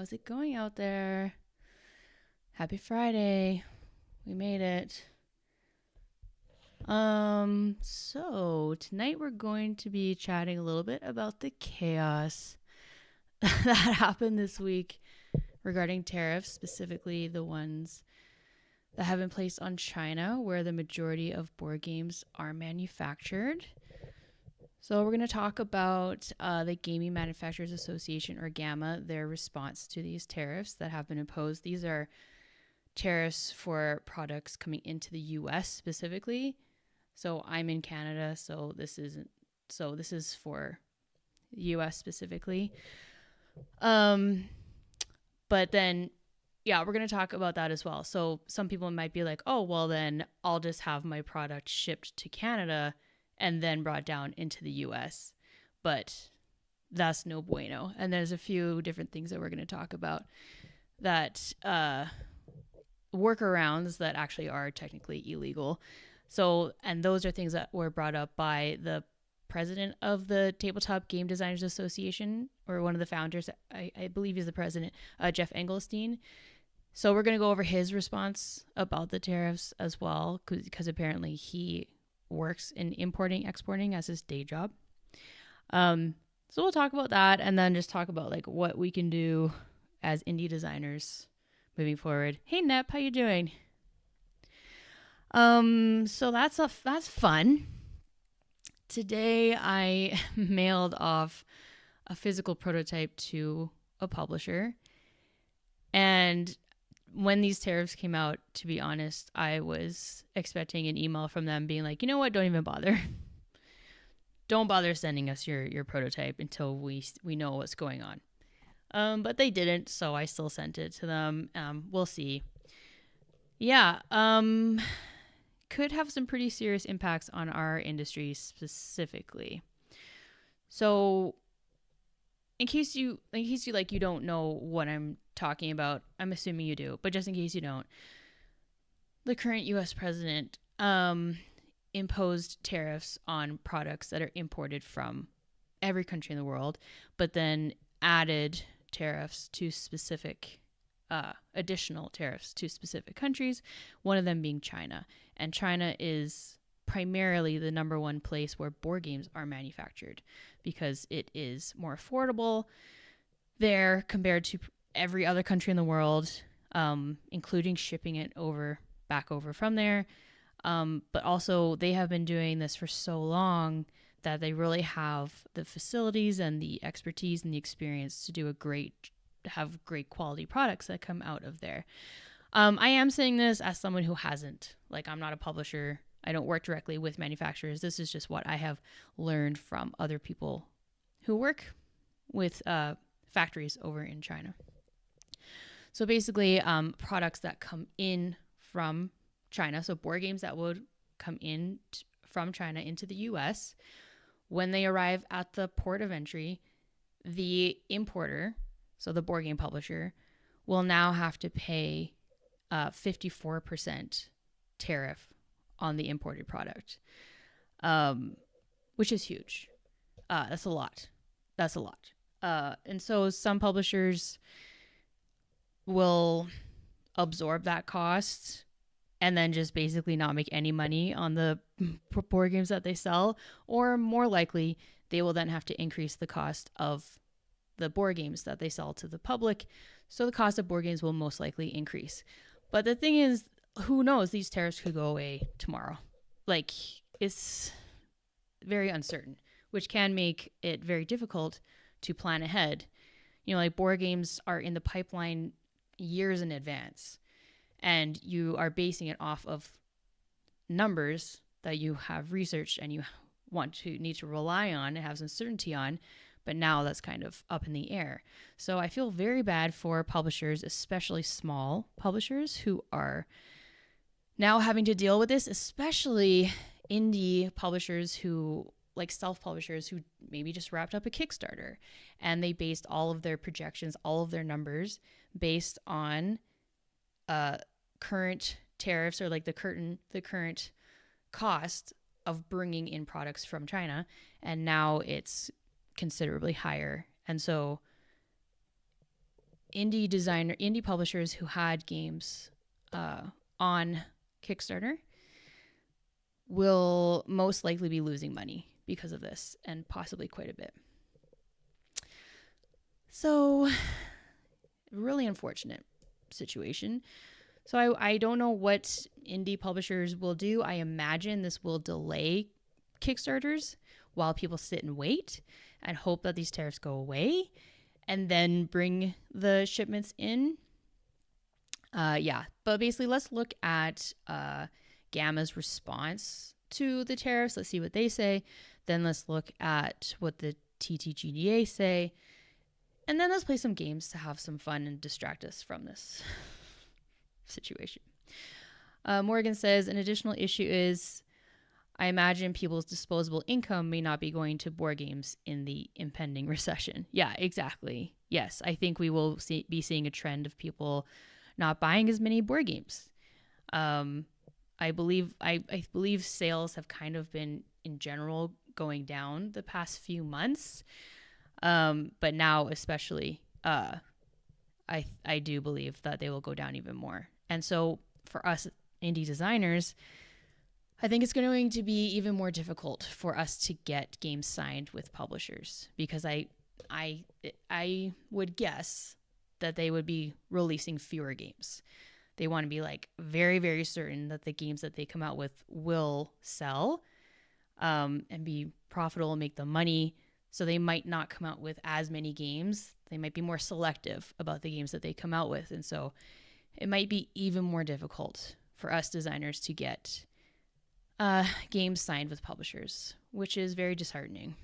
How's it going out there? Happy Friday. We made it. So tonight we're going to be chatting a little bit about the chaos that happened this week regarding tariffs, specifically the ones that have been placed on China, where the majority of board games are manufactured. So we're going to talk about the Gaming Manufacturers Association, or GAMA, their response to these tariffs that have been imposed. These are tariffs for products coming into the U.S. specifically. So I'm in Canada, so this is for the U.S. specifically. But then, yeah, we're going to talk about that as well. So some people might be like, oh, well, then I'll just have my product shipped to Canada and then brought down into the US. But that's no bueno. And there's a few different things that we're going to talk about that workarounds that actually are technically illegal. So, and those are things that were brought up by the president of the Tabletop Game Designers Association, or one of the founders, I believe he's the president, Jeff Engelstein. So we're going to go over his response about the tariffs as well, because apparently he works in importing, exporting as his day job. So we'll talk about that, and then just talk about like what we can do as indie designers moving forward. Hey Nep, how you doing? So that's fun. Today I mailed off a physical prototype to a publisher, and when these tariffs came out, to be honest, I was expecting an email from them being like, you know what, don't even bother. Don't bother sending us your prototype until we know what's going on. But they didn't, so I still sent it to them. We'll see. Yeah, could have some pretty serious impacts on our industry specifically. So in case you like, you don't know what I'm talking about, I'm assuming you do, but just in case you don't, the current U.S. president imposed tariffs on products that are imported from every country in the world, but then added tariffs to specific, additional tariffs to specific countries, one of them being China. And China is primarily the number one place where board games are manufactured because it is more affordable there compared to every other country in the world, including shipping it back over from there. But also they have been doing this for so long that they really have the facilities and the expertise and the experience to have great quality products that come out of there. I am saying this as someone who hasn't, I'm not a publisher. I don't work directly with manufacturers. This is just what I have learned from other people who work with factories over in China. So basically, products that come in from China, so board games that would come in from China into the US, when they arrive at the port of entry, the importer, so the board game publisher, will now have to pay 54% tariff on the imported product, which is huge. That's a lot. And so some publishers will absorb that cost and then just basically not make any money on the board games that they sell, or more likely, they will then have to increase the cost of the board games that they sell to the public. So the cost of board games will most likely increase. But the thing is, who knows? These tariffs could go away tomorrow. It's very uncertain, which can make it very difficult to plan ahead. Board games are in the pipeline years in advance, and you are basing it off of numbers that you have researched and you need to rely on and have some certainty on. But now that's kind of up in the air. So I feel very bad for publishers, especially small publishers, who are now having to deal with this, especially indie publishers who, self-publishers who maybe just wrapped up a Kickstarter, and they based all of their projections, all of their numbers based on current tariffs, or the current cost of bringing in products from China, and now it's considerably higher. And so indie publishers who had games on Kickstarter will most likely be losing money because of this, and possibly quite a bit. So, really unfortunate situation. So I don't know what indie publishers will do. I imagine this will delay Kickstarters while people sit and wait and hope that these tariffs go away and then bring the shipments in. But basically, let's look at Gamma's response to the tariffs. Let's see what they say. Then let's look at what the TTGDA say. And then let's play some games to have some fun and distract us from this situation. Morgan says, an additional issue is, I imagine people's disposable income may not be going to board games in the impending recession. Yeah, exactly. Yes, I think we will be seeing a trend of people not buying as many board games. I believe sales have kind of been, in general, going down the past few months. But now especially, I do believe that they will go down even more. And so for us indie designers, I think it's going to be even more difficult for us to get games signed with publishers, because I would guess that they would be releasing fewer games. They want to be like very, very certain that the games that they come out with will sell, and be profitable and make the money. So they might not come out with as many games. They might be more selective about the games that they come out with. And so it might be even more difficult for us designers to get games signed with publishers, which is very disheartening.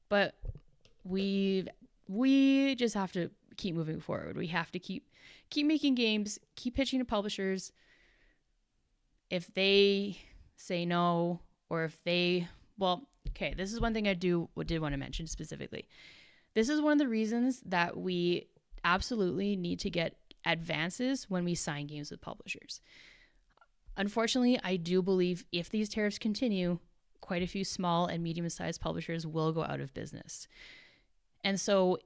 But we just have to keep moving forward. We have to keep making games, keep pitching to publishers. If they say no, or if they, okay, this is one thing I did want to mention specifically. This is one of the reasons that we absolutely need to get advances when we sign games with publishers. Unfortunately, I do believe if these tariffs continue, quite a few small and medium-sized publishers will go out of business. And so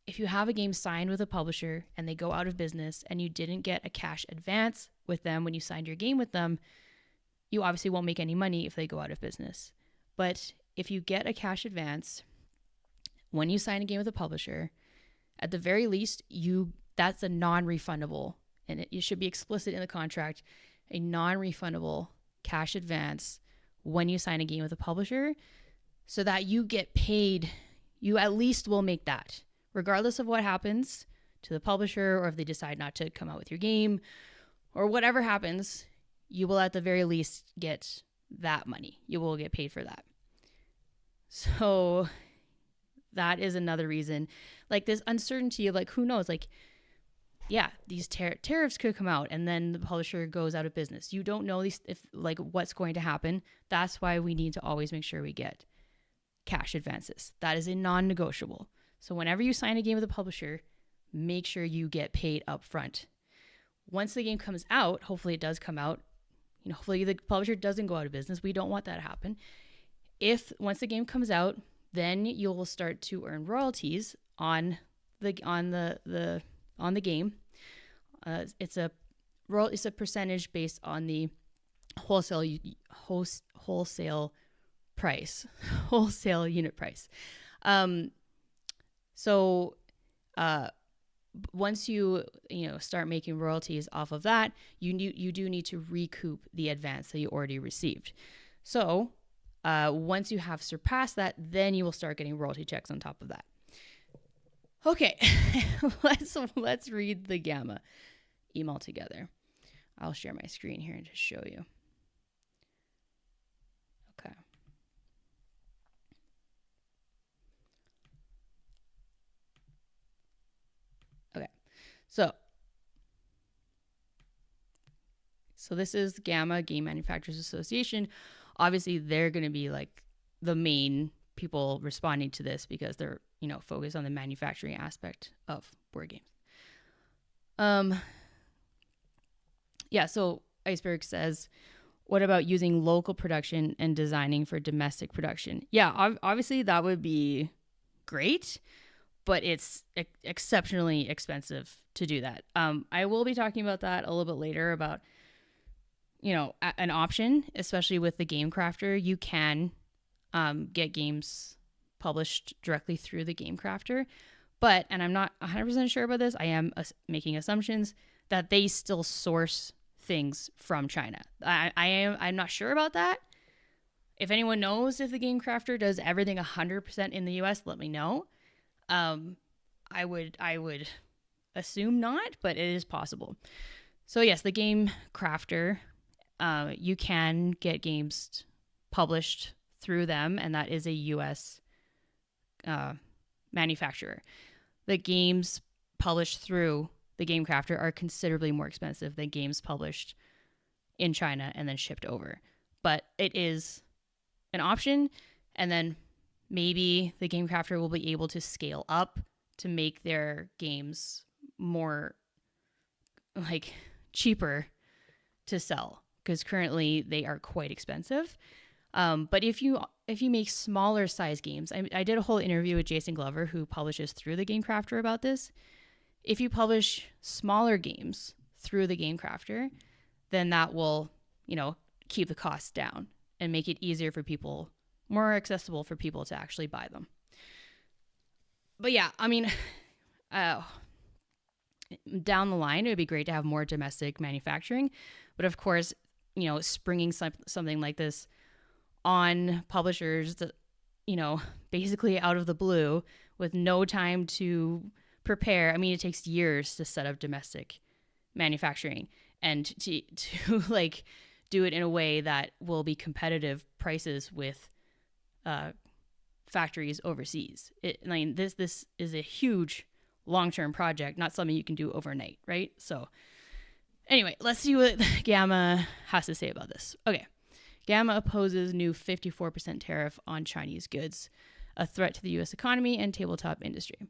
if you have a game signed with a publisher and they go out of business and you didn't get a cash advance with them when you signed your game with them, you obviously won't make any money if they go out of business. But if you get a cash advance when you sign a game with a publisher, at the very least, that's a non-refundable, and it should be explicit in the contract, a non-refundable cash advance when you sign a game with a publisher, so that you get paid. You at least will make that, regardless of what happens to the publisher, or if they decide not to come out with your game, or whatever happens, you will at the very least get that money. You will get paid for that. So that is another reason, like this uncertainty of like, who knows, like, yeah, these tariffs could come out and then the publisher goes out of business. You don't know what's going to happen. That's why we need to always make sure we get cash advances. That is a non-negotiable. So whenever you sign a game with a publisher, make sure you get paid up front. Once the game comes out, hopefully it does come out, hopefully the publisher doesn't go out of business. We don't want that to happen. Once the game comes out, then you'll start to earn royalties on the game. It's a percentage based on the wholesale price, wholesale unit price. Once you start making royalties off of that, you do need to recoup the advance that you already received. So once you have surpassed that, then you will start getting royalty checks on top of that. Okay, let's read the Gamma email together. I'll share my screen here and just show you. Okay. Okay, so this is Gamma, Game Manufacturers Association. Obviously, they're going to be like the main people responding to this because they're focused on the manufacturing aspect of board games. So Iceberg says, what about using local production and designing for domestic production? Yeah, obviously that would be great, but it's exceptionally expensive to do that. I will be talking about that a little bit later about, an option, especially with the Game Crafter. You can get games published directly through the Game Crafter, and I'm not 100% sure about this. I am making assumptions that they still source things from China. I'm not sure about that. If anyone knows if the Game Crafter does everything 100% in the US, let me know. I would assume not, but it is possible. So yes, the Game Crafter, you can get games published through them, and that is a US manufacturer. The games published through the Game Crafter are considerably more expensive than games published in China and then shipped over. But it is an option, and then maybe the Game Crafter will be able to scale up to make their games more cheaper to sell, because currently they are quite expensive. But if you make smaller size games, I did a whole interview with Jason Glover, who publishes through the Game Crafter, about this. If you publish smaller games through the Game Crafter, then that will, keep the costs down and make it easier for people, more accessible for people to actually buy them. But yeah, down the line, it would be great to have more domestic manufacturing. But of course, springing something like this on publishers that, basically out of the blue with no time to prepare. It takes years to set up domestic manufacturing and to do it in a way that will be competitive prices with factories overseas. This is a huge long-term project, not something you can do overnight, right? So anyway, let's see what Gamma has to say about this. Okay. Gamma opposes new 54% tariff on Chinese goods, a threat to the U.S. economy and tabletop industry.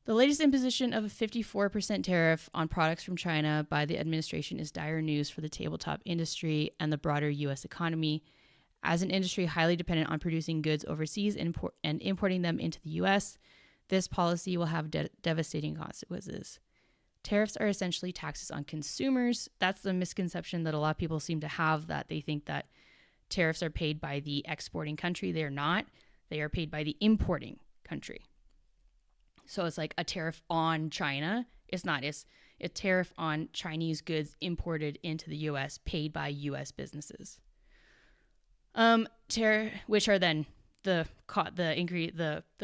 The latest imposition of a 54% tariff on products from China by the administration is dire news for the tabletop industry and the broader U.S. economy. As an industry highly dependent on producing goods overseas and importing them into the U.S., this policy will have devastating consequences. Tariffs are essentially taxes on consumers. That's the misconception that a lot of people seem to have, that they think that tariffs are paid by the exporting country. They are not. They are paid by the importing country. So it's like a tariff on China. It's not. It's a tariff on Chinese goods imported into the U.S. paid by U.S. businesses. Which are then the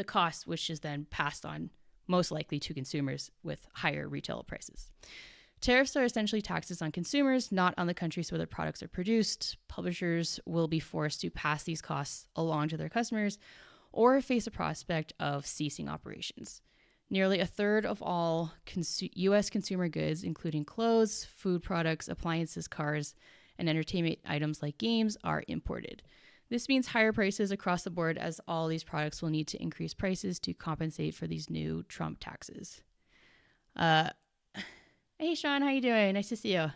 cost, which is then passed on most likely to consumers with higher retail prices. Tariffs are essentially taxes on consumers, not on the countries where the products are produced. Publishers will be forced to pass these costs along to their customers or face a prospect of ceasing operations. Nearly a third of all U.S. consumer goods, including clothes, food products, appliances, cars, and entertainment items like games, are imported. This means higher prices across the board, as all these products will need to increase prices to compensate for these new Trump taxes. Hey, Sean, how you doing? Nice to see you.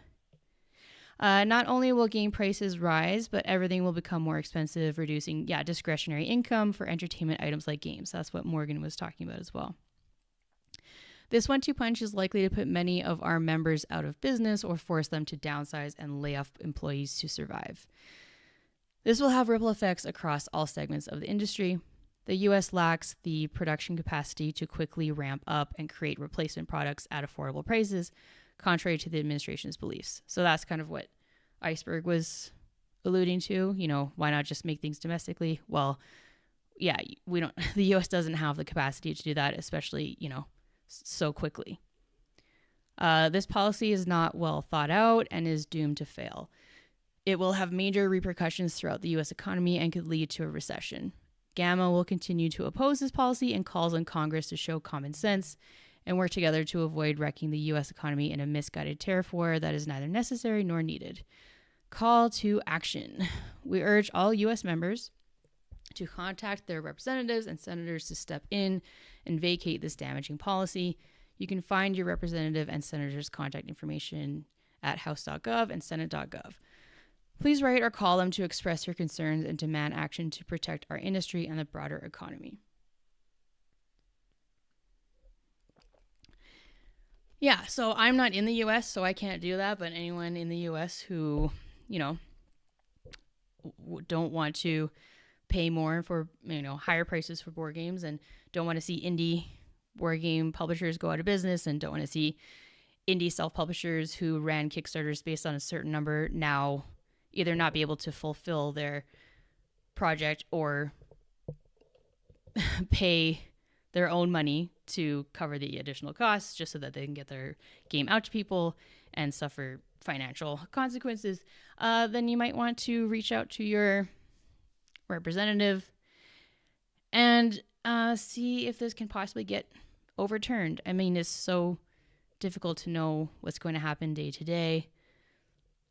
Not only will game prices rise, but everything will become more expensive, reducing discretionary income for entertainment items like games. That's what Morgan was talking about as well. This 1-2 punch is likely to put many of our members out of business or force them to downsize and lay off employees to survive. This will have ripple effects across all segments of the industry. The U.S. lacks the production capacity to quickly ramp up and create replacement products at affordable prices, contrary to the administration's beliefs. So that's kind of what Iceberg was alluding to. Why not just make things domestically? Well, yeah, the U.S. doesn't have the capacity to do that, especially, so quickly. This policy is not well thought out and is doomed to fail. It will have major repercussions throughout the U.S. economy and could lead to a recession. Gamma will continue to oppose this policy and calls on Congress to show common sense and work together to avoid wrecking the U.S. economy in a misguided tariff war that is neither necessary nor needed. Call to action. We urge all U.S. members to contact their representatives and senators to step in and vacate this damaging policy. You can find your representative and senator's contact information at house.gov and senate.gov. Please write or call them to express your concerns and demand action to protect our industry and the broader economy. Yeah, so I'm not in the US, so I can't do that, but anyone in the US who, don't want to pay more for, higher prices for board games and don't want to see indie board game publishers go out of business and don't want to see indie self-publishers who ran Kickstarters based on a certain number now either not be able to fulfill their project or pay their own money to cover the additional costs just so that they can get their game out to people and suffer financial consequences, then you might want to reach out to your representative and see if this can possibly get overturned. I mean, it's so difficult to know what's going to happen day to day.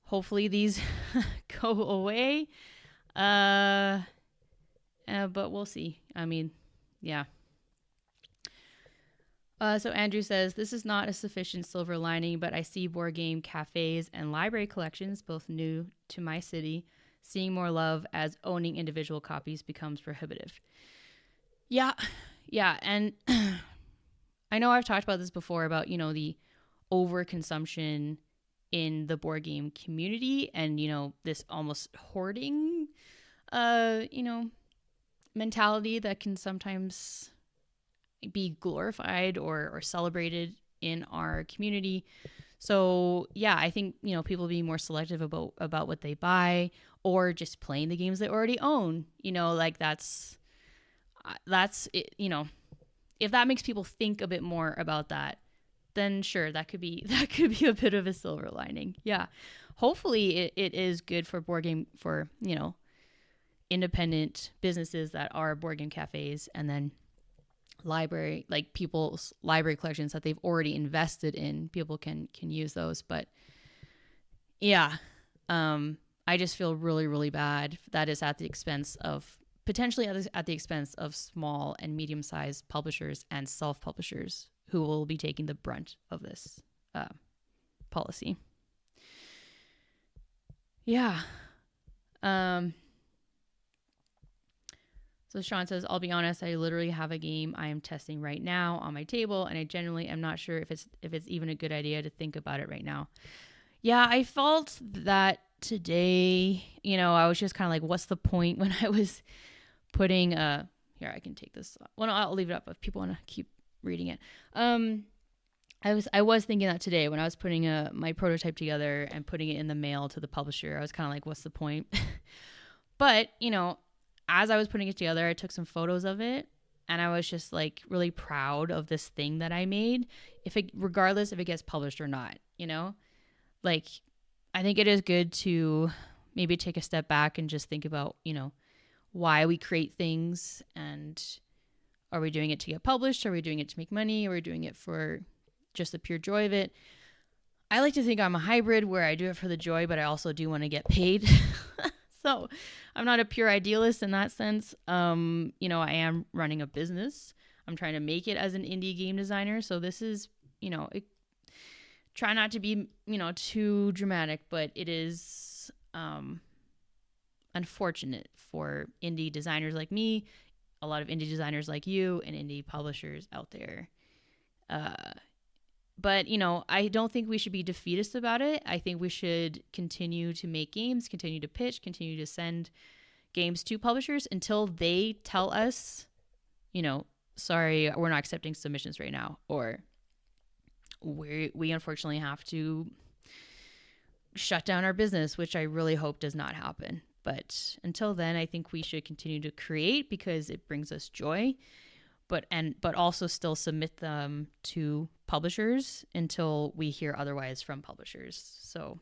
Hopefully these go away. But we'll see. I mean, yeah. So Andrew says, this is not a sufficient silver lining, but I see board game cafes and library collections, both new to my city, seeing more love as owning individual copies becomes prohibitive. Yeah. And I know I've talked about this before about, the overconsumption in the board game community and, this almost hoarding, mentality that can sometimes be glorified or celebrated in our community. So yeah, I think, people being more selective about what they buy or just playing the games they already own, like that's it, if that makes people think a bit more about that, then sure, that could be a bit of a silver lining. Yeah. Hopefully it is good for board game, for, independent businesses that are board game cafes and then library, like people's library collections that they've already invested in, people can use those. But yeah, I just feel really, really bad that is at the expense of potentially at the expense of small and medium-sized publishers and self-publishers who will be taking the brunt of this policy. Yeah. So Sean says, I'll be honest, I literally have a game I am testing right now on my table, and I genuinely am not sure if it's even a good idea to think about it right now. Yeah, I felt that today, I was just kind of like, what's the point when I was putting here, I can take this. Well, no, I'll leave it up if people want to keep reading it. I was thinking that today when I was putting my prototype together and putting it in the mail to the publisher. I was kind of like, what's the point? But, as I was putting it together, I took some photos of it and I was just like really proud of this thing that I made, regardless if it gets published or not, like I think it is good to maybe take a step back and just think about, why we create things, and are we doing it to get published? Are we doing it to make money? Are we doing it for just the pure joy of it? I like to think I'm a hybrid where I do it for the joy, but I also do want to get paid. So I'm not a pure idealist in that sense. I am running a business. I'm trying to make it as an indie game designer. So this is, try not to be, too dramatic, but it is unfortunate for indie designers like me, a lot of indie designers like you, and indie publishers out there. But, I don't think we should be defeatist about it. I think we should continue to make games, continue to pitch, continue to send games to publishers until they tell us, sorry, we're not accepting submissions right now, or we unfortunately have to shut down our business, which I really hope does not happen. But until then, I think we should continue to create because it brings us joy. But also still submit them to publishers until we hear otherwise from publishers. So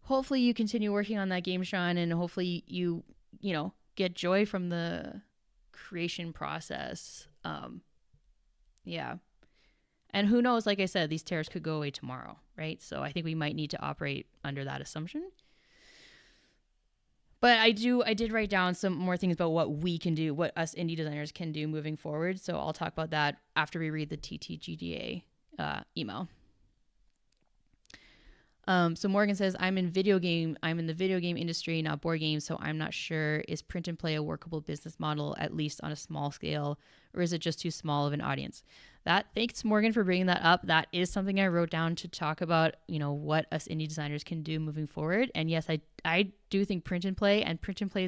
hopefully you continue working on that game, Sean, and hopefully you get joy from the creation process. Yeah. And who knows, like I said, these tariffs could go away tomorrow, right? So I think we might need to operate under that assumption. But I did write down some more things about what we can do, what us indie designers can do moving forward. So I'll talk about that after we read the TTGDA email. So Morgan says, I'm in the video game industry, not board games, so I'm not sure, is print and play a workable business model, at least on a small scale, or is it just too small of an audience? Thanks Morgan for bringing that up. That is something I wrote down to talk about, what us indie designers can do moving forward. And yes, I do think print and plays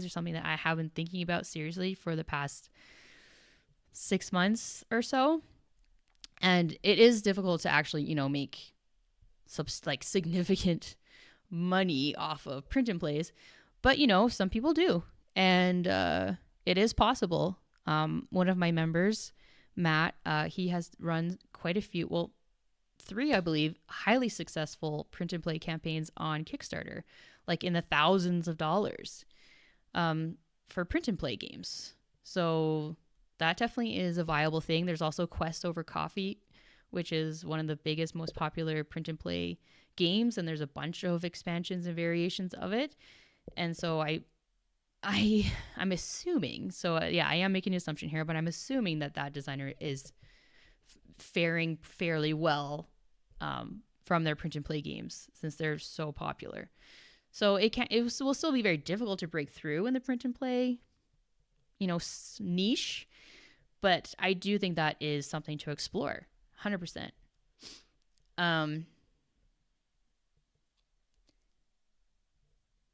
are something that I have been thinking about seriously for the past 6 months or so. And it is difficult to actually, make significant money off of print and plays, but some people do, and it is possible. One of my members, Matt, he has run quite a few, 3 I believe, highly successful print and play campaigns on Kickstarter, like in the thousands of dollars, for print and play games. So that definitely is a viable thing. There's also Quest Over Coffee, which is one of the biggest, most popular print and play games, and there's a bunch of expansions and variations of it. And so I'm assuming, I am making an assumption here, but I'm assuming that designer is faring fairly well from their print and play games, since they're so popular. So it will still be very difficult to break through in the print and play, niche, but I do think that is something to explore. 100%.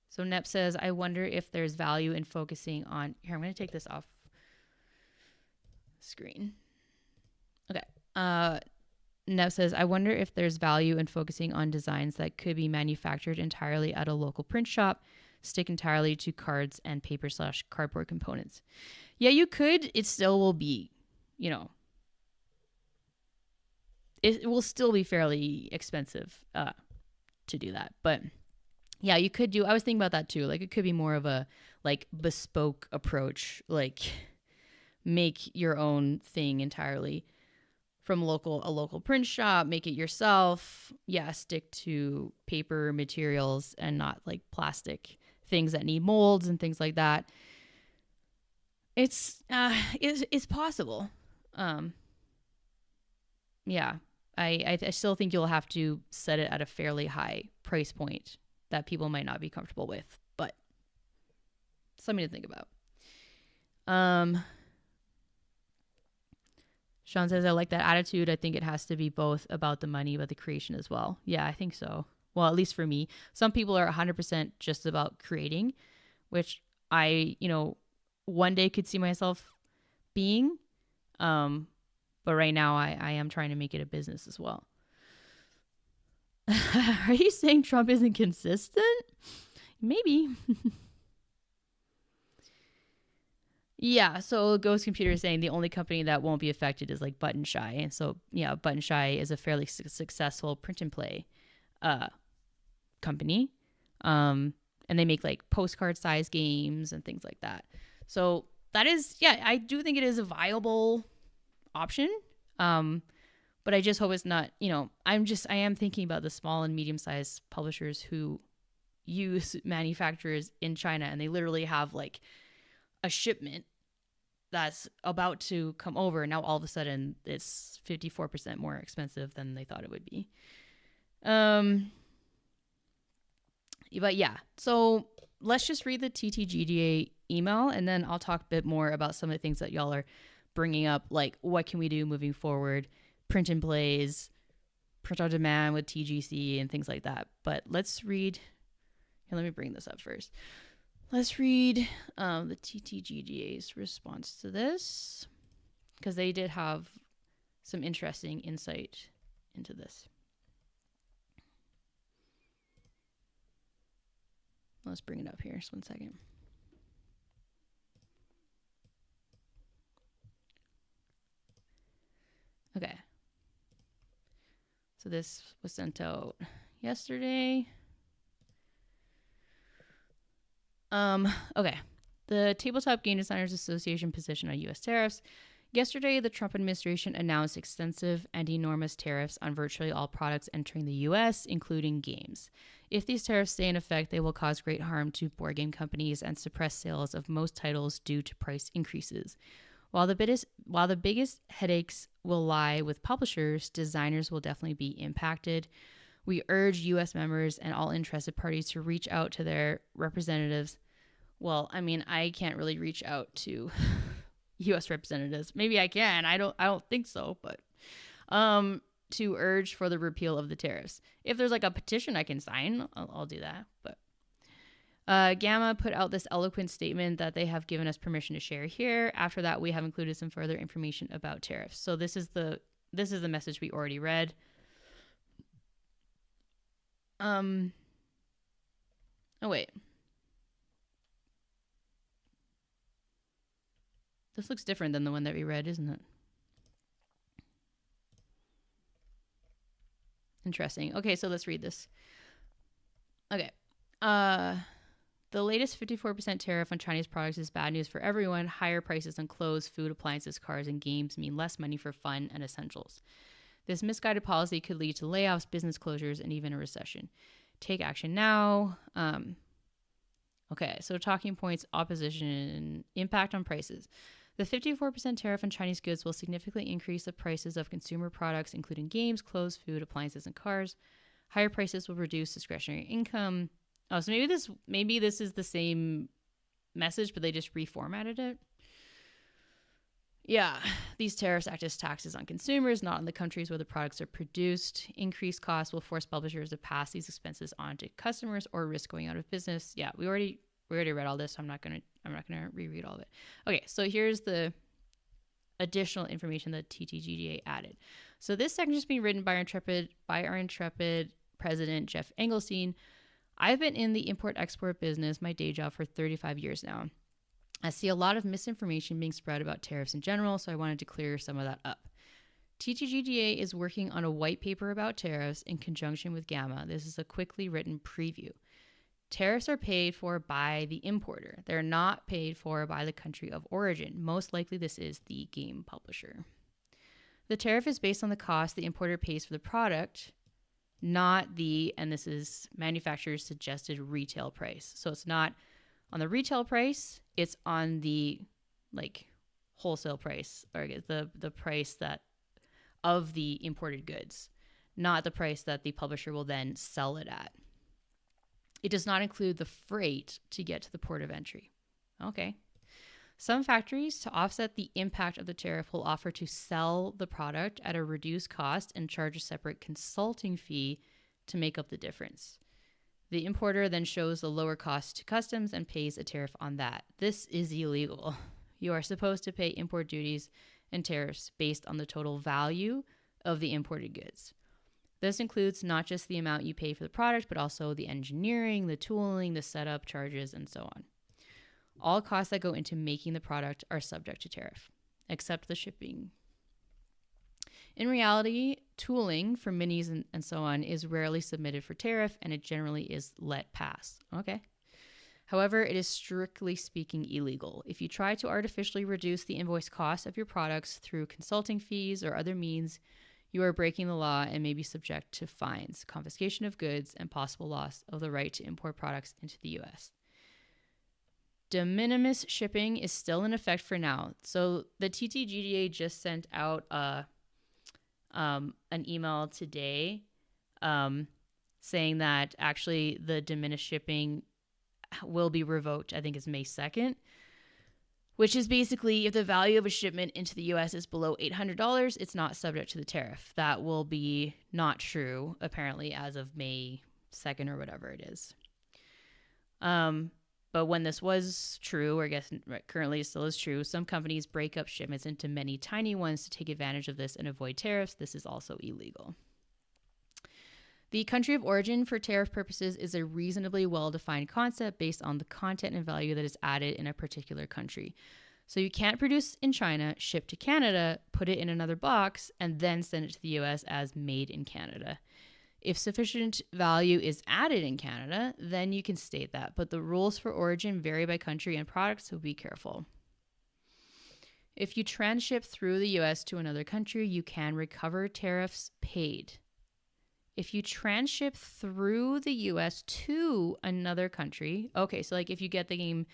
So Nep says, I wonder if there's value in focusing on... Here, I'm going to take this off screen. Okay. Nep says, I wonder if there's value in focusing on designs that could be manufactured entirely at a local print shop, stick entirely to cards and paper/cardboard components. Yeah, you could. It still will be, it will still be fairly expensive to do that. But yeah, you could do, I was thinking about that too. Like, it could be more of a bespoke approach, make your own thing entirely from a local print shop, make it yourself. Yeah, stick to paper materials and not plastic things that need molds and things like that. It's possible. Yeah. I still think you'll have to set it at a fairly high price point that people might not be comfortable with, but something to think about. Sean says, I like that attitude. I think it has to be both about the money, but the creation as well. Yeah, I think so. Well, at least for me. Some people are 100% just about creating, which I, one day could see myself being. But right now I am trying to make it a business as well. Are you saying Trump isn't consistent? Maybe. Yeah, so Ghost Computer is saying the only company that won't be affected is Button Shy. And so, yeah, Button Shy is a fairly successful print and play company. And they make postcard size games and things like that. So that is, yeah, I do think it is a viable option. But I just hope it's not, I am thinking about the small and medium sized publishers who use manufacturers in China, and they literally have a shipment that's about to come over. Now all of a sudden it's 54% more expensive than they thought it would be. But yeah, so let's just read the TTGDA email, and then I'll talk a bit more about some of the things that y'all are bringing up, what can we do moving forward, print and plays, print on demand with TGC and things like that. But let's read, here, let me bring this up first. Let's read the TTGDA's response to this, because they did have some interesting insight into this. Let's bring it up here. Just one second. Okay. So this was sent out yesterday. Okay. The Tabletop Game Designers Association position on U.S. tariffs. Yesterday, the Trump administration announced extensive and enormous tariffs on virtually all products entering the U.S., including games. If these tariffs stay in effect, they will cause great harm to board game companies and suppress sales of most titles due to price increases. While the biggest headaches will lie with publishers, designers will definitely be impacted. We urge U.S. members and all interested parties to reach out to their representatives. Well, I mean, I can't really reach out to U.S. representatives. Maybe I can. I don't think so, but to urge for the repeal of the tariffs. If there's like a petition I can sign, I'll do that. But Gamma put out this eloquent statement that they have given us permission to share here. After that, we have included some further information about tariffs. So this is the message we already read. Oh wait. This looks different than the one that we read, isn't it? Interesting. Okay, so let's read this. Okay. The latest 54% tariff on Chinese products is bad news for everyone. Higher prices on clothes, food, appliances, cars, and games mean less money for fun and essentials. This misguided policy could lead to layoffs, business closures, and even a recession. Take action now. Okay, so talking points, opposition, impact on prices. The 54% tariff on Chinese goods will significantly increase the prices of consumer products, including games, clothes, food, appliances, and cars. Higher prices will reduce discretionary income. Oh, so maybe this is the same message, but they just reformatted it. Yeah, these tariffs act as taxes on consumers, not on the countries where the products are produced. Increased costs will force publishers to pass these expenses on to customers or risk going out of business. Yeah, we already read all this, so I'm not gonna reread all of it. Okay, so here's the additional information that TTGDA added. So this section is being written by our intrepid president, Jeff Engelstein. I've been in the import-export business, my day job, for 35 years now. I see a lot of misinformation being spread about tariffs in general, so I wanted to clear some of that up. TTGDA is working on a white paper about tariffs in conjunction with Gamma. This is a quickly written preview. Tariffs are paid for by the importer. They're not paid for by the country of origin. Most likely this is the game publisher. The tariff is based on the cost the importer pays for the product, not the, and this is manufacturer's suggested retail price. So it's not on the retail price, it's on the like wholesale price, or the price that of the imported goods, not the price that the publisher will then sell it at. It does not include the freight to get to the port of entry. Okay. Some factories, to offset the impact of the tariff, will offer to sell the product at a reduced cost and charge a separate consulting fee to make up the difference. The importer then shows the lower cost to customs and pays a tariff on that. This is illegal. You are supposed to pay import duties and tariffs based on the total value of the imported goods. This includes not just the amount you pay for the product, but also the engineering, the tooling, the setup charges, and so on. All costs that go into making the product are subject to tariff, except the shipping. In reality, tooling for minis and so on is rarely submitted for tariff, and it generally is let pass. Okay. However, it is strictly speaking illegal. If you try to artificially reduce the invoice cost of your products through consulting fees or other means, you are breaking the law and may be subject to fines, confiscation of goods, and possible loss of the right to import products into the U.S. De minimis shipping is still in effect for now. So the TTGDA just sent out an email today saying that actually the de minimis shipping will be revoked. I think it's May 2nd, which is basically if the value of a shipment into the U.S. is below $800, it's not subject to the tariff. That will be not true, apparently, as of May 2nd or whatever it is. But when this was true, or I guess currently it still is true, some companies break up shipments into many tiny ones to take advantage of this and avoid tariffs. This is also illegal. The country of origin for tariff purposes is a reasonably well-defined concept based on the content and value that is added in a particular country. So you can't produce in China, ship to Canada, put it in another box, and then send it to the U.S. as made in Canada. If sufficient value is added in Canada, then you can state that. But the rules for origin vary by country and product, so be careful. If you transship through the U.S. to another country, you can recover tariffs paid. If you transship through the U.S. to another country, okay, so like if you get the game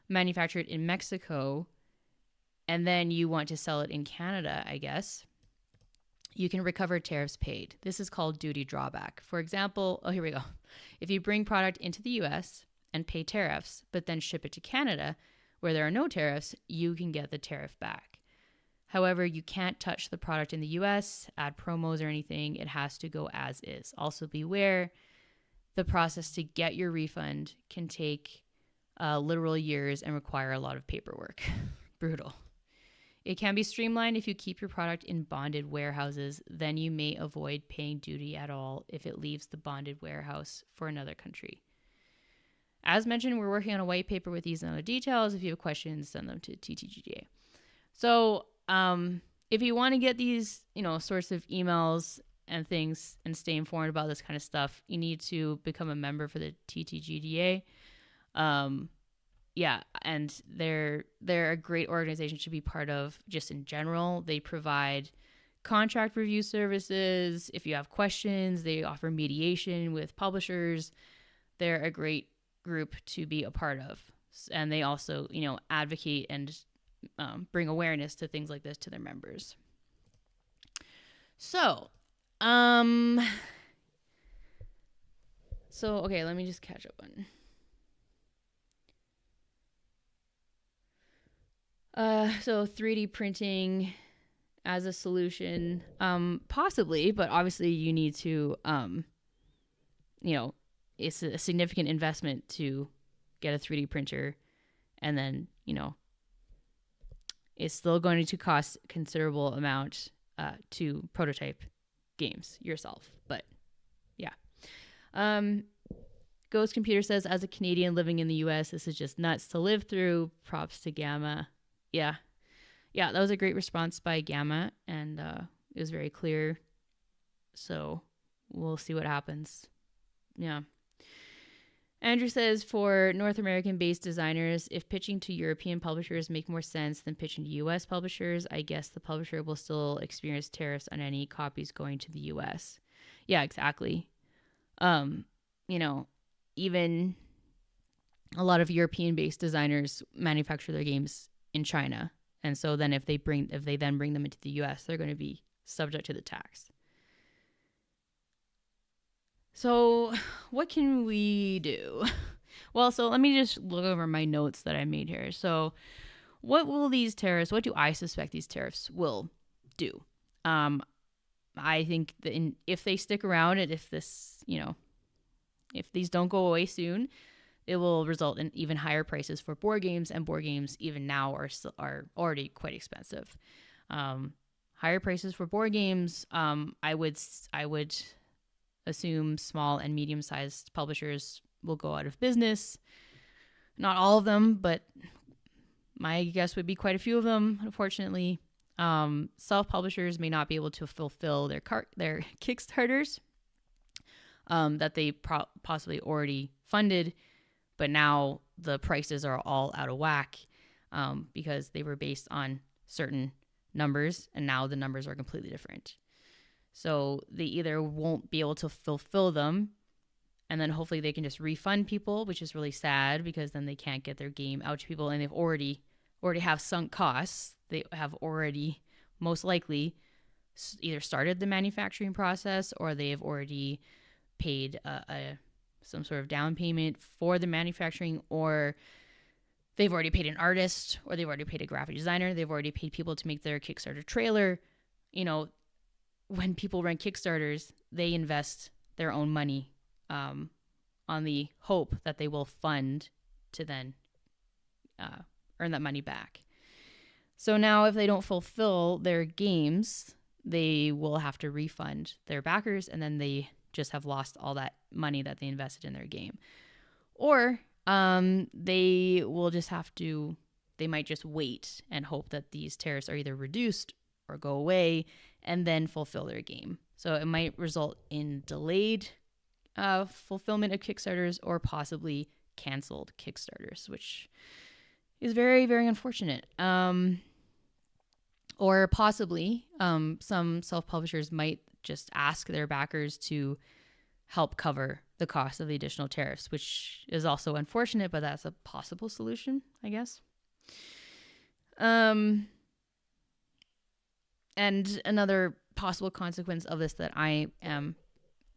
manufactured in Mexico and then you want to sell it in Canada, I guess, you can recover tariffs paid. This is called duty drawback. For example, oh, here we go. If you bring product into the US and pay tariffs, but then ship it to Canada, where there are no tariffs, you can get the tariff back. However, you can't touch the product in the US, add promos or anything. It has to go as is. Also, beware the process to get your refund can take literal years and require a lot of paperwork. Brutal. It can be streamlined if you keep your product in bonded warehouses. Then you may avoid paying duty at all if it leaves the bonded warehouse for another country. As mentioned, we're working on a white paper with these and other details. If you have questions, send them to TTGDA. So if you want to get these, sorts of emails and things and stay informed about this kind of stuff, you need to become a member for the TTGDA. Yeah, and they're a great organization to be part of just in general. They provide contract review services. If you have questions, they offer mediation with publishers. They're a great group to be a part of. And they also, advocate and bring awareness to things like this to their members. So, okay, let me just catch up on. So 3D printing as a solution, possibly, but obviously you need to, it's a significant investment to get a 3D printer, and then, it's still going to cost a considerable amount to prototype games yourself. But yeah. Ghost Computer says, as a Canadian living in the US, this is just nuts to live through. Props to Gamma. Yeah, that was a great response by Gamma, and it was very clear. So we'll see what happens. Yeah. Andrew says, for North American-based designers, if pitching to European publishers make more sense than pitching to U.S. publishers, I guess the publisher will still experience tariffs on any copies going to the U.S. Yeah, exactly. Even a lot of European-based designers manufacture their games in China, and so then if they then bring them into the US, they're going to be subject to the tax. So what can we do? Well, so let me just look over my notes that I made here. So what do I suspect these tariffs will do? I think that if they stick around, and if these don't go away soon, it will result in even higher prices for board games, and board games even now are already quite expensive. Higher prices for board games. I would assume small and medium-sized publishers will go out of business. Not all of them, but my guess would be quite a few of them, unfortunately. Self-publishers may not be able to fulfill their Kickstarters that they possibly already funded, but now the prices are all out of whack because they were based on certain numbers, and now the numbers are completely different. So they either won't be able to fulfill them, and then hopefully they can just refund people, which is really sad because then they can't get their game out to people, and they've already have sunk costs. They have already most likely either started the manufacturing process, or they have already paid some sort of down payment for the manufacturing, or they've already paid an artist, or they've already paid a graphic designer. They've already paid people to make their Kickstarter trailer. When people run Kickstarters, they invest their own money on the hope that they will fund to then earn that money back. So now if they don't fulfill their games, they will have to refund their backers, and then they just have lost all that money that they invested in their game. Or they might just wait and hope that these tariffs are either reduced or go away and then fulfill their game. So it might result in delayed fulfillment of Kickstarters, or possibly canceled Kickstarters, which is very, very unfortunate. Or possibly some self-publishers might just ask their backers to help cover the cost of the additional tariffs, which is also unfortunate, but that's a possible solution, I guess. And another possible consequence of this that I am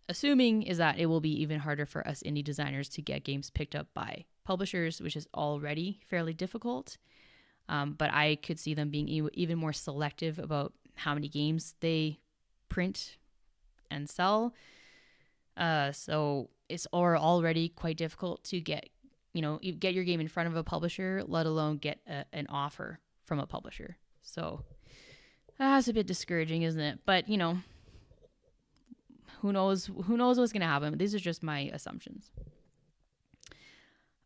assuming is that it will be even harder for us indie designers to get games picked up by publishers, which is already fairly difficult. But I could see them being even more selective about how many games they print and sell. So it's already quite difficult to get your game in front of a publisher, let alone get an offer from a publisher. So that's a bit discouraging, isn't it? But, who knows what's going to happen. These are just my assumptions.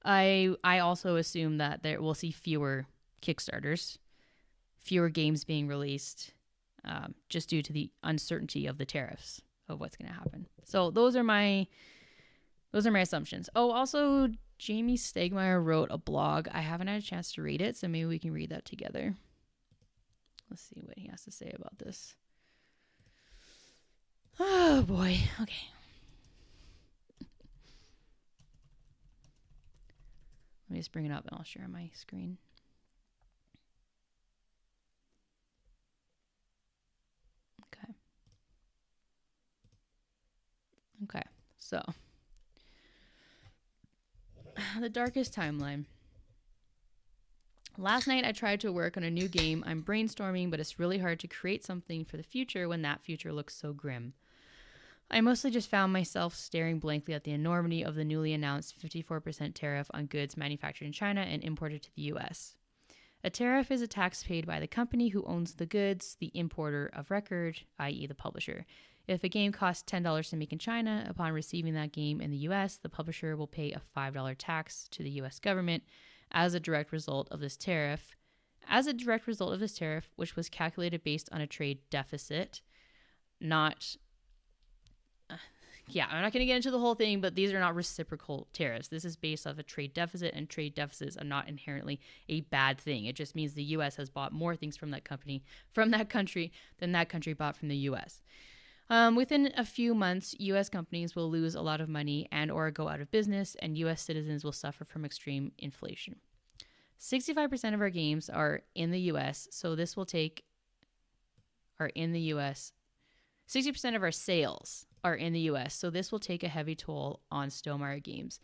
I also assume that we'll see fewer Kickstarters, fewer games being released, just due to the uncertainty of the tariffs of what's going to happen. So those are my assumptions. Oh, also Jamie Stegmaier wrote a blog. I haven't had a chance to read it, so maybe we can read that together. Let's see what he has to say about this. Oh boy. Okay. Let me just bring it up and I'll share my screen. Okay. So, the darkest timeline. Last night I tried to work on a new game. I'm brainstorming, but it's really hard to create something for the future when that future looks so grim. I mostly just found myself staring blankly at the enormity of the newly announced 54% tariff on goods manufactured in China and imported to the US. A tariff is a tax paid by the company who owns the goods, the importer of record, i.e. the publisher. If a game costs $10 to make in China, upon receiving that game in the US, the publisher will pay a $5 tax to the US government as a direct result of this tariff. Which was calculated based on a trade deficit, not... I'm not going to get into the whole thing, but these are not reciprocal tariffs. This is based off a trade deficit, and trade deficits are not inherently a bad thing. It just means the U.S. has bought more things from that country than that country bought from the U.S. Within a few months, U.S. companies will lose a lot of money and or go out of business, and U.S. citizens will suffer from extreme inflation. 65% of our games are in the U.S., so this will take... are in the U.S. 60% of our sales are in the U.S., so this will take a heavy toll on Stonemaier Games.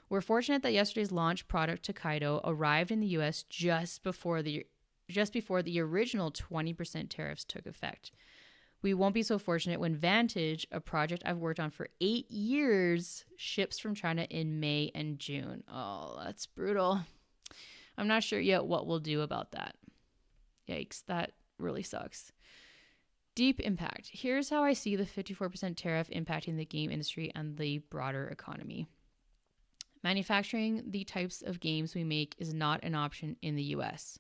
We're fortunate that yesterday's launch product, Tokaido, arrived in the U.S. just before the original 20% tariffs took effect. We won't be so fortunate when Vantage, a project I've worked on for 8 years, ships from China in May and June. Oh, that's brutal. I'm not sure yet what we'll do about that. Yikes, that really sucks. Deep impact. Here's how I see the 54% tariff impacting the game industry and the broader economy. Manufacturing the types of games we make is not an option in the US.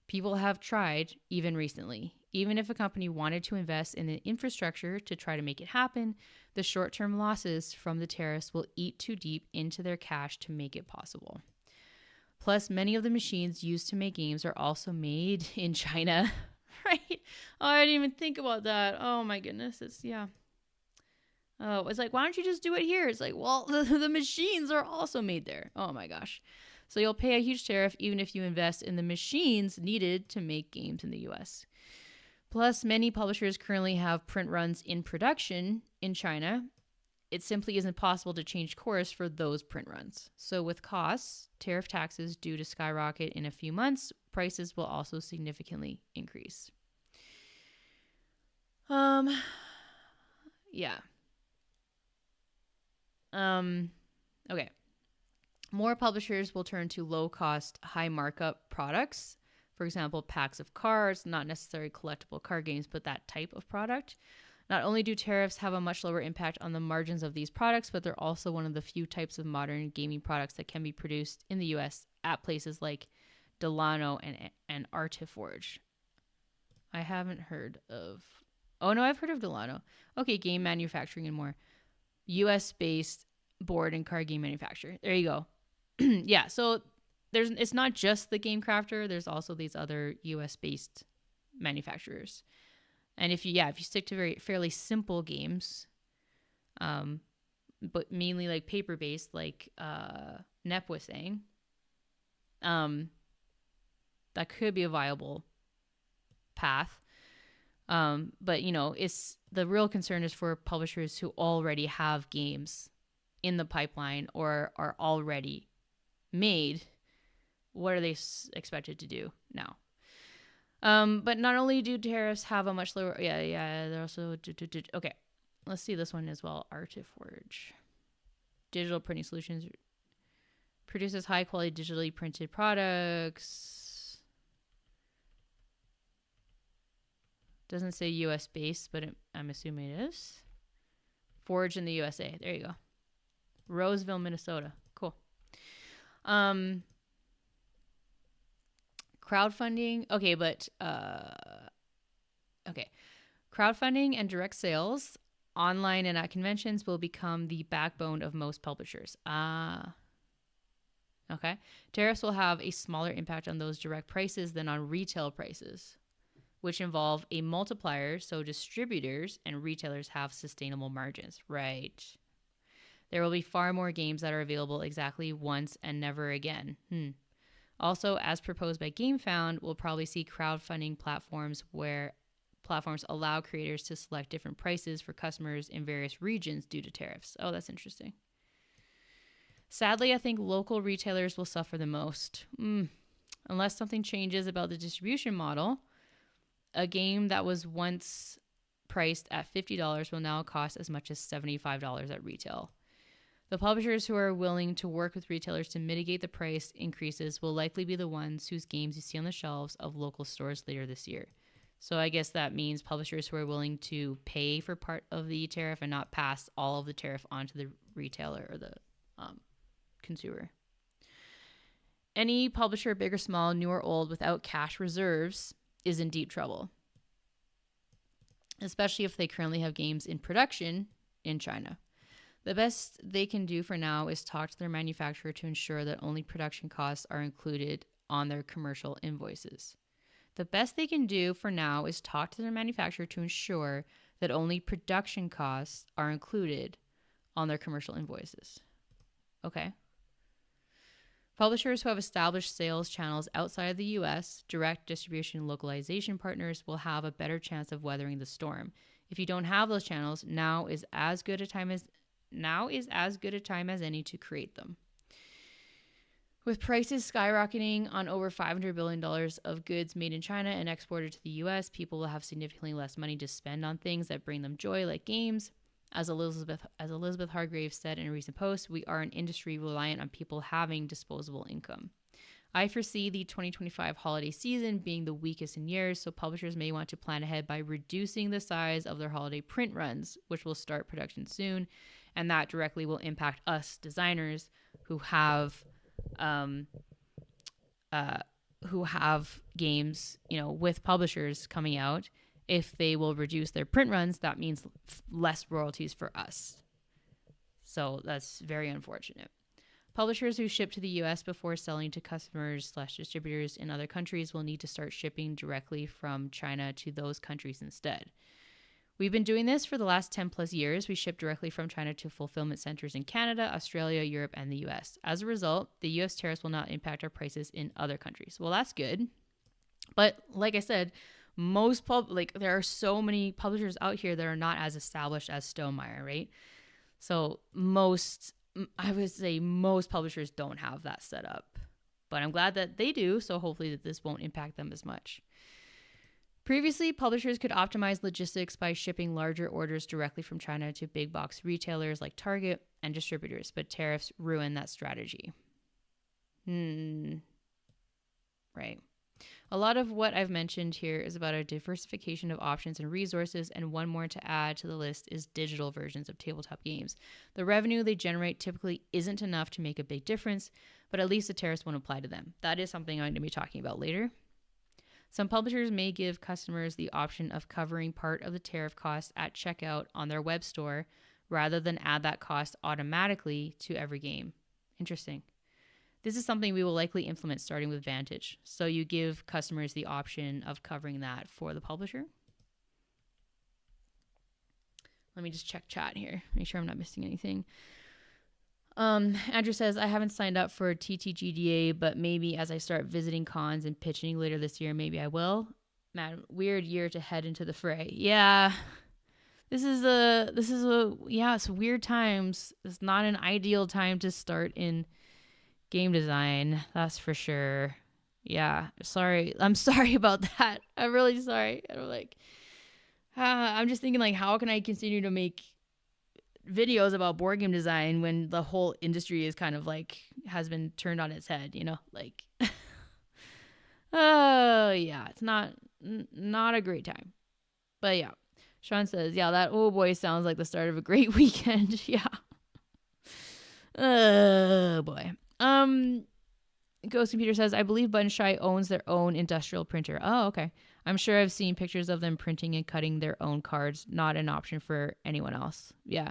People have tried, even recently. Even if a company wanted to invest in the infrastructure to try to make it happen, the short-term losses from the tariffs will eat too deep into their cash to make it possible. Plus, many of the machines used to make games are also made in China. Right? Oh, I didn't even think about that. Oh my goodness. It's like, why don't you just do it here? It's like, well, the machines are also made there. Oh my gosh. So you'll pay a huge tariff even if you invest in the machines needed to make games in the US. Plus, many publishers currently have print runs in production in China. It simply isn't possible to change course for those print runs. So with costs, tariff taxes due to skyrocket in a few months, prices will also significantly increase. Okay. More publishers will turn to low-cost, high-markup products. For example, packs of cards, not necessarily collectible card games, but that type of product. Not only do tariffs have a much lower impact on the margins of these products, but they're also one of the few types of modern gaming products that can be produced in the U.S. at places like Delano and Artiforge. I haven't heard of... Oh, no, I've heard of Delano. Okay, game manufacturing and more. U.S.-based board and card game manufacturer. There you go. Yeah, so it's not just the Game Crafter. There's also these other U.S.-based manufacturers. And if you stick to fairly simple games, but mainly like paper-based, like Nep was saying, that could be a viable path. But it's the real concern is for publishers who already have games in the pipeline or are already made. What are they expected to do now? But not only do tariffs have a much lower, they're also okay. Let's see this one as well. Artiforge, digital printing solutions, produces high quality digitally printed products. Doesn't say U.S. based, but I'm assuming it is. Forged in the USA. There you go. Roseville, Minnesota. Cool. Crowdfunding. Okay, but okay. Crowdfunding and direct sales online and at conventions will become the backbone of most publishers. Okay. Tariffs will have a smaller impact on those direct prices than on retail prices, which involve a multiplier, so distributors and retailers have sustainable margins. Right. There will be far more games that are available exactly once and never again. Also, as proposed by GameFound, we'll probably see crowdfunding platforms where platforms allow creators to select different prices for customers in various regions due to tariffs. Oh, that's interesting. Sadly, I think local retailers will suffer the most. Unless something changes about the distribution model, a game that was once priced at $50 will now cost as much as $75 at retail. The publishers who are willing to work with retailers to mitigate the price increases will likely be the ones whose games you see on the shelves of local stores later this year. So I guess that means publishers who are willing to pay for part of the tariff and not pass all of the tariff onto the retailer or the consumer. Any publisher, big or small, new or old, without cash reserves is in deep trouble, especially if they currently have games in production in China. The best they can do for now is talk to their manufacturer to ensure that only production costs are included on their commercial invoices. The best they can do for now is talk to their manufacturer to ensure that only production costs are included on their commercial invoices. Okay. Publishers who have established sales channels outside of the U.S., direct distribution localization partners, will have a better chance of weathering the storm. If you don't have those channels, now is as good a time as any to create them. With prices skyrocketing on over $500 billion of goods made in China and exported to the U.S., people will have significantly less money to spend on things that bring them joy, like games. As Elizabeth Hargrave said in a recent post, we are an industry reliant on people having disposable income. I foresee the 2025 holiday season being the weakest in years, so publishers may want to plan ahead by reducing the size of their holiday print runs, which will start production soon, and that directly will impact us designers who have games, with publishers coming out. If they will reduce their print runs, that means less royalties for us. So that's very unfortunate. Publishers who ship to the U.S. before selling to customers/distributors in other countries will need to start shipping directly from China to those countries instead. We've been doing this for the last 10 plus years. We ship directly from China to fulfillment centers in Canada, Australia, Europe, and the U.S. As a result, the U.S. tariffs will not impact our prices in other countries. Well, that's good. But like I said, there are so many publishers out here that are not as established as Stonemaier, right? So I would say most publishers don't have that set up, but I'm glad that they do. So hopefully that this won't impact them as much. Previously, publishers could optimize logistics by shipping larger orders directly from China to big box retailers like Target and distributors, but tariffs ruin that strategy. Right. A lot of what I've mentioned here is about a diversification of options and resources, and one more to add to the list is digital versions of tabletop games. The revenue they generate typically isn't enough to make a big difference, but at least the tariffs won't apply to them. That is something I'm going to be talking about later. Some publishers may give customers the option of covering part of the tariff cost at checkout on their web store rather than add that cost automatically to every game. Interesting. This is something we will likely implement starting with Vantage. So you give customers the option of covering that for the publisher. Let me just check chat here. Make sure I'm not missing anything. Andrew says, I haven't signed up for TTGDA, but maybe as I start visiting cons and pitching later this year, maybe I will. Man, weird year to head into the fray. Yeah. It's weird times. It's not an ideal time to start in game design, that's for sure. Yeah, sorry. I'm sorry about that. I'm really sorry. I'm just thinking like, how can I continue to make videos about board game design when the whole industry is kind of like has been turned on its head, like yeah, it's not a great time. But yeah. Sean says, yeah, that oh boy sounds like the start of a great weekend. Yeah. Oh boy. Ghost Computer says, I believe Button Shy owns their own industrial printer. Oh, okay. I'm sure I've seen pictures of them printing and cutting their own cards. Not an option for anyone else. Yeah.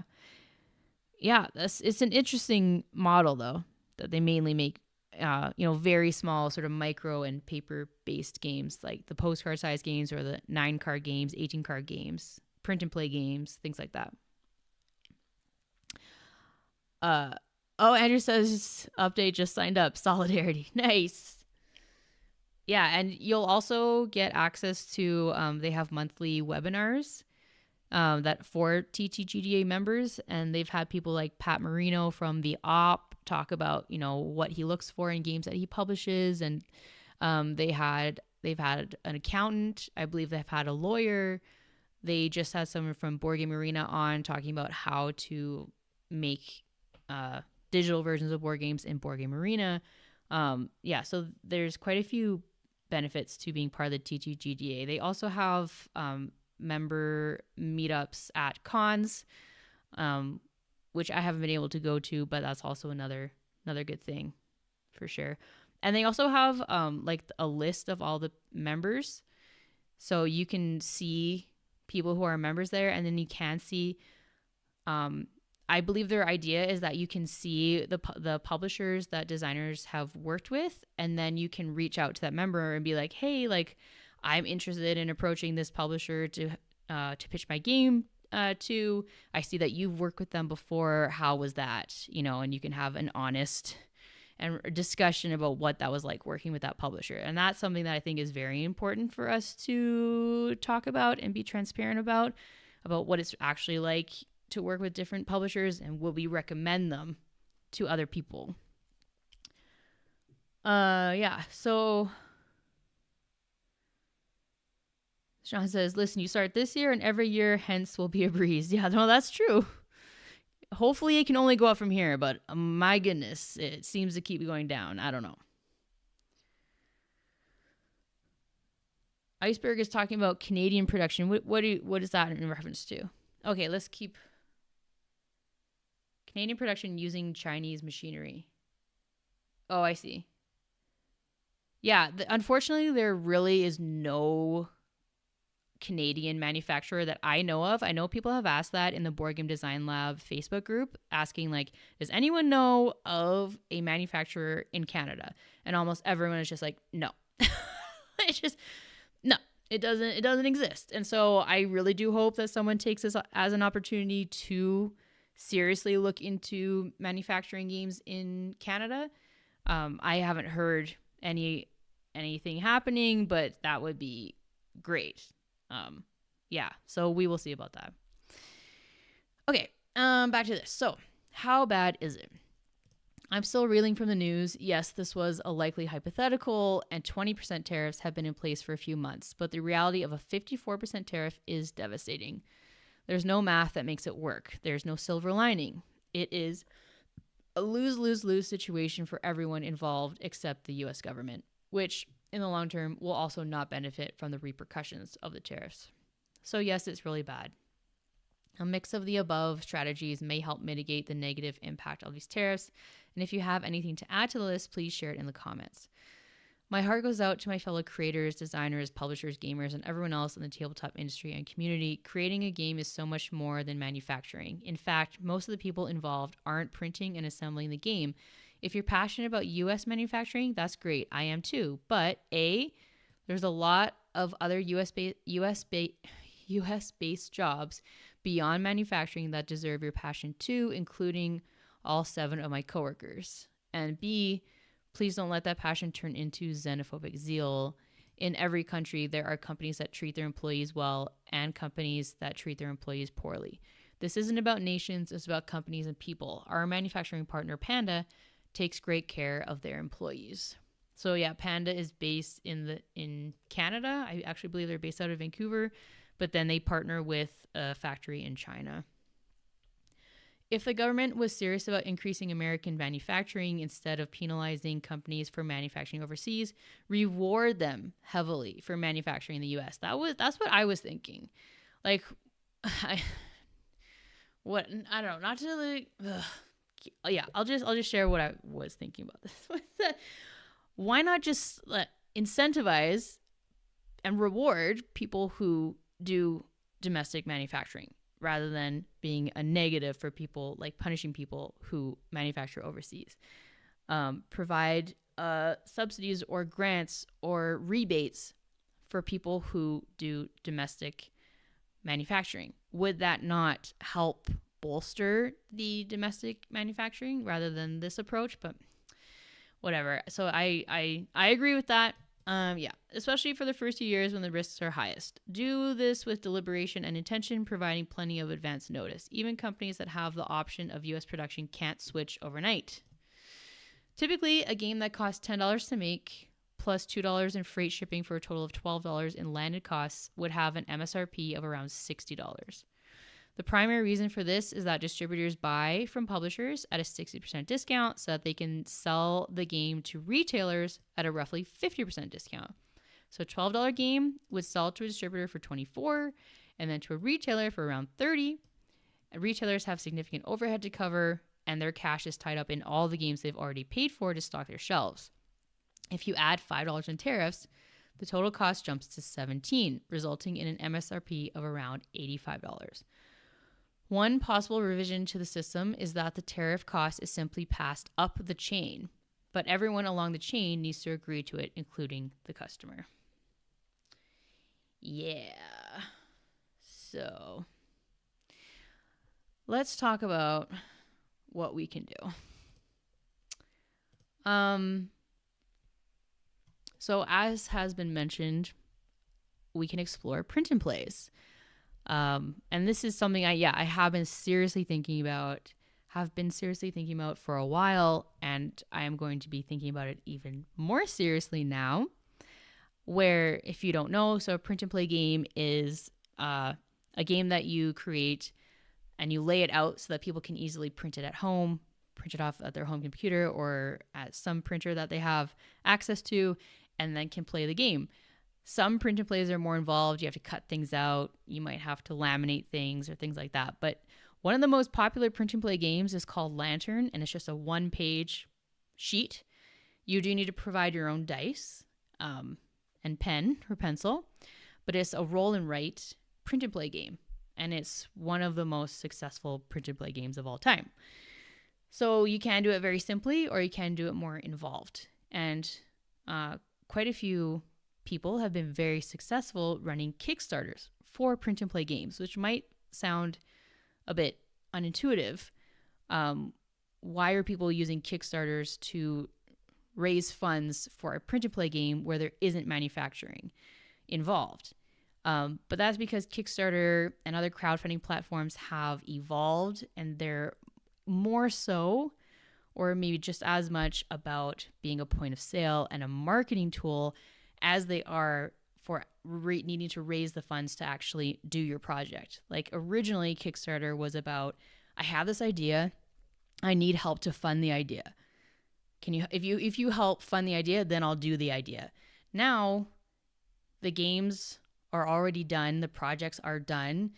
Yeah, it's an interesting model, though, that they mainly make, very small sort of micro and paper-based games, like the postcard size games or the 9-card games, 18-card games, print and play games, things like that. Oh, Andrew says update just signed up. Solidarity. Nice. Yeah, and you'll also get access to they have monthly webinars that for TTGDA members, and they've had people like Pat Marino from the Op talk about what he looks for in games that he publishes, and they've had an accountant. I believe they've had a lawyer. They just had someone from Board Game Arena on talking about how to make digital versions of board games in Board Game Arena. So there's quite a few benefits to being part of the TTGDA. They also have member meetups at cons, which I haven't been able to go to, but that's also another good thing for sure. And they also have like a list of all the members, so you can see people who are members there, and then you can see I believe their idea is that you can see the publishers that designers have worked with, and then you can reach out to that member and be like, hey, like, I'm interested in approaching this publisher to pitch my game to. I see that you've worked with them before. How was that? And you can have an honest and discussion about what that was like working with that publisher. And that's something that I think is very important for us to talk about and be transparent about what it's actually like to work with different publishers, and will we recommend them to other people. So Sean says, listen, you start this year and every year hence will be a breeze. Yeah, no, that's true. Hopefully it can only go up from here, but my goodness, it seems to keep going down. I don't know. Iceberg is talking about Canadian production. What is that in reference to? Okay, let's keep Canadian production using Chinese machinery. Oh, I see. Yeah, unfortunately, there really is no Canadian manufacturer that I know of. I know people have asked that in the Board Game Design Lab Facebook group, asking like, does anyone know of a manufacturer in Canada? And almost everyone is just like, no. It's just, no, it doesn't exist. And so I really do hope that someone takes this as an opportunity to seriously look into manufacturing games in Canada. I haven't heard anything happening, but that would be great. So we will see about that. Okay, back to this. So, how bad is it? I'm still reeling from the news. Yes, this was a likely hypothetical, and 20% tariffs have been in place for a few months, but the reality of a 54% tariff is devastating. There's no math that makes it work. There's no silver lining. It is a lose-lose-lose situation for everyone involved except the U.S. government, which in the long term will also not benefit from the repercussions of the tariffs. So yes, it's really bad. A mix of the above strategies may help mitigate the negative impact of these tariffs. And if you have anything to add to the list, please share it in the comments. My heart goes out to my fellow creators, designers, publishers, gamers, and everyone else in the tabletop industry and community. Creating a game is so much more than manufacturing. In fact, most of the people involved aren't printing and assembling the game. If you're passionate about U.S. manufacturing, that's great. I am too. But there's a lot of other US-based jobs beyond manufacturing that deserve your passion too, including all 7 of my coworkers. And B, please don't let that passion turn into xenophobic zeal. in every country, there are companies that treat their employees well and companies that treat their employees poorly. This isn't about nations, it's about companies and people. Our manufacturing partner, Panda, takes great care of their employees. So yeah, Panda is based in Canada. I actually believe they're based out of Vancouver, but then they partner with a factory in China. If the government was serious about increasing American manufacturing instead of penalizing companies for manufacturing overseas, reward them heavily for manufacturing in the US. That's what I was thinking. Like, I don't know, not to like, yeah, I'll just share what I was thinking about this. Why not just incentivize and reward people who do domestic manufacturing, rather than being a negative for people, like punishing people who manufacture overseas? Provide subsidies or grants or rebates for people who do domestic manufacturing. Would that not help bolster the domestic manufacturing rather than this approach? But whatever. So I agree with that. Yeah, especially for the first few years when the risks are highest. Do this with deliberation and intention, providing plenty of advance notice. Even companies that have the option of US production can't switch overnight. Typically, a game that costs $10 to make plus $2 in freight shipping for a total of $12 in landed costs would have an MSRP of around $60. The primary reason for this is that distributors buy from publishers at a 60% discount so that they can sell the game to retailers at a roughly 50% discount. So a $12 game would sell to a distributor for $24 and then to a retailer for around $30. And retailers have significant overhead to cover, and their cash is tied up in all the games they've already paid for to stock their shelves. If you add $5 in tariffs, the total cost jumps to $17, resulting in an MSRP of around $85. One possible revision to the system is that the tariff cost is simply passed up the chain, but everyone along the chain needs to agree to it, including the customer. Yeah. So let's talk about what we can do. So as has been mentioned, we can explore print and plays. And this is something I have been seriously thinking about for a while, and I am going to be thinking about it even more seriously now. Where, if you don't know, so a print and play game is a game that you create and you lay it out so that people can easily print it at home, print it off at their home computer or at some printer that they have access to, and then can play the game. Some print and plays are more involved. You have to cut things out. You might have to laminate things or things like that. But one of the most popular print and play games is called Lantern, and it's just a one-page sheet. You do need to provide your own dice and pen or pencil, but it's a roll and write print and play game, and it's one of the most successful print and play games of all time. So you can do it very simply, or you can do it more involved. And quite a few people have been very successful running Kickstarters for print and play games, which might sound a bit unintuitive. Why are people using Kickstarters to raise funds for a print and play game where there isn't manufacturing involved? But that's because Kickstarter and other crowdfunding platforms have evolved, and they're more so, or maybe just as much, about being a point of sale and a marketing tool as they are for needing to raise the funds to actually do your project. Like originally, Kickstarter was about, I have this idea, I need help to fund the idea. If you help fund the idea, then I'll do the idea. Now, the games are already done, the projects are done.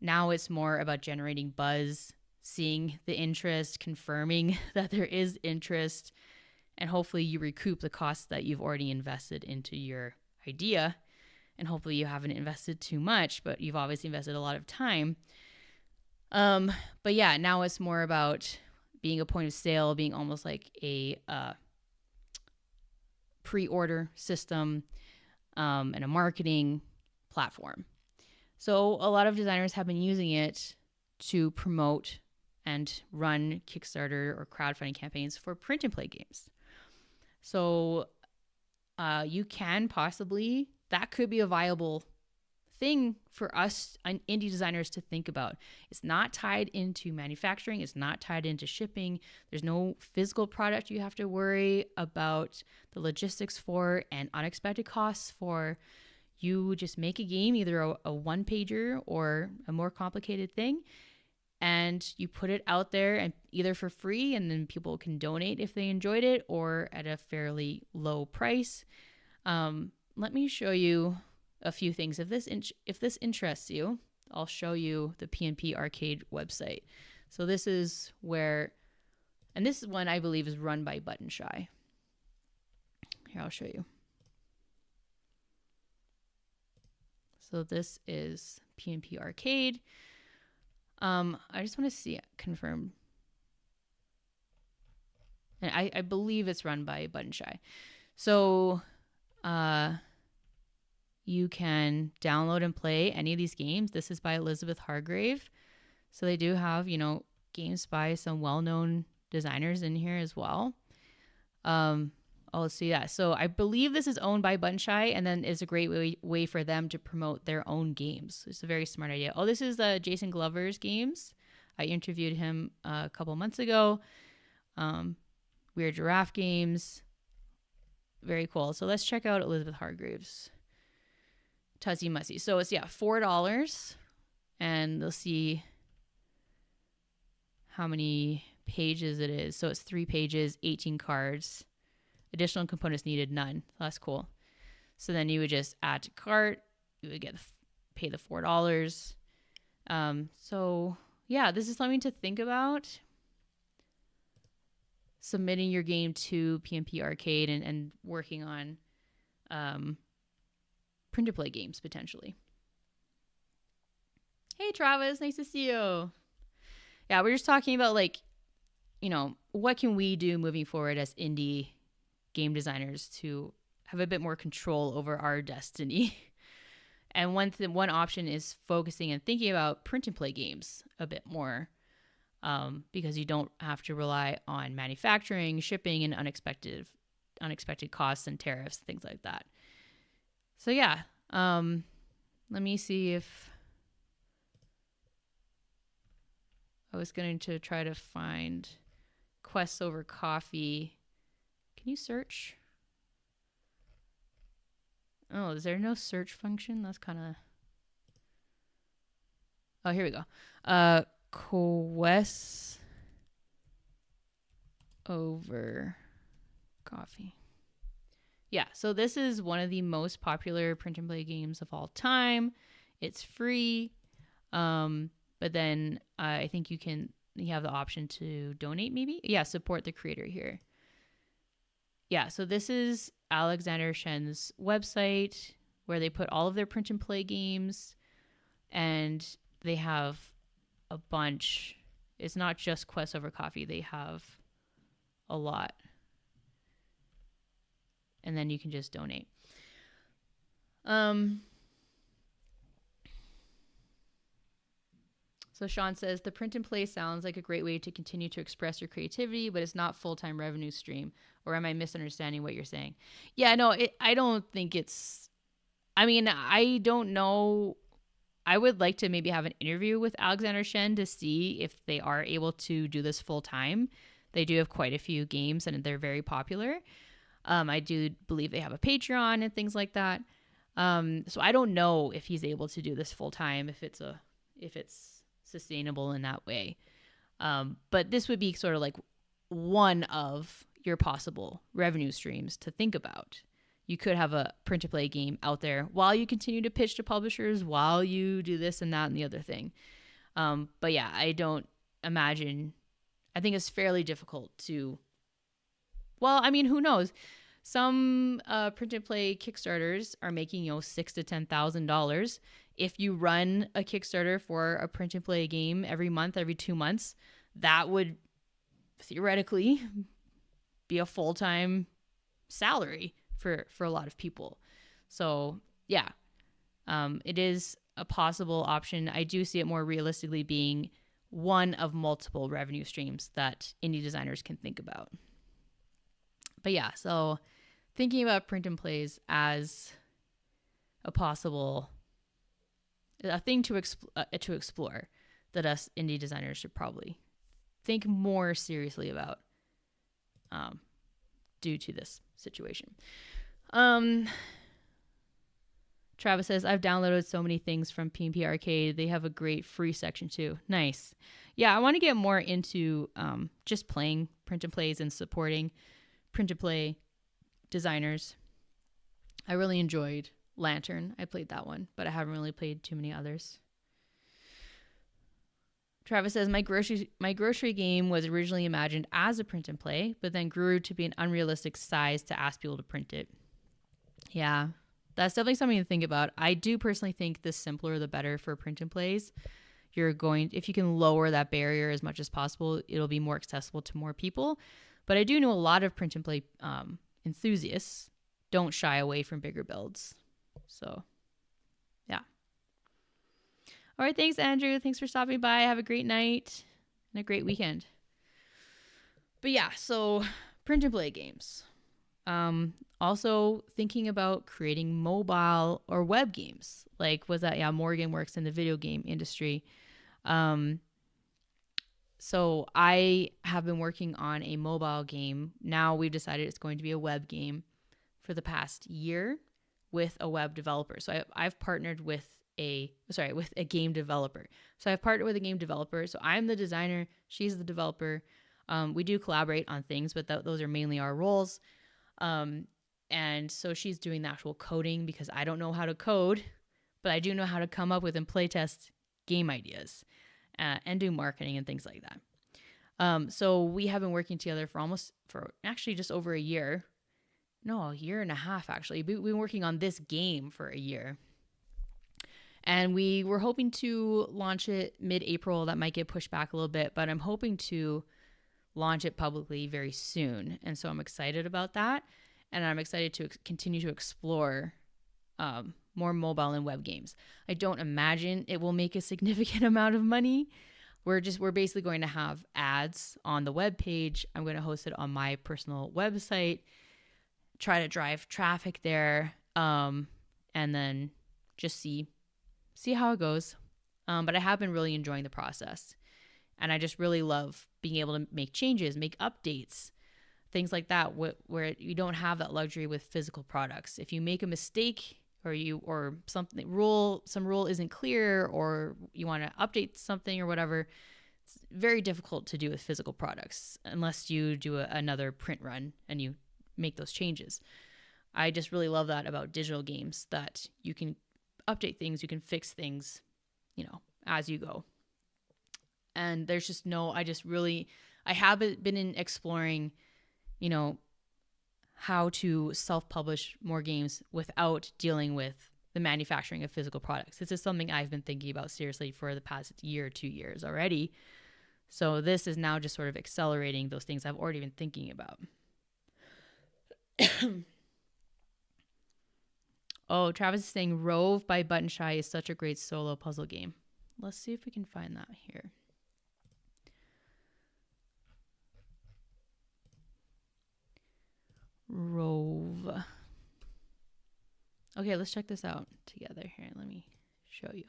Now it's more about generating buzz, seeing the interest, confirming that there is interest, and hopefully you recoup the costs that you've already invested into your idea. And hopefully you haven't invested too much, but you've obviously invested a lot of time. But yeah, now it's more about being a point of sale, being almost like a pre-order system and a marketing platform. So a lot of designers have been using it to promote and run Kickstarter or crowdfunding campaigns for print and play games. So you can possibly, that could be a viable thing for us indie designers to think about. It's not tied into manufacturing, it's not tied into shipping. There's no physical product you have to worry about the logistics for and unexpected costs for. You just make a game, either a one pager or a more complicated thing, and you put it out there, and either for free, and then people can donate if they enjoyed it, or at a fairly low price. Let me show you a few things. If this interests you, I'll show you the PNP Arcade website. So this is where, and this is one I believe is run by Button Shy. Here, I'll show you. So this is PNP Arcade. I just want to confirm. And I believe it's run by Button Shy. So you can download and play any of these games. This is by Elizabeth Hargrave. So they do have, games by some well-known designers in here as well. Let's see that. So I believe this is owned by Button Shy, and then it's a great way for them to promote their own games. It's a very smart idea. Oh, this is Jason Glover's games. I interviewed him a couple months ago. Weird Giraffe Games. Very cool. So let's check out Elizabeth Hargrave's Tuzzy Muzzy. So it's, $4. And they'll see how many pages it is. So it's 3 pages, 18 cards. Additional components needed, none. That's cool. So then you would just add to cart. You would pay the $4. So yeah, this is something to think about. Submitting your game to PNP Arcade and working on print-to-play games potentially. Hey Travis, nice to see you. Yeah, we're just talking about what can we do moving forward as indie game designers to have a bit more control over our destiny. And one option is focusing and thinking about print and play games a bit more, because you don't have to rely on manufacturing, shipping, and unexpected costs and tariffs, things like that. So yeah, let me see if I was going to try to find Quests Over Coffee. Can you search? Oh, is there no search function? That's kind of... Oh, here we go. Quests Over Coffee. Yeah, so this is one of the most popular print and play games of all time. It's free. But then I think you have the option to donate maybe? Yeah, support the creator here. Yeah, so this is Alexander Shen's website where they put all of their print and play games, and they have a bunch. It's not just Quest Over Coffee. They have a lot. And then you can just donate. So Sean says, the print and play sounds like a great way to continue to express your creativity, but it's not full-time revenue stream. Or am I misunderstanding what you're saying? Yeah, no, I don't think it's... I mean, I don't know. I would like to maybe have an interview with Alexander Shen to see if they are able to do this full-time. They do have quite a few games, and they're very popular. I do believe they have a Patreon and things like that. So I don't know if he's able to do this full-time, if it's sustainable in that way. But this would be sort of like one of your possible revenue streams to think about. You could have a print-to-play game out there while you continue to pitch to publishers, while you do this and that and the other thing. But yeah, I don't imagine... I think it's fairly difficult to... Well, I mean, who knows? Some print-and-play Kickstarters are making, $6,000 to $10,000. If you run a Kickstarter for a print-and-play game every month, every 2 months, that would theoretically be a full-time salary for a lot of people. So, yeah, it is a possible option. I do see it more realistically being one of multiple revenue streams that indie designers can think about. But yeah, so thinking about print and plays as a possible thing to explore that us indie designers should probably think more seriously about due to this situation. Travis says, I've downloaded so many things from P&P Arcade. They have a great free section too. Nice. Yeah, I want to get more into just playing print and plays and supporting print and play designers. I really enjoyed Lantern. I played that one, but I haven't really played too many others. Travis says, my grocery game was originally imagined as a print and play, but then grew to be an unrealistic size to ask people to print it. Yeah, that's definitely something to think about. I do personally think the simpler the better for print and plays. If you can lower that barrier as much as possible, it'll be more accessible to more people. But I do know a lot of print and play enthusiasts don't shy away from bigger builds. So, yeah. All right, thanks, Andrew. Thanks for stopping by. Have a great night and a great weekend. But yeah, so print and play games. Also thinking about creating mobile or web games. Like, was that, Morgan works in the video game industry. So I have been working on a mobile game. Now we've decided it's going to be a web game for the past year with a web developer. So I've partnered with a game developer. So I've partnered with a game developer. So I'm the designer. She's the developer. We do collaborate on things, but those are mainly our roles. And so she's doing the actual coding because I don't know how to code, but I do know how to come up with and playtest game ideas and do marketing and things like that. So we have been working together for actually just over a year. No, a year and a half, actually. We've been working on this game for a year. And we were hoping to launch it mid-April. That might get pushed back a little bit, but I'm hoping to launch it publicly very soon. And so I'm excited about that. And I'm excited to continue to explore more mobile and web games. I don't imagine it will make a significant amount of money. We're basically going to have ads on the web page. I'm going to host it on my personal website, try to drive traffic there, and then just see how it goes. But I have been really enjoying the process. And I just really love being able to make changes, make updates, things like that, where you don't have that luxury with physical products. If you make a mistake or some rule isn't clear, or you want to update something or whatever, it's very difficult to do with physical products unless you do another print run and you make those changes. I just really love that about digital games, that you can update things, you can fix things, as you go. And there's just I have been exploring, how to self-publish more games without dealing with the manufacturing of physical products. This is something I've been thinking about seriously for the past year, 2 years already. So this is now just sort of accelerating those things I've already been thinking about. Oh, Travis is saying Rove by Button Shy is such a great solo puzzle game. Let's see if we can find that here. Rove. Okay, let's check this out together here. Let me show you.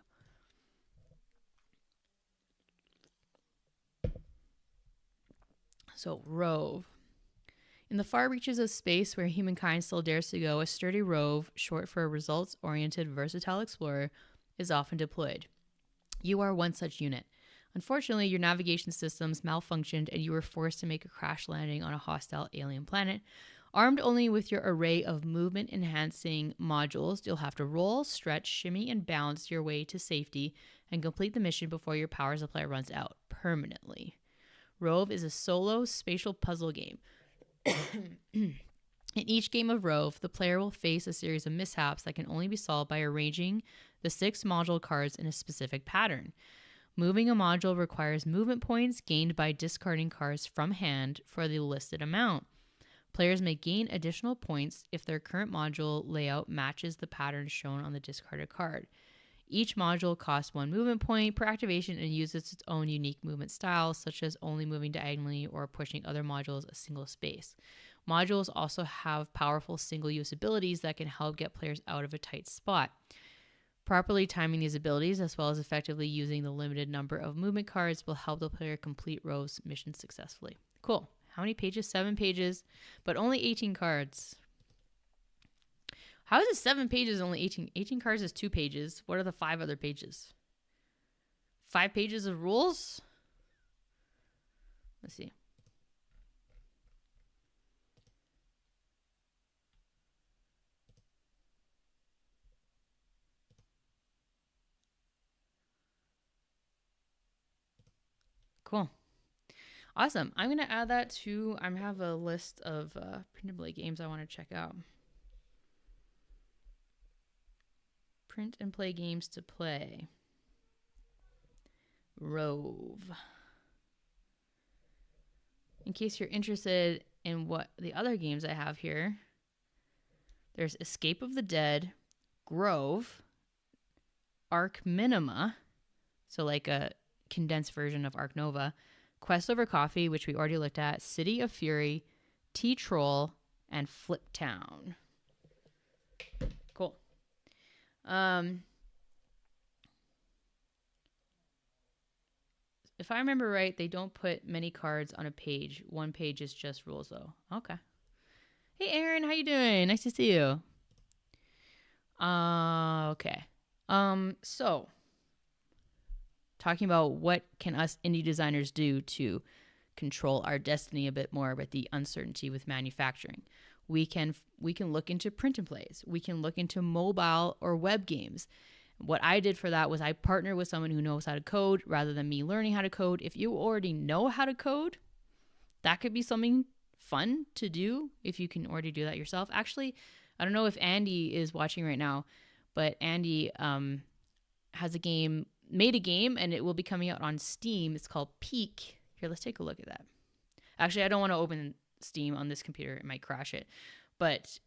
So, Rove. In the far reaches of space where humankind still dares to go, a sturdy rove, short for a results-oriented versatile explorer, is often deployed. You are one such unit. Unfortunately, your navigation systems malfunctioned and you were forced to make a crash landing on a hostile alien planet. Armed only with your array of movement-enhancing modules, you'll have to roll, stretch, shimmy, and bounce your way to safety and complete the mission before your power supply runs out permanently. Rove is a solo spatial puzzle game. In each game of Rove, the player will face a series of mishaps that can only be solved by arranging the 6 module cards in a specific pattern. Moving a module requires movement points gained by discarding cards from hand for the listed amount. Players may gain additional points if their current module layout matches the pattern shown on the discarded card. Each module costs 1 movement point per activation and uses its own unique movement style, such as only moving diagonally or pushing other modules a single space. Modules also have powerful single-use abilities that can help get players out of a tight spot. Properly timing these abilities, as well as effectively using the limited number of movement cards, will help the player complete Rove's mission successfully. Cool. How many pages? 7 pages, but only 18 cards. How is it 7 pages, only 18? 18 cards is 2 pages. What are the 5 other pages? 5 pages of rules? Let's see. Cool. Awesome. I'm going to add that to, I have a list of print and play games I want to check out. Print and play games to play. Rove. In case you're interested in what the other games I have here, there's Escape of the Dead, Grove, Arc Minima, so like a condensed version of Arc Nova, Quest Over Coffee, which we already looked at, City of Fury, T-Troll, and Flip Town. Cool. If I remember right, they don't put many cards on a page. One page is just rules, though. Okay. Hey, Aaron, how you doing? Nice to see you. Okay. So talking about what can us indie designers do to control our destiny a bit more with the uncertainty with manufacturing. We can look into print and plays. We can look into mobile or web games. What I did for that was I partnered with someone who knows how to code rather than me learning how to code. If you already know how to code, that could be something fun to do if you can already do that yourself. Actually, I don't know if Andy is watching right now, but Andy has made a game, and it will be coming out on Steam. It's called Peak. Here, let's take a look at that. Actually, I don't want to open Steam on this computer. It might crash it. But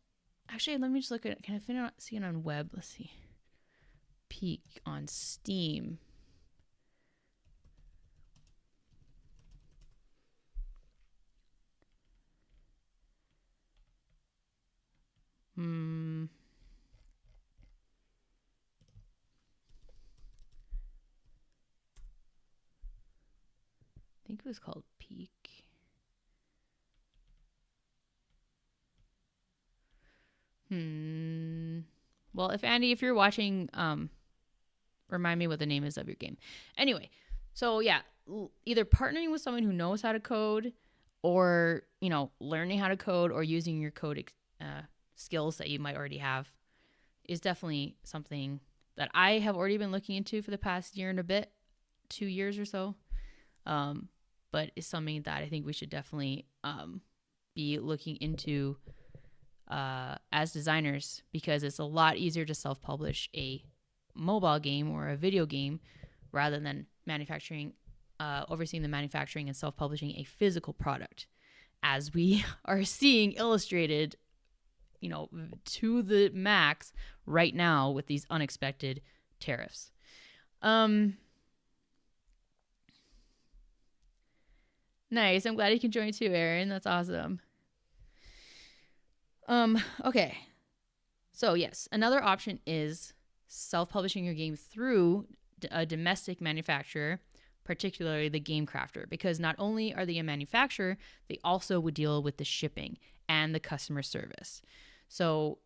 actually, let me just look at it. Can I see it on web? Let's see. Peak on Steam. I think it was called Peak. Well, if you're watching, remind me what the name is of your game. Anyway, so yeah, either partnering with someone who knows how to code, or learning how to code, or using your code skills that you might already have is definitely something that I have already been looking into for the past year and a bit, 2 years or so. But it's something that I think we should definitely be looking into as designers, because it's a lot easier to self-publish a mobile game or a video game rather than overseeing the manufacturing and self-publishing a physical product, as we are seeing illustrated to the max right now with these unexpected tariffs. Nice. I'm glad you can join too, Aaron. That's awesome. Okay. So yes, another option is self-publishing your game through a domestic manufacturer, particularly the game crafter, because not only are they a manufacturer, they also would deal with the shipping and the customer service. So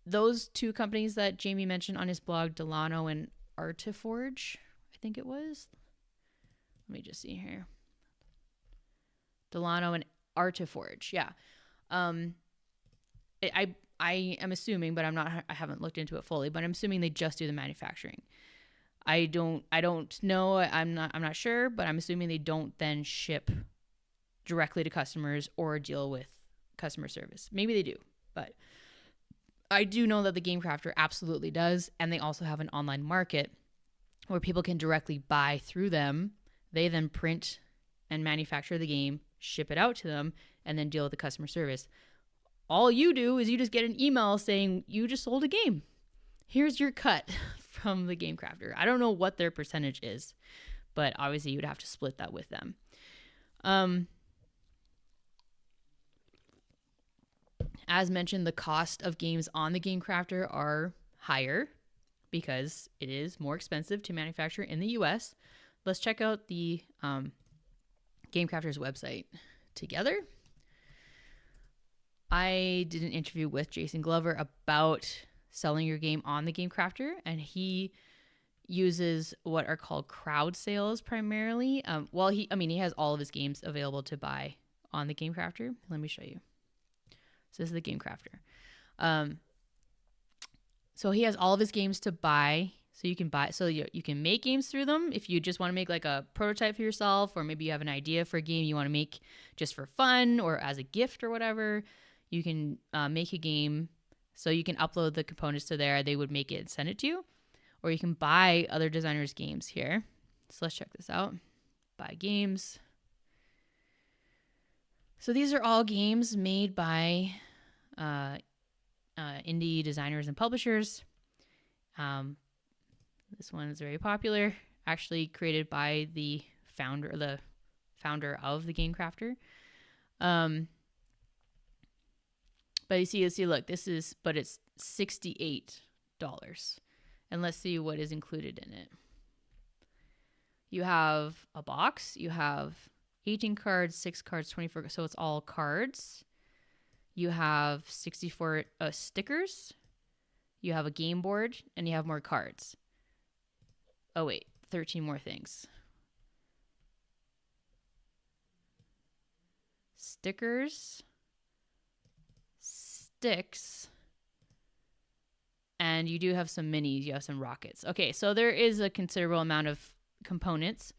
those two companies that Jamie mentioned on his blog, Delano and Artiforge, I think it was. Let me just see here. Delano and Artiforge, yeah. I am assuming, but I haven't looked into it fully, but I'm assuming they just do the manufacturing. I don't know. I'm not sure, but I'm assuming they don't then ship directly to customers or deal with customer service. Maybe they do, but I do know that the Game Crafter absolutely does, and they also have an online market where people can directly buy through them. They then print and manufacture the game, ship it out to them, and then deal with the customer service. All you do is you just get an email saying you just sold a game. Here's your cut from the Game Crafter. I don't know what their percentage is, but obviously you'd have to split that with them. As mentioned, the cost of games on the Game Crafter are higher because it is more expensive to manufacture in the US. Let's check out the Game Crafter's website together. I did an interview with Jason Glover about selling your game on the Game Crafter, and he uses what are called crowd sales primarily. He has all of his games available to buy on the Game Crafter. Let me show you. So this is the Game Crafter. So he has all of his games to buy. So you can buy. So you can make games through them if you just want to make like a prototype for yourself, or maybe you have an idea for a game you want to make just for fun or as a gift or whatever. You can make a game. So you can upload the components to there. They would make it and send it to you. Or you can buy other designers' games here. So let's check this out. Buy games. So these are all games made by indie designers and publishers. This one is very popular. Actually created by the founder of the Game Crafter. But you see, look, but it's $68. And let's see what is included in it. You have a box. You have 18 cards, 6 cards, 24. So it's all cards. You have 64 stickers. You have a game board, and you have more cards. Oh, wait. 13 more things. Stickers. Sticks. And you do have some minis. You have some rockets. Okay, so there is a considerable amount of components,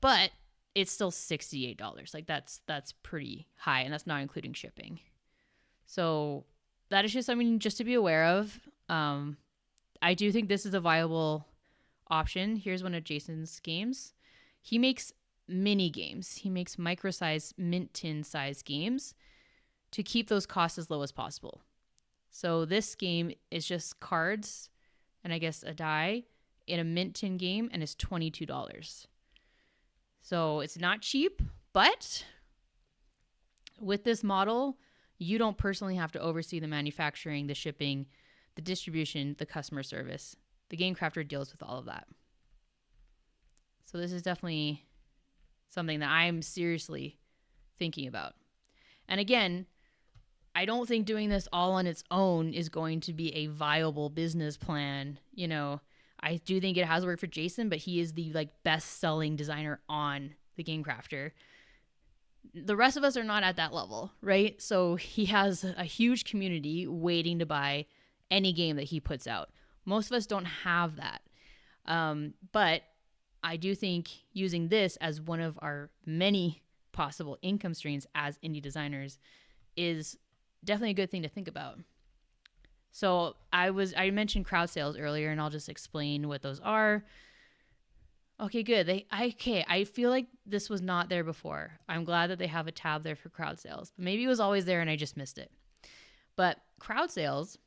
but it's still $68. Like that's pretty high, and that's not including shipping. So that is just something just to be aware of. I do think this is a viable option. Here's one of Jason's games. He makes mini games. He makes micro-size, mint tin size games to keep those costs as low as possible. So this game is just cards and I guess a die in a mint tin game, and it's $22. So it's not cheap, but with this model, you don't personally have to oversee the manufacturing, the shipping, the distribution, the customer service. The Game Crafter deals with all of that. So this is definitely something that I'm seriously thinking about. And again, I don't think doing this all on its own is going to be a viable business plan. You know, I do think it has worked for Jason, but he is the best-selling designer on the Game Crafter. The rest of us are not at that level, right? So he has a huge community waiting to buy any game that he puts out. Most of us don't have that. But I do think using this as one of our many possible income streams as indie designers is definitely a good thing to think about. So I mentioned crowd sales earlier, and I'll just explain what those are. Okay, good. I feel like this was not there before. I'm glad that they have a tab there for crowd sales. But maybe it was always there and I just missed it. But crowd sales,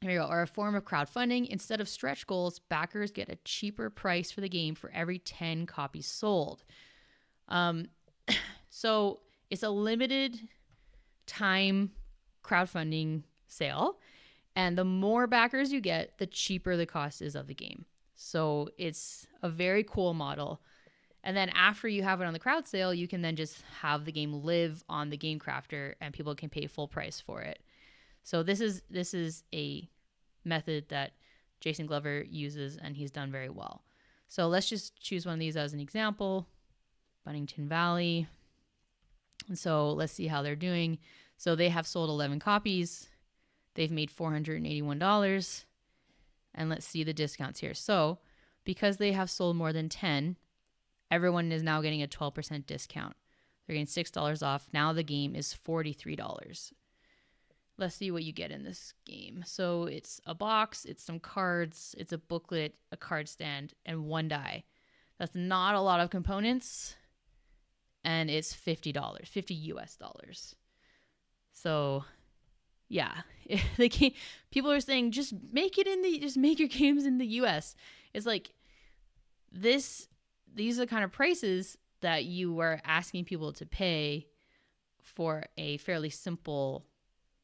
here we go, are a form of crowdfunding. Instead of stretch goals, backers get a cheaper price for the game for every 10 copies sold. So it's a limited time crowdfunding sale, and the more backers you get, the cheaper the cost is of the game. So it's a very cool model. And then after you have it on the crowd sale, you can then just have the game live on the Game Crafter and people can pay full price for it. So this is a method that Jason Glover uses, and he's done very well. So let's just choose one of these as an example. Buntington Valley. And so let's see how they're doing. So they have sold 11 copies. They've made $481. And let's see the discounts here. So because they have sold more than 10, everyone is now getting a 12% discount. They're getting $6 off. Now the game is $43. Let's see what you get in this game. So it's a box, it's some cards, it's a booklet, a card stand, and one die. That's not a lot of components. And it's $50, 50 US dollars. So yeah, people are saying just make your games in the US. It's like these are the kind of prices that you are asking people to pay for a fairly simple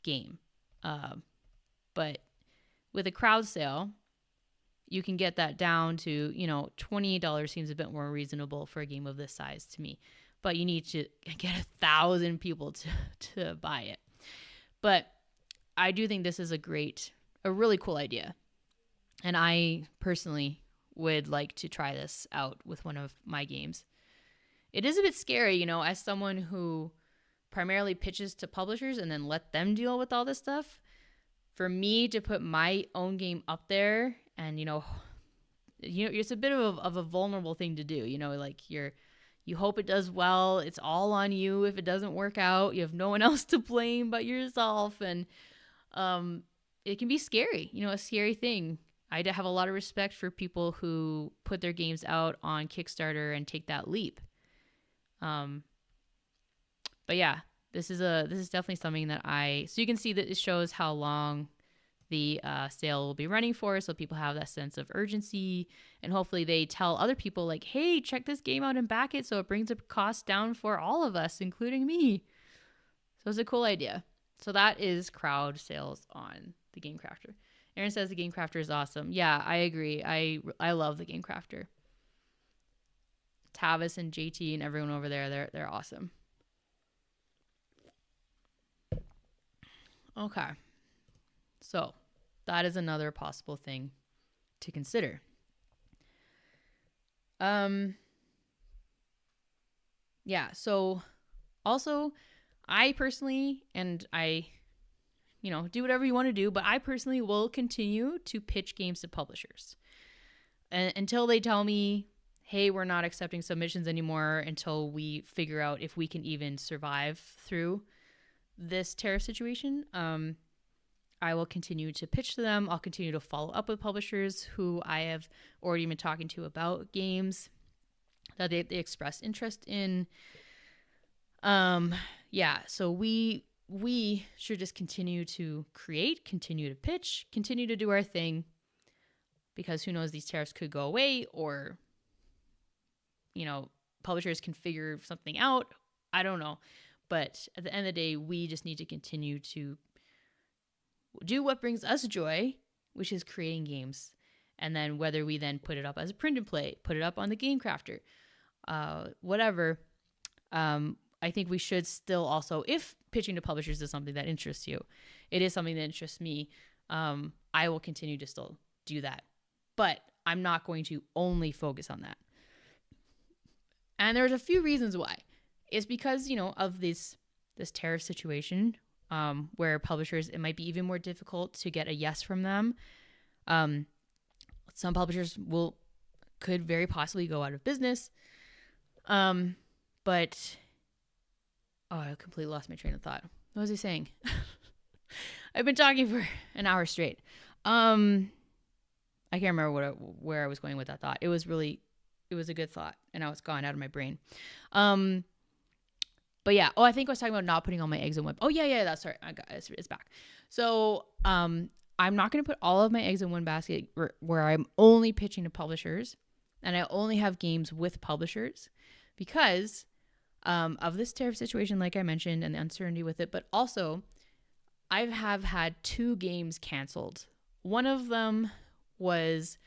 game. But with a crowd sale, you can get that down to, $28 seems a bit more reasonable for a game of this size to me. But you need to get 1,000 people to buy it. But I do think this is a really cool idea. And I personally would like to try this out with one of my games. It is a bit scary, as someone who primarily pitches to publishers and then let them deal with all this stuff. For me to put my own game up there and, it's a bit of a vulnerable thing to do, like you hope it does well. It's all on you. If it doesn't work out, you have no one else to blame but yourself. And it can be scary, a scary thing. I have a lot of respect for people who put their games out on Kickstarter and take that leap. But yeah, this is definitely something that so you can see that it shows how long the sale will be running for, so people have that sense of urgency, and hopefully they tell other people like, hey, check this game out and back it, so it brings the cost down for all of us, including me. So it's a cool idea. So that is crowd sales on the Game Crafter. Aaron says the Game Crafter is awesome. Yeah, I agree. I love the Game Crafter. Tavis and JT and everyone over there, they're awesome. Okay. So that is another possible thing to consider. Yeah, so also I personally, and I, do whatever you want to do, but I personally will continue to pitch games to publishers until they tell me, hey, we're not accepting submissions anymore, until we figure out if we can even survive through this tariff situation. I will continue to pitch to them. I'll continue to follow up with publishers who I have already been talking to about games that they expressed interest in. Yeah, so we should just continue to create, continue to pitch, continue to do our thing, because who knows, these tariffs could go away, or, publishers can figure something out. I don't know. But at the end of the day, we just need to continue to do what brings us joy, which is creating games. And then whether we then put it up as a print and play, put it up on the Game Crafter, whatever, I think we should still also, if pitching to publishers is something that interests you, it is something that interests me, I will continue to still do that. But I'm not going to only focus on that. And there's a few reasons why. It's because, of this tariff situation, where publishers, it might be even more difficult to get a yes from them. Some publishers could very possibly go out of business. But I completely lost my train of thought. What was I saying? I've been talking for an hour straight. I can't remember where I was going with that thought. It was a good thought, and now it's gone out of my brain. But yeah, I think I was talking about not putting all my eggs in one. Oh yeah, that's right. I got it. It's back. So I'm not going to put all of my eggs in one basket where I'm only pitching to publishers, and I only have games with publishers, because of this tariff situation, like I mentioned, and the uncertainty with it. But also, I have had 2 games canceled. One of them was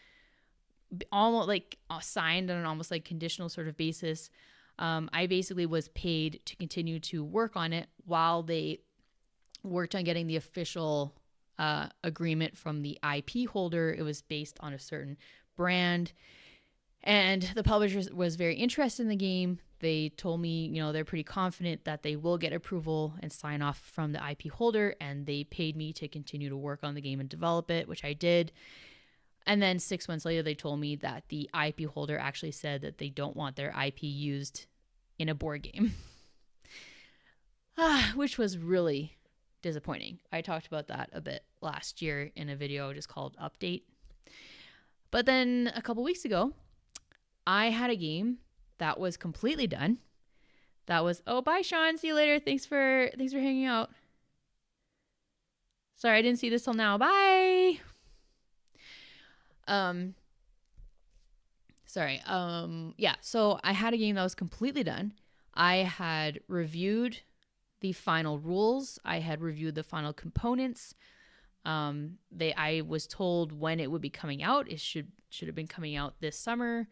almost like signed on an almost like conditional sort of basis. I basically was paid to continue to work on it while they worked on getting the official agreement from the IP holder. It was based on a certain brand, and the publisher was very interested in the game. They told me, they're pretty confident that they will get approval and sign off from the IP holder, and they paid me to continue to work on the game and develop it, which I did. And then 6 months later, they told me that the IP holder actually said that they don't want their IP used in a board game, which was really disappointing. I talked about that a bit last year in a video just called Update. But then a couple weeks ago, I had a game that was completely done. That was, bye, Sean. See you later. Thanks for hanging out. Sorry, I didn't see this till now. Bye. Yeah, so I had a game that was completely done. I had reviewed the final rules. I had reviewed the final components. I was told when it would be coming out. It should have been coming out this summer.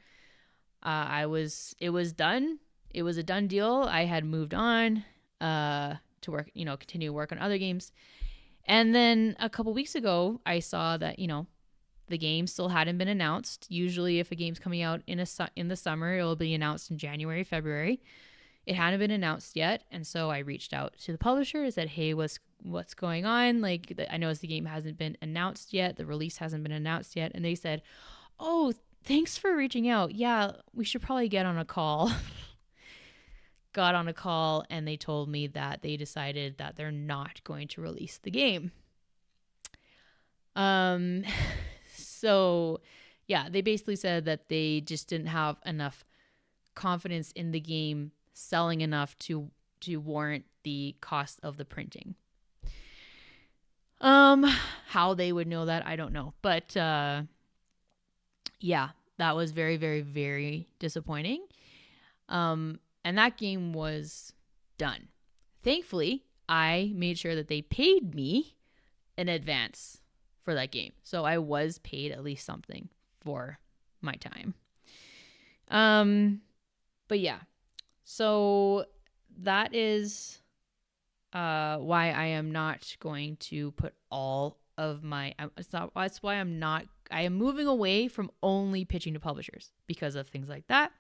It was done. It was a done deal. I had moved on to work, continue to work on other games. And then a couple weeks ago, I saw that, the game still hadn't been announced. Usually if a game's coming out in the summer, it will be announced in January, February. It hadn't been announced yet. And so I reached out to the publisher and said, hey, what's going on? Like, I know the game hasn't been announced yet. The release hasn't been announced yet. And they said, oh, thanks for reaching out. Yeah, we should probably get on a call. Got on a call and they told me that they decided that they're not going to release the game. So yeah, they basically said that they just didn't have enough confidence in the game selling enough to warrant the cost of the printing. How they would know that, I don't know. But yeah, that was very, very, very disappointing. And that game was done. Thankfully, I made sure that they paid me in advance for that game. So I was paid at least something for my time. But yeah, so that is why I am not going to put all of my, that's why I am moving away from only pitching to publishers because of things like that.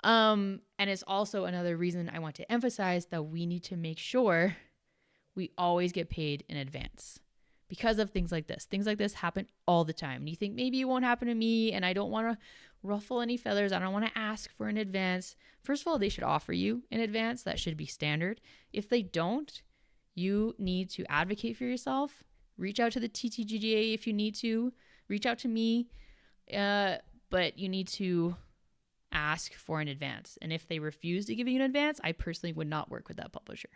And it's also another reason I want to emphasize that we need to make sure we always get paid in advance because of things like this. Things like this happen all the time. And you think maybe it won't happen to me and I don't want to ruffle any feathers. I don't want to ask for an advance. First of all, they should offer you in advance. That should be standard. If they don't, you need to advocate for yourself. Reach out to the TTGGA if you need to. Reach out to me. But you need to ask for an advance. And if they refuse to give you an advance, I personally would not work with that publisher.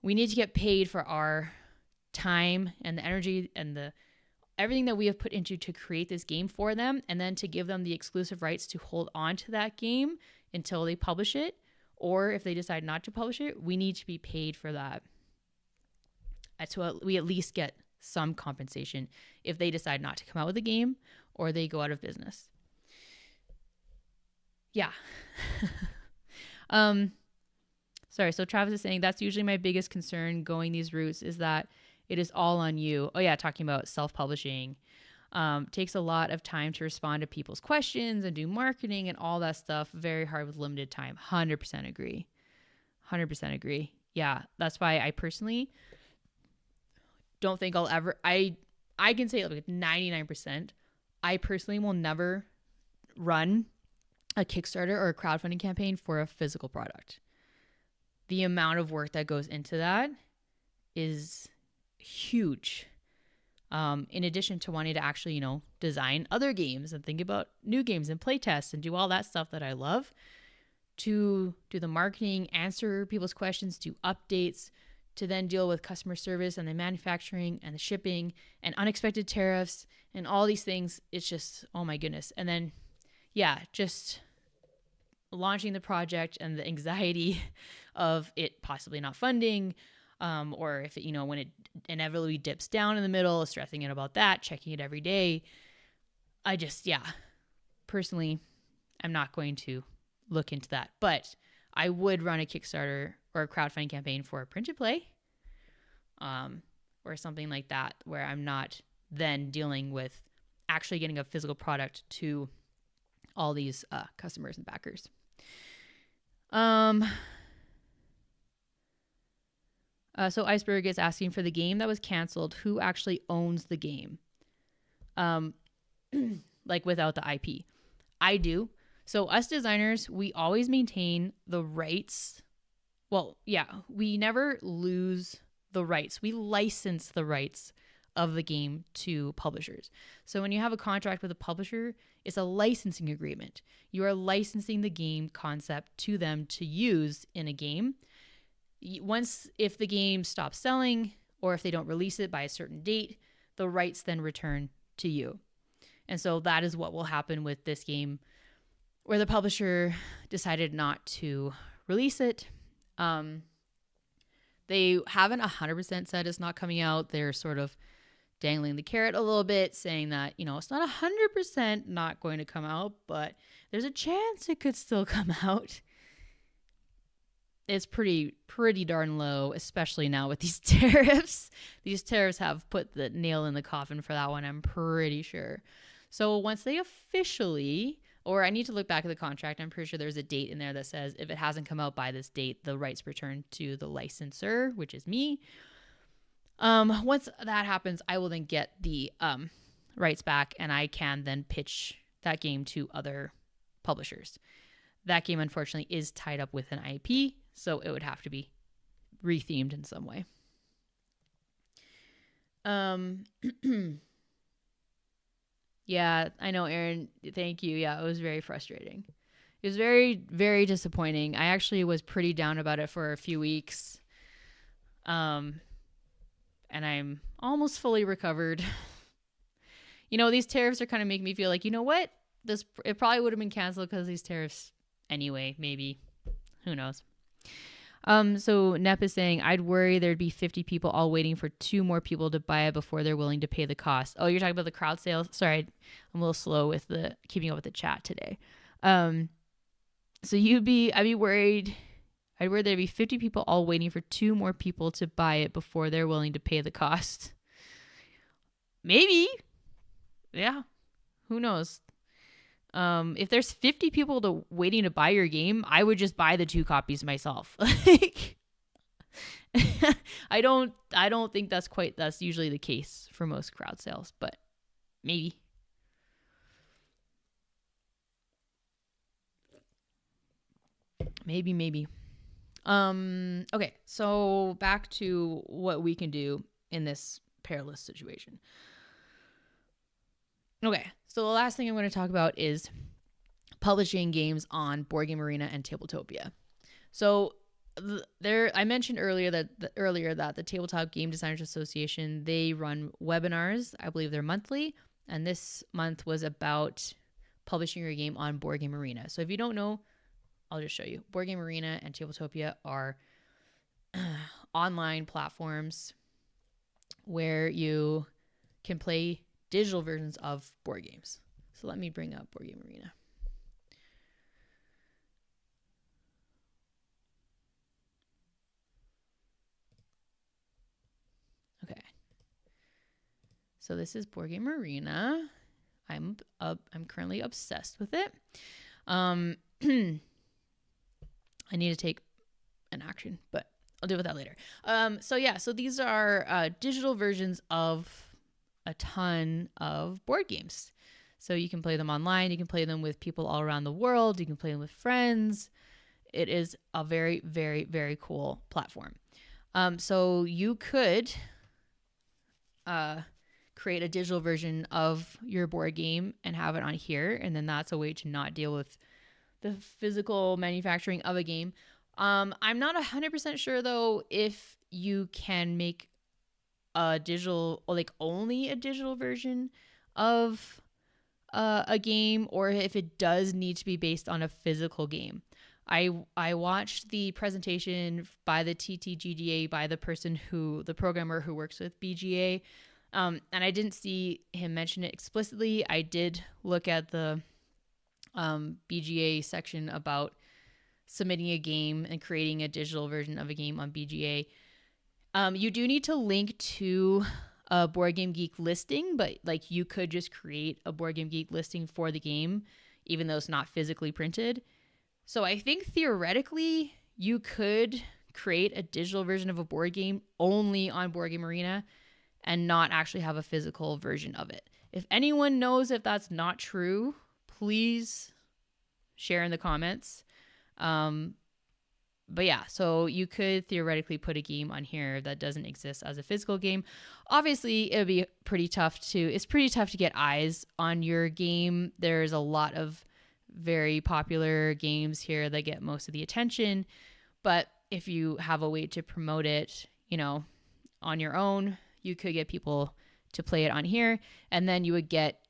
We need to get paid for our time and the energy and the everything that we have put into to create this game for them, and then to give them the exclusive rights to hold on to that game until they publish it, or if they decide not to publish it, we need to be paid for that. So we at least get some compensation if they decide not to come out with a game or they go out of business. Yeah. Sorry, so Travis is saying that's usually my biggest concern going these routes is that it is all on you. Oh yeah, talking about self-publishing. Takes a lot of time to respond to people's questions and do marketing and all that stuff. Very hard with limited time. 100% agree. 100% agree. Yeah, that's why I personally don't think I'll ever... I can say like 99%. I personally will never run a Kickstarter or a crowdfunding campaign for a physical product. The amount of work that goes into that is huge. In addition to wanting to actually, design other games and think about new games and playtests and do all that stuff that I love, to do the marketing, answer people's questions, do updates, to then deal with customer service and the manufacturing and the shipping and unexpected tariffs and all these things. It's just, oh my goodness. And then, yeah, just launching the project and the anxiety of it possibly not funding, or if it, when it inevitably dips down in the middle, stressing it about that, checking it every day. I just, personally, I'm not going to look into that. But I would run a Kickstarter or a crowdfunding campaign for a print to play, or something like that, where I'm not then dealing with actually getting a physical product to all these customers and backers. So Iceberg is asking, for the game that was canceled, who actually owns the game? Like without the IP. I do. So us designers, we always maintain the rights. Well, yeah, we never lose the rights. We license the rights of the game to publishers. So when you have a contract with a publisher, it's a licensing agreement. You are licensing the game concept to them to use in a game. If the game stops selling or if they don't release it by a certain date, the rights then return to you. And so that is what will happen with this game, where the publisher decided not to release it. Um, they haven't 100% said it's not coming out. They're sort of dangling the carrot a little bit, saying that, it's not 100% not going to come out, but there's a chance it could still come out. It's pretty darn low, especially now with these tariffs. These tariffs have put the nail in the coffin for that one, I'm pretty sure. So once they officially, or I need to look back at the contract, I'm pretty sure there's a date in there that says if it hasn't come out by this date, the rights return to the licensor, which is me. Once that happens, I will then get the rights back, and I can then pitch that game to other publishers. That game, unfortunately, is tied up with an IP, so it would have to be rethemed in some way. Yeah, I know, Aaron. Thank you. Yeah, it was very frustrating. It was very, very disappointing. I actually was pretty down about it for a few weeks. And I'm almost fully recovered. These tariffs are kind of making me feel like, you know what? It probably would have been canceled because of these tariffs anyway, maybe. Who knows? So Nep is saying, I'd worry there'd be 50 people all waiting for 2 more people to buy it before they're willing to pay the cost. Oh, you're talking about the crowd sales? Sorry, I'm a little slow with keeping up with the chat today. So I'd be worried. I'd worry there'd be 50 people all waiting for 2 more people to buy it before they're willing to pay the cost. Maybe. Yeah. Who knows? If there's 50 people waiting to buy your game, I would just buy the 2 copies myself. Like, I don't think that's usually the case for most crowd sales, but maybe. Maybe. Okay, so back to what we can do in this perilous situation. Okay, so the last thing I'm going to talk about is publishing games on Board Game Arena and Tabletopia. So I mentioned earlier that the Tabletop Game Designers Association, they run webinars. I believe they're monthly, and this month was about publishing your game on Board Game Arena. So if you don't know, I'll just show you. Board Game Arena and Tabletopia are online platforms where you can play digital versions of board games. So let me bring up Board Game Arena. Okay. So this is Board Game Arena. I'm currently obsessed with it. I need to take an action, but I'll deal with that later. So these are digital versions of a ton of board games. So you can play them online. You can play them with people all around the world. You can play them with friends. It is a very, very, very cool platform. So you could create a digital version of your board game and have it on here. And then that's a way to not deal with the physical manufacturing of a game. I'm not 100% sure, though, if you can make a digital, or like only a digital version of a game, or if it does need to be based on a physical game. I watched the presentation by the TTGDA by the programmer who works with BGA, and I didn't see him mention it explicitly. I did look at the BGA section about submitting a game and creating a digital version of a game on BGA. You do need to link to a Board Game Geek listing, but like you could just create a Board Game Geek listing for the game, even though it's not physically printed. So I think theoretically you could create a digital version of a board game only on Board Game Arena and not actually have a physical version of it. If anyone knows if that's not true, please share in the comments. But yeah, so you could theoretically put a game on here that doesn't exist as a physical game. Obviously, it would be pretty tough to get eyes on your game. There's a lot of very popular games here that get most of the attention. But if you have a way to promote it, on your own, you could get people to play it on here. And then you would get,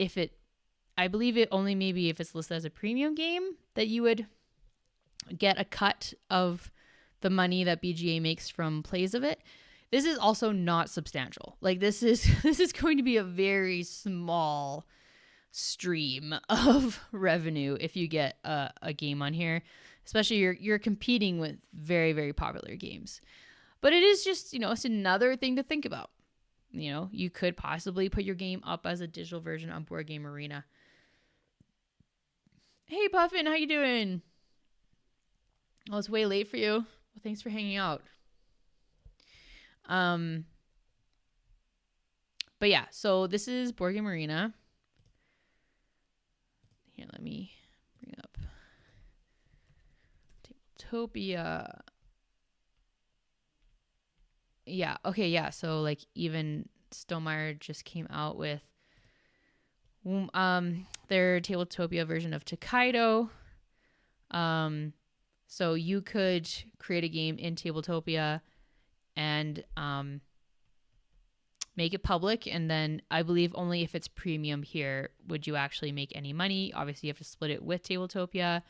I believe it only maybe if it's listed as a premium game, that you would get a cut of the money that BGA makes from plays of it, this is also not substantial. Like this is this is going to be a very small stream of revenue if you get a game on here, especially you're competing with very, very popular games. But it is just, it's another thing to think about. You could possibly put your game up as a digital version on Board Game Arena. Hey Puffin, how you doing? Oh, it's way late for you. Well, thanks for hanging out. But yeah, so this is Board Game Arena. Here, let me bring up Tabletopia. Yeah, okay, yeah. So like even Stonemaier just came out with their Tabletopia version of Tokaido. So you could create a game in Tabletopia and make it public, and then I believe only if it's premium here would you actually make any money. Obviously, you have to split it with Tabletopia.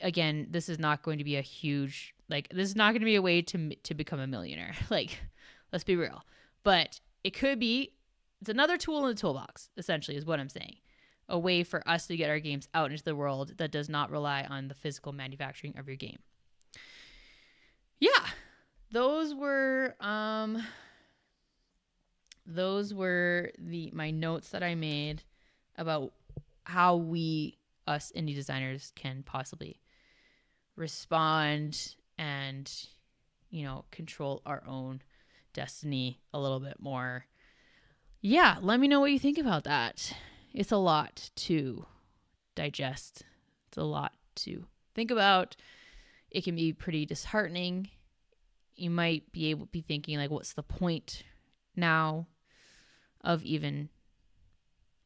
Again, this is not going to be a huge, this is not going to be a way to become a millionaire. Let's be real. But it could be, it's another tool in the toolbox, essentially, is what I'm saying. A way for us to get our games out into the world that does not rely on the physical manufacturing of your game. Yeah. Those were my notes that I made about how we, us indie designers, can possibly respond and, control our own destiny a little bit more. Yeah, let me know what you think about that. It's a lot to digest. It's a lot to think about. It can be pretty disheartening. You might be thinking, what's the point now of even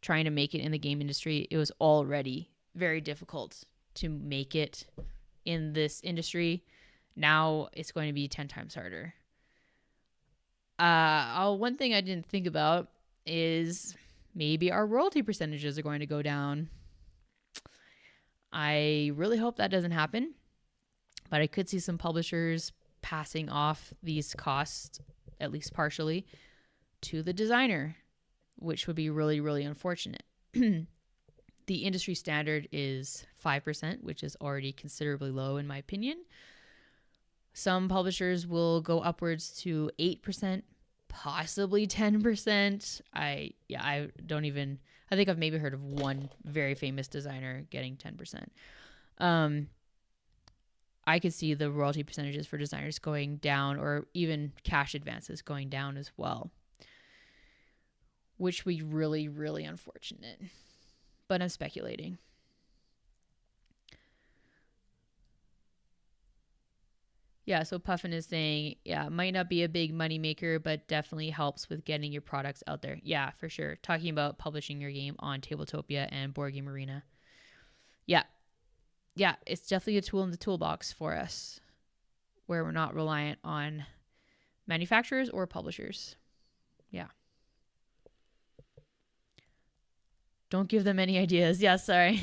trying to make it in the game industry? It was already very difficult to make it in this industry. Now it's going to be 10 times harder. One thing I didn't think about is maybe our royalty percentages are going to go down. I really hope that doesn't happen, but I could see some publishers passing off these costs, at least partially, to the designer, which would be really, really unfortunate. The industry standard is 5%, which is already considerably low in my opinion. Some publishers will go upwards to 8%, possibly 10%. I think I've maybe heard of one very famous designer getting 10%. I could see the royalty percentages for designers going down, or even cash advances going down as well, which would be really, really unfortunate. But I'm speculating. Yeah, so Puffin is saying, yeah, might not be a big money maker, but definitely helps with getting your products out there. Yeah, for sure. Talking about publishing your game on Tabletopia and Board Game Arena. Yeah. Yeah, it's definitely a tool in the toolbox for us where we're not reliant on manufacturers or publishers. Yeah. Don't give them any ideas. Yeah, sorry.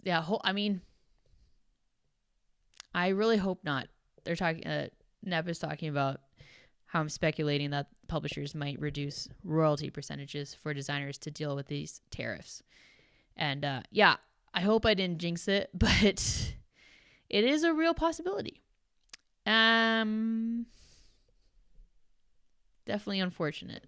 Yeah, I really hope not. They're talking, Nep is talking about how I'm speculating that publishers might reduce royalty percentages for designers to deal with these tariffs. And yeah, I hope I didn't jinx it, but it is a real possibility. Definitely unfortunate.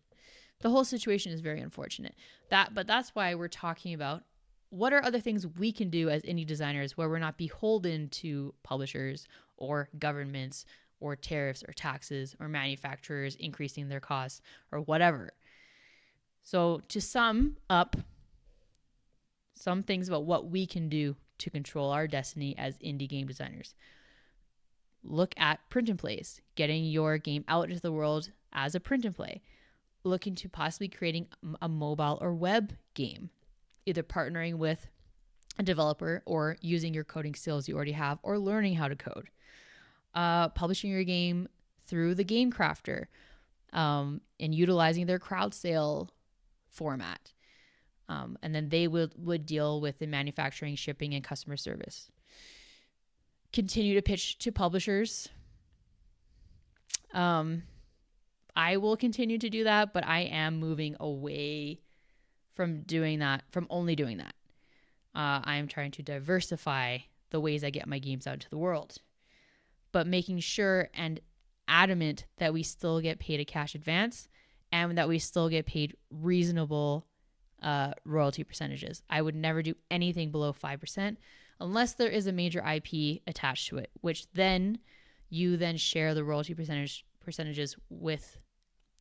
The whole situation is very unfortunate. But that's why we're talking about what are other things we can do as indie designers where we're not beholden to publishers or governments or tariffs or taxes or manufacturers increasing their costs or whatever. So to sum up some things about what we can do to control our destiny as indie game designers. Look at print and plays, getting your game out into the world as a print and play. Look into possibly creating a mobile or web game, either partnering with a developer or using your coding skills you already have or learning how to code. Publishing your game through the Game Crafter and utilizing their crowd sale format. And then they would deal with the manufacturing, shipping, and customer service. Continue to pitch to publishers. I will continue to do that, but I am moving away from doing that, from only doing that. I am trying to diversify the ways I get my games out into the world, but making sure and adamant that we still get paid a cash advance and that we still get paid reasonable royalty percentages. I would never do anything below 5% unless there is a major IP attached to it, which then you then share the royalty percentages with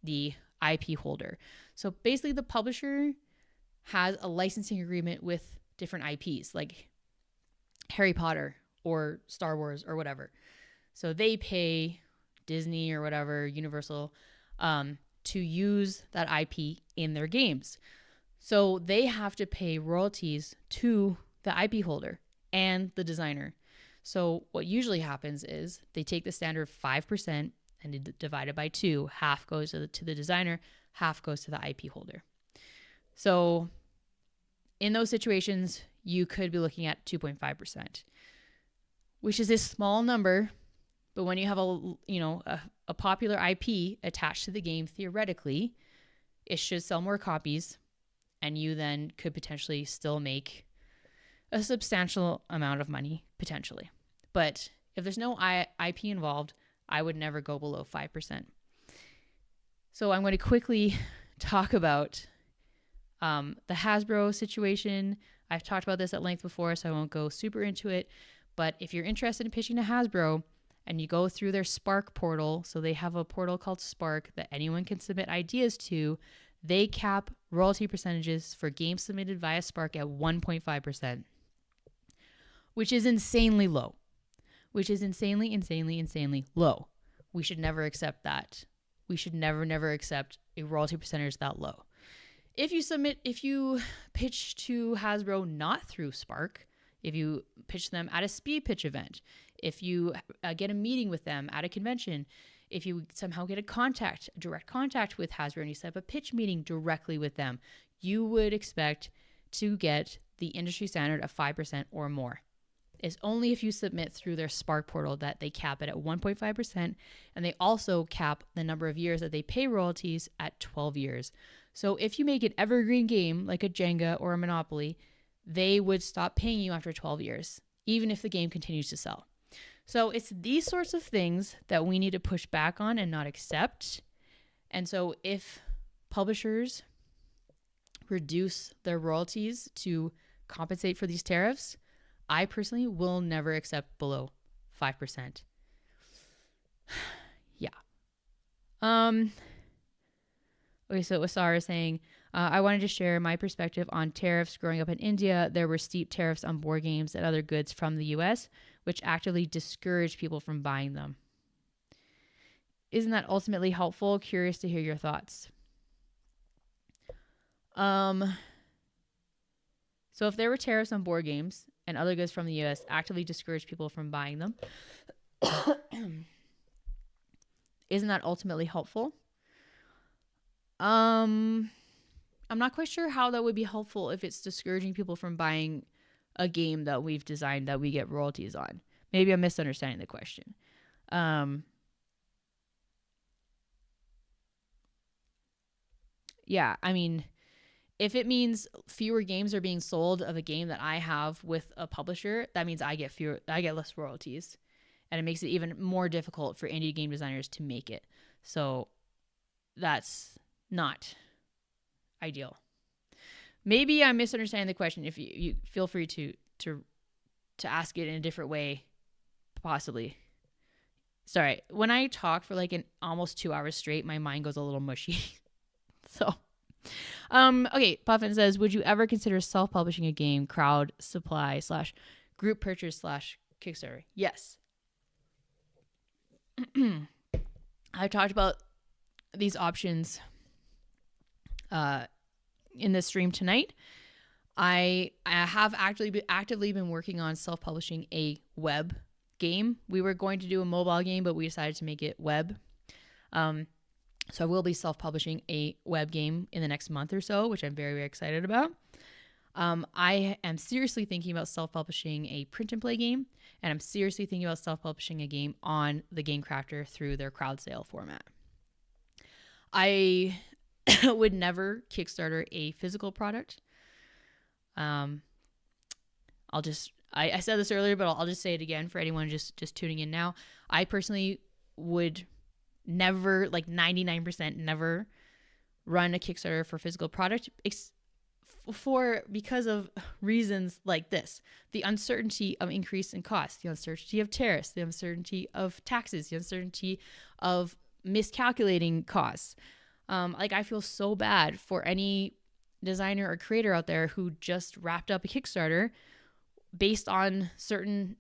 the IP holder. So basically the publisher has a licensing agreement with different IPs like Harry Potter or Star Wars or whatever. So they pay Disney or whatever, Universal, to use that IP in their games. So they have to pay royalties to the IP holder and the designer. So what usually happens is they take the standard 5% and divide it by 2. Half goes to the designer, half goes to the IP holder. So in those situations, you could be looking at 2.5%, which is a small number. But when you have a popular IP attached to the game, theoretically, it should sell more copies, and you then could potentially still make a substantial amount of money, potentially. But if there's no IP involved, I would never go below 5%. So I'm going to quickly talk about the Hasbro situation. I've talked about this at length before, so I won't go super into it. But if you're interested in pitching to Hasbro and you go through their Spark portal, so they have a portal called Spark that anyone can submit ideas to, they cap royalty percentages for games submitted via Spark at 1.5%, which is insanely low. Which is insanely low. We should never accept that. We should never accept a royalty percentage that low. If you pitch to Hasbro not through Spark, if you pitch them at a speed pitch event, if you get a meeting with them at a convention, if you somehow get a direct contact with Hasbro and you set up a pitch meeting directly with them, you would expect to get the industry standard of 5% or more. It's only if you submit through their Spark portal that they cap it at 1.5%, and they also cap the number of years that they pay royalties at 12 years. So if you make an evergreen game like a Jenga or a Monopoly, they would stop paying you after 12 years, even if the game continues to sell. So it's these sorts of things that we need to push back on and not accept. And so if publishers reduce their royalties to compensate for these tariffs, I personally will never accept below 5%. Yeah. Okay, so Asar is saying, I wanted to share my perspective on tariffs. Growing up in India, there were steep tariffs on board games and other goods from the US, which actively discouraged people from buying them. Isn't that ultimately helpful? Curious to hear your thoughts. So if there were tariffs on board games and other goods from the US, actively discouraged people from buying them, isn't that ultimately helpful? I'm not quite sure how that would be helpful if it's discouraging people from buying a game that we've designed that we get royalties on. Maybe I'm misunderstanding the question. Yeah, I mean, if it means fewer games are being sold of a game that I have with a publisher, that means I get less royalties, and it makes it even more difficult for indie game designers to make it. So that's not ideal. Maybe I'm misunderstanding the question. If you feel free to ask it in a different way, possibly. Sorry, when I talk for like almost 2 hours straight, my mind goes a little mushy. So, okay, Puffin says, would you ever consider self-publishing a game, crowd supply / group purchase / Kickstarter? Yes. I've talked about these options in this stream tonight. I have actively been working on self-publishing a web game. We were going to do a mobile game, but we decided to make it web. So I will be self-publishing a web game in the next month or so, which I'm very, very excited about. I am seriously thinking about self-publishing a print and play game, and I'm seriously thinking about self-publishing a game on the Game Crafter through their crowd sale format. I would never Kickstarter a physical product. I said this earlier, but I'll just say it again for anyone just tuning in now. I personally would never, like 99% never run a Kickstarter for physical product because of reasons like this: the uncertainty of increase in cost, the uncertainty of tariffs, the uncertainty of taxes, the uncertainty of miscalculating costs. I feel so bad for any designer or creator out there who just wrapped up a Kickstarter based on certain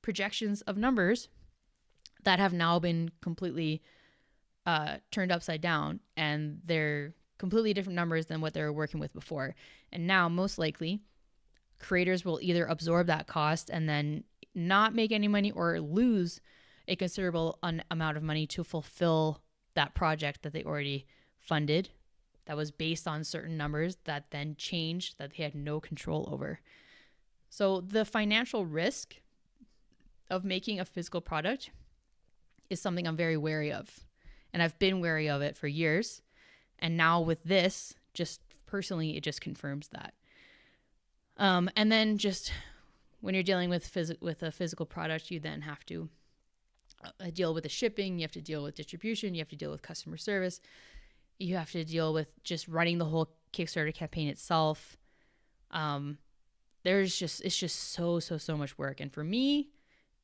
projections of numbers that have now been completely turned upside down, and they're completely different numbers than what they were working with before. And now, most likely, creators will either absorb that cost and then not make any money, or lose a considerable amount of money to fulfill that project that they already funded, that was based on certain numbers that then changed, that they had no control over. So the financial risk of making a physical product is something I'm very wary of. And I've been wary of it for years. And now with this, just personally, it just confirms that. And then just when you're dealing with a physical product, you then have to deal with the shipping, you have to deal with distribution, you have to deal with customer service, you have to deal with just running the whole Kickstarter campaign itself. It's just so much work. And for me,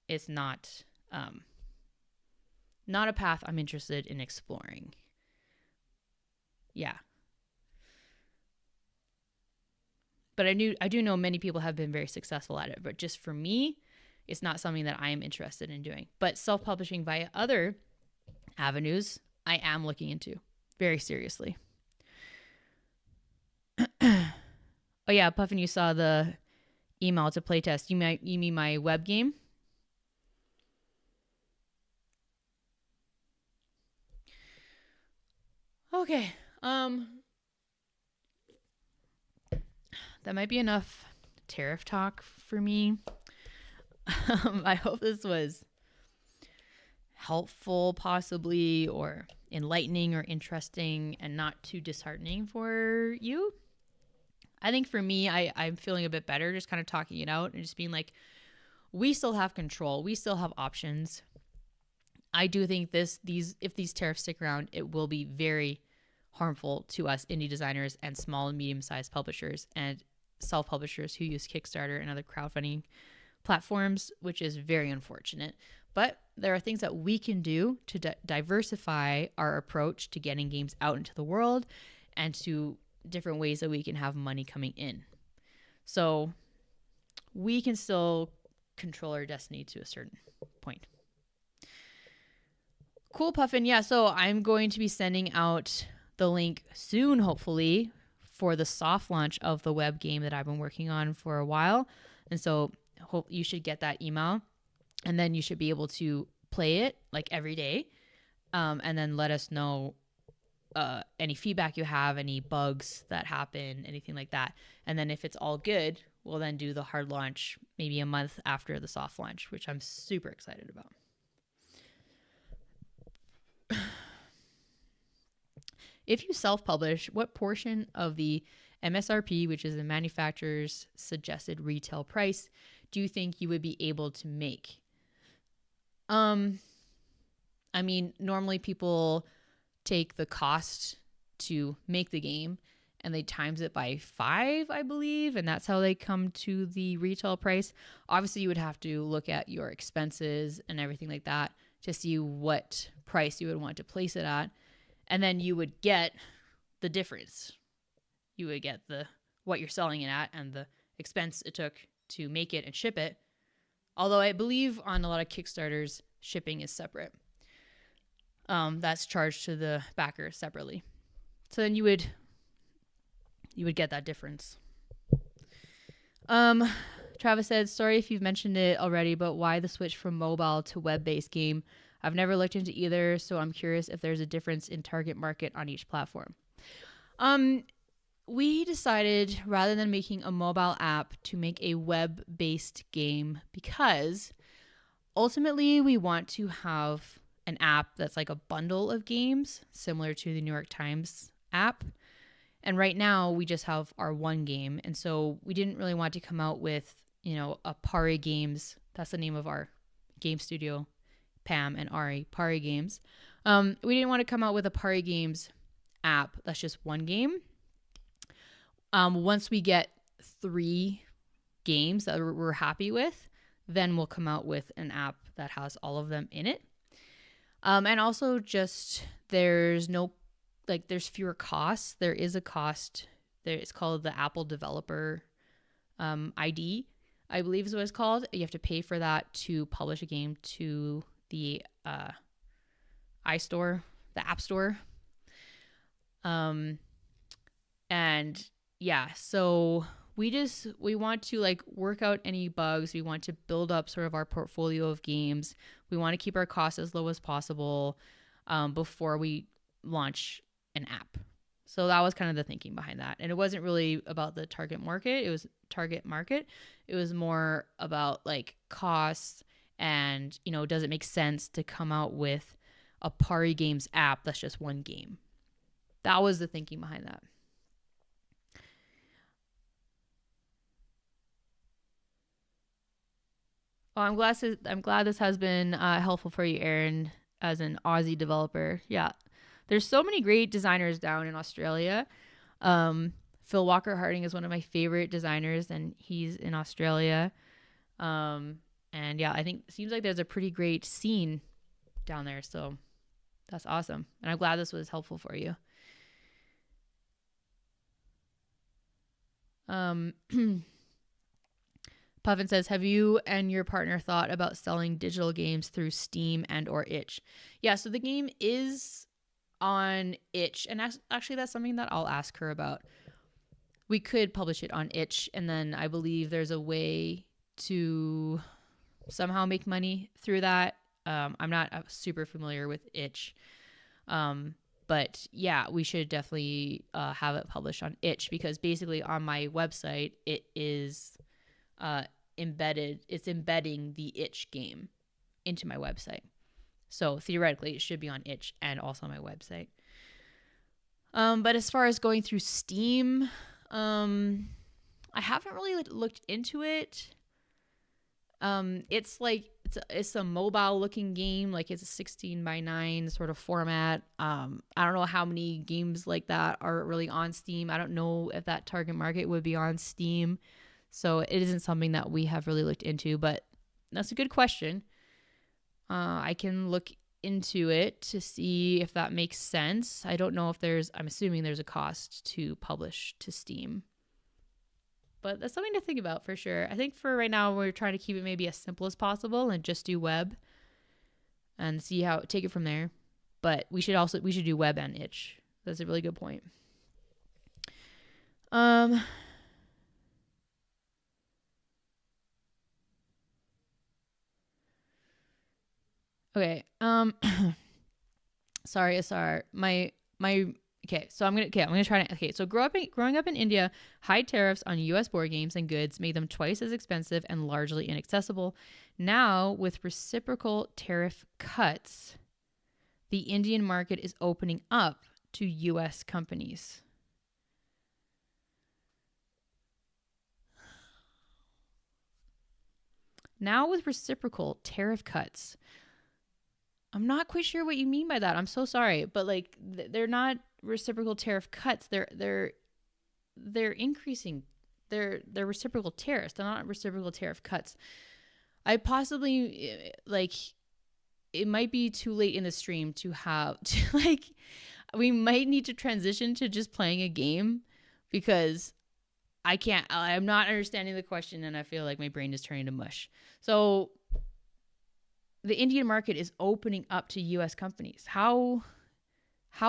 it's not a path I'm interested in exploring. Yeah. But I do know many people have been very successful at it. But just for me, it's not something that I am interested in doing. But self-publishing via other avenues, I am looking into very seriously. Oh yeah, Puffin, you saw the email to playtest. You mean my web game? Okay. That might be enough tariff talk for me. I hope this was helpful, possibly, or enlightening or interesting, and not too disheartening for you. I think for me, I'm feeling a bit better just kind of talking it out and just being like, we still have control. We still have options. I do think if these tariffs stick around, it will be very harmful to us indie designers and small and medium-sized publishers and self-publishers who use Kickstarter and other crowdfunding platforms, which is very unfortunate. But there are things that we can do to diversify our approach to getting games out into the world and to different ways that we can have money coming in. So we can still control our destiny to a certain point. Cool, Puffin. Yeah, so I'm going to be sending out the link soon, hopefully, for the soft launch of the web game that I've been working on for a while. And so hope you should get that email, and then you should be able to play it like every day, and then let us know any feedback you have, any bugs that happen, anything like that. And then if it's all good, we'll then do the hard launch maybe a month after the soft launch, which I'm super excited about. If you self-publish, what portion of the MSRP, which is the manufacturer's suggested retail price, do you think you would be able to make? I mean, normally people take the cost to make the game and they times it by 5, I believe, and that's how they come to the retail price. Obviously, you would have to look at your expenses and everything like that to see what price you would want to place it at. And then you would get the difference. You would get what you're selling it at and the expense it took to make it and ship it. Although I believe on a lot of Kickstarters, shipping is separate. That's charged to the backer separately. So then you would get that difference. Travis said, sorry if you've mentioned it already, but why the switch from mobile to web-based game? I've never looked into either, so I'm curious if there's a difference in target market on each platform. We decided rather than making a mobile app to make a web-based game because ultimately we want to have an app that's like a bundle of games similar to the New York Times app. And right now we just have our one game. And so we didn't really want to come out with, a Pari Games. That's the name of our game studio, Pam and Ari, Pari Games. We didn't want to come out with a Pari Games app that's just one game. Once we get 3 games that we're happy with, then we'll come out with an app that has all of them in it. And also just there's fewer costs. There is a cost. It's called the Apple Developer ID, I believe is what it's called. You have to pay for that to publish a game to the iStore, the App Store. And yeah, so we want to work out any bugs. We want to build up sort of our portfolio of games. We want to keep our costs as low as possible before we launch an app. So that was kind of the thinking behind that. And it wasn't really about the target market. It was more about costs and, does it make sense to come out with a Pari Games app that's just one game? That was the thinking behind that. Well, I'm glad this has been helpful for you, Aaron, as an Aussie developer. Yeah, there's so many great designers down in Australia. Phil Walker Harding is one of my favorite designers, and he's in Australia. And yeah, I think it seems like there's a pretty great scene down there. So that's awesome. And I'm glad this was helpful for you. Puffin says, have you and your partner thought about selling digital games through Steam and or itch? Yeah, so the game is on itch. And actually, that's something that I'll ask her about. We could publish it on itch. And then I believe there's a way to somehow make money through that. I'm not super familiar with itch. But yeah, we should definitely have it published on itch, because basically on my website, it is embedded. It's embedding the itch game into my website. So theoretically, it should be on itch and also on my website. But as far as going through Steam, I haven't really looked into it. It's a mobile looking game. It's a 16:9 sort of format. I don't know how many games like that are really on Steam. I don't know if that target market would be on Steam. So it isn't something that we have really looked into, but that's a good question. I can look into it to see if that makes sense. I don't know if I'm assuming there's a cost to publish to Steam. But that's something to think about for sure. I think for right now, we're trying to keep it maybe as simple as possible and just do web and take it from there. But we should do web and itch. That's a really good point. Okay. Sorry, Asar. Okay, so I'm gonna try to. Okay, so growing up in India, high tariffs on U.S. board games and goods made them twice as expensive and largely inaccessible. Now, with reciprocal tariff cuts, the Indian market is opening up to U.S. companies. Now, with reciprocal tariff cuts, I'm not quite sure what you mean by that. I'm so sorry, but they're not reciprocal tariff cuts. They're increasing. They're reciprocal tariffs. They're not reciprocal tariff cuts. I possibly it might be too late in the stream to have we might need to transition to just playing a game, because I'm not understanding the question, and I feel like my brain is turning to mush. So the Indian market is opening up to U.S. companies. How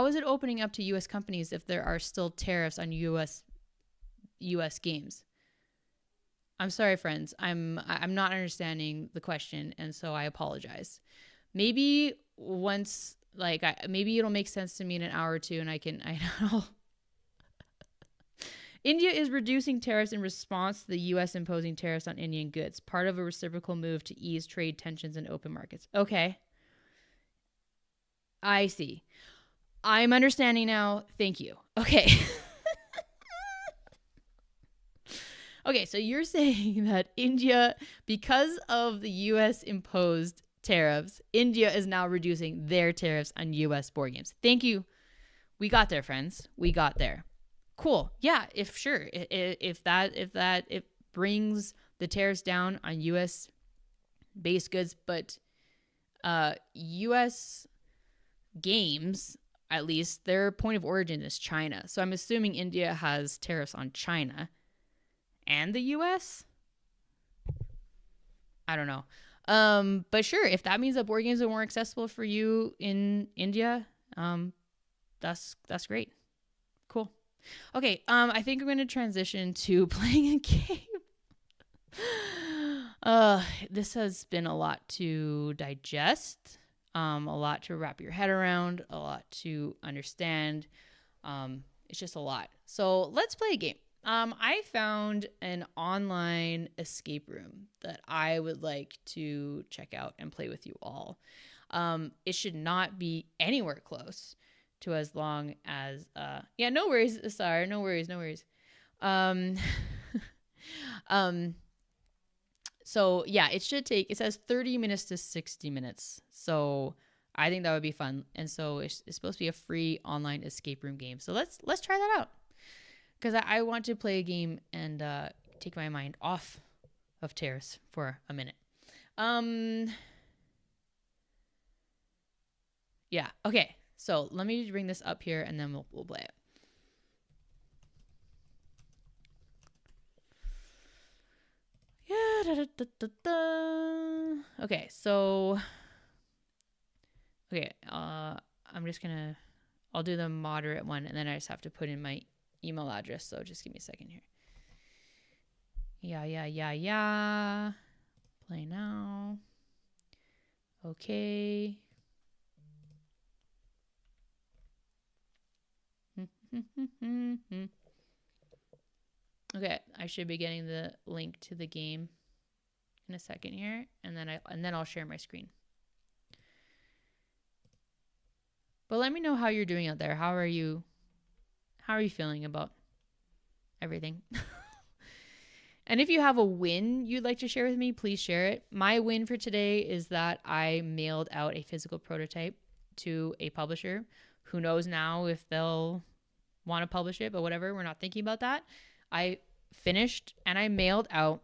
is it opening up to U.S. companies if there are still tariffs on U.S. games? I'm sorry, friends. I'm not understanding the question, and so I apologize. maybe once, like, maybe it'll make sense to me in an hour or two, and I know. India is reducing tariffs in response to the U.S. imposing tariffs on Indian goods, part of a reciprocal move to ease trade tensions in open markets. Okay. I see. I'm understanding now. Thank you. Okay. Okay, so you're saying that India, because of the U.S. imposed tariffs, India is now reducing their tariffs on U.S. board games. Thank you. We got there, friends. We got there. Cool. Yeah, if it brings the tariffs down on U.S. based goods, but U.S. games, at least their point of origin is China. So I'm assuming India has tariffs on China and the U.S. I don't know. But sure, if that means that board games are more accessible for you in India, that's great. Cool. Okay, I think I'm going to transition to playing a game. This has been a lot to digest, a lot to wrap your head around, a lot to understand. It's just a lot. So let's play a game. I found an online escape room that I would like to check out and play with you all. It should not be anywhere close to as long as no worries, sorry, no worries. So yeah, it says 30 minutes to 60 minutes, so I think that would be fun. And so it's supposed to be a free online escape room game, so let's try that out, because I want to play a game and take my mind off of tariffs for a minute. Yeah, okay. So let me bring this up here, and then we'll play it. Yeah. Okay. So. Okay. I'm just gonna. I'll do the moderate one, and then I just have to put in my email address. So just give me a second here. Yeah. Play now. Okay. Okay, I should be getting the link to the game in a second here, and then I'll share my screen. But let me know how you're doing out there. How are you feeling about everything? And if you have a win you'd like to share with me, please share it. My win for today is that I mailed out a physical prototype to a publisher. Who knows now if they'll want to publish it, but whatever, we're not thinking about that. I finished and I mailed out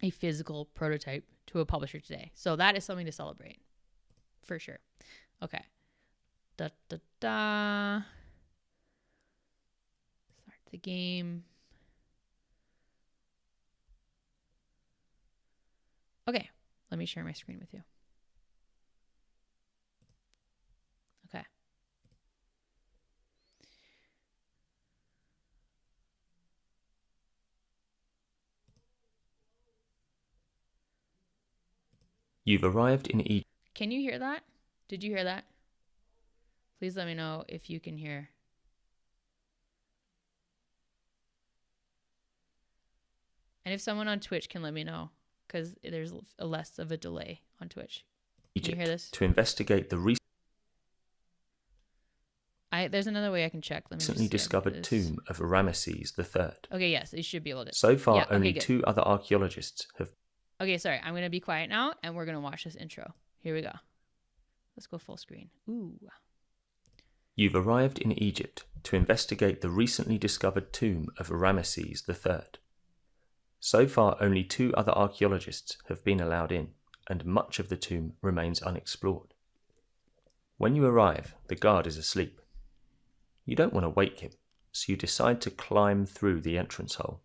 a physical prototype to a publisher today. So that is something to celebrate for sure. Okay. Start the game. Okay, let me share my screen with you. Okay. You've arrived in Egypt. Can you hear that? Did you hear that? Please let me know if you can hear. And if someone on Twitch can let me know, because there's less of a delay on Twitch. Can you hear this? To investigate the there's another way I can check. recently discovered tomb of Ramesses III. Okay, yes, you should be able to. So far, only 2 other archaeologists have. Okay, sorry. I'm going to be quiet now, and we're going to watch this intro. Here we go. Let's go full screen. Ooh. You've arrived in Egypt to investigate the recently discovered tomb of Ramesses III. So far, only 2 other archaeologists have been allowed in, and much of the tomb remains unexplored. When you arrive, the guard is asleep. You don't want to wake him, so you decide to climb through the entrance hole.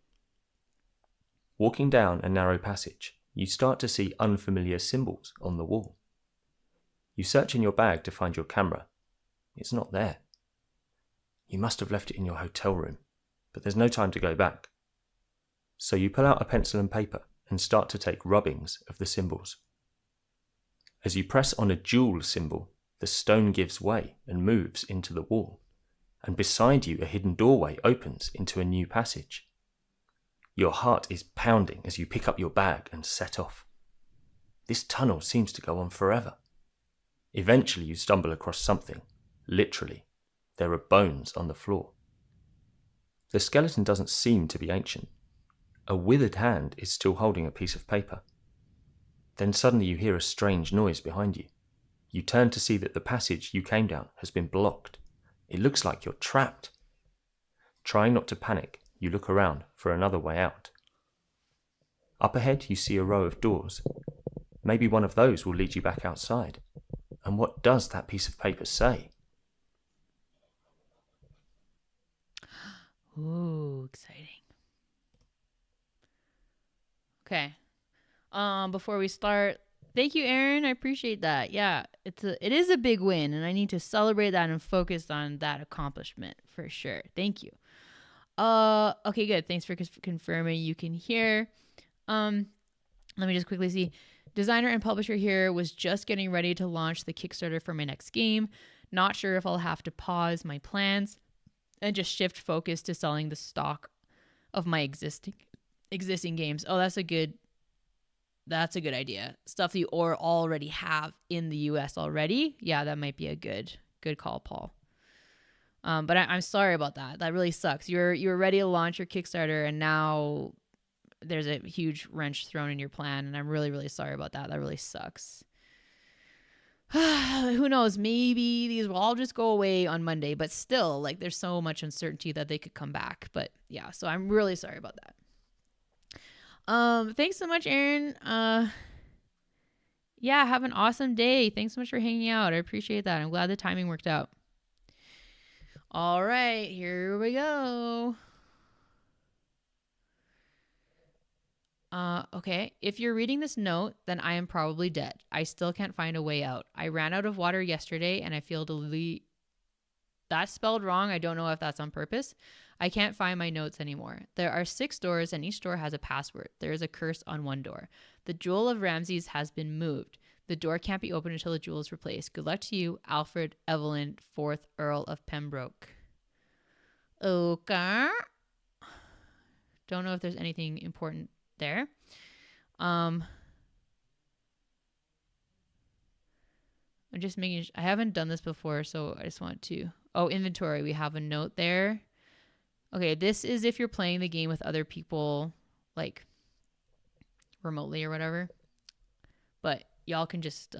Walking down a narrow passage, you start to see unfamiliar symbols on the wall. You search in your bag to find your camera. It's not there. You must have left it in your hotel room, but there's no time to go back. So you pull out a pencil and paper and start to take rubbings of the symbols. As you press on a jewel symbol, the stone gives way and moves into the wall, and beside you a hidden doorway opens into a new passage. Your heart is pounding as you pick up your bag and set off. This tunnel seems to go on forever. Eventually you stumble across something. Literally, there are bones on the floor. The skeleton doesn't seem to be ancient. A withered hand is still holding a piece of paper. Then suddenly you hear a strange noise behind you. You turn to see that the passage you came down has been blocked. It looks like you're trapped. Trying not to panic, you look around for another way out. Up ahead you see a row of doors. Maybe one of those will lead you back outside. And what does that piece of paper say? Ooh, exciting. Okay. Before we start, thank you, Aaron. I appreciate that. Yeah, it is a big win, and I need to celebrate that and focus on that accomplishment for sure. Thank you. Okay, good. Thanks for confirming you can hear. Let me just quickly see. Designer and publisher here was just getting ready to launch the Kickstarter for my next game. Not sure if I'll have to pause my plans and just shift focus to selling the stock of my existing games. Oh, that's a good idea. Stuff that you already have in the US already. Yeah, that might be a good call, Paul. But I'm sorry about that. That really sucks. You were ready to launch your Kickstarter, and now there's a huge wrench thrown in your plan, and I'm really, really sorry about that. That really sucks. Who knows? Maybe these will all just go away on Monday, but still, like, there's so much uncertainty that they could come back. But yeah, so I'm really sorry about that. Thanks so much, Aaron. Yeah, have an awesome day. Thanks so much for hanging out. I appreciate that. I'm glad the timing worked out. All right, here we go. Okay. If you're reading this note, then I am probably dead. I still can't find a way out. I ran out of water yesterday and I feel that's spelled wrong. I don't know if that's on purpose. I can't find my notes anymore. There are 6 doors and each door has a password. There is a curse on one door. The Jewel of Ramses has been moved. The door can't be opened until the jewel is replaced. Good luck to you, Alfred Evelyn, 4th Earl of Pembroke. Okay. Don't know if there's anything important there. I'm just making I haven't done this before, so I just want to inventory. We have a note there. Okay, this is if you're playing the game with other people, like remotely or whatever. But y'all can just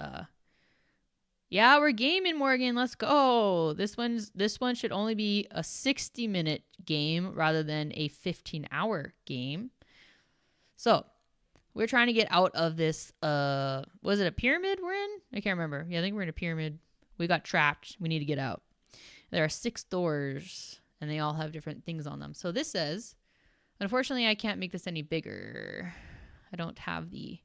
yeah, we're gaming, Morgan. Let's go. This one should only be a 60-minute game rather than a 15-hour game. So, we're trying to get out of this, was it a pyramid we're in? I can't remember. Yeah, I think we're in a pyramid. We got trapped. We need to get out. There are 6 doors, and they all have different things on them. So this says, unfortunately, I can't make this any bigger. I don't have the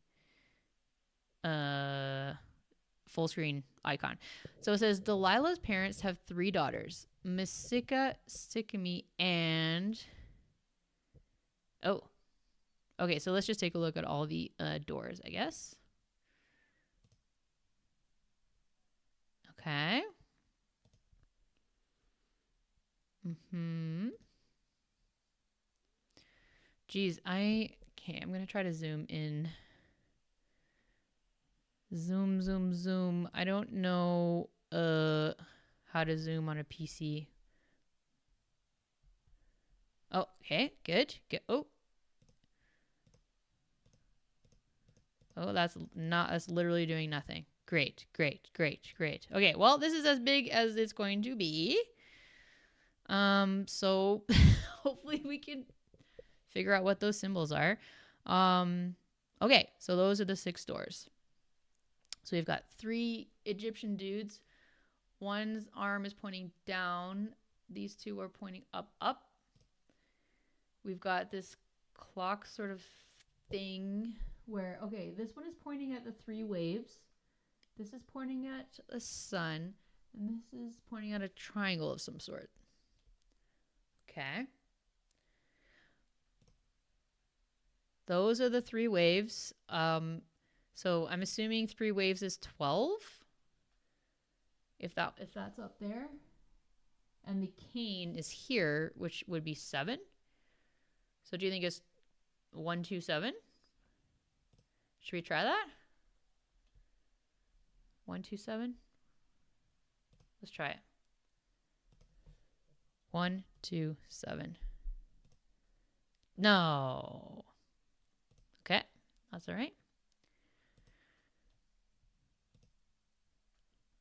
full screen icon. So it says, Delilah's parents have 3 daughters, Masika, Sikimi, and... Oh. Okay, so let's just take a look at all the doors, I guess. Okay. Geez, I'm going to try to zoom in. Zoom. I don't know how to zoom on a PC. Oh, okay, good. Oh, that's literally doing nothing. Great. Okay, well, this is as big as it's going to be. So hopefully we can figure out what those symbols are. Okay, so those are the 6 doors. So we've got 3 Egyptian dudes. One's arm is pointing down. These 2 are pointing up. We've got this clock sort of thing where, okay, this one is pointing at the 3 waves. This is pointing at a sun. And this is pointing at a triangle of some sort. Okay. Those are the 3 waves. So I'm assuming 3 waves is 12. If that's up there. And the cane is here, which would be 7. So do you think it's 1, 2, 7? Should we try that? 1, 2, 7? Let's try it. 1, 2, 7. No. Okay, that's all right.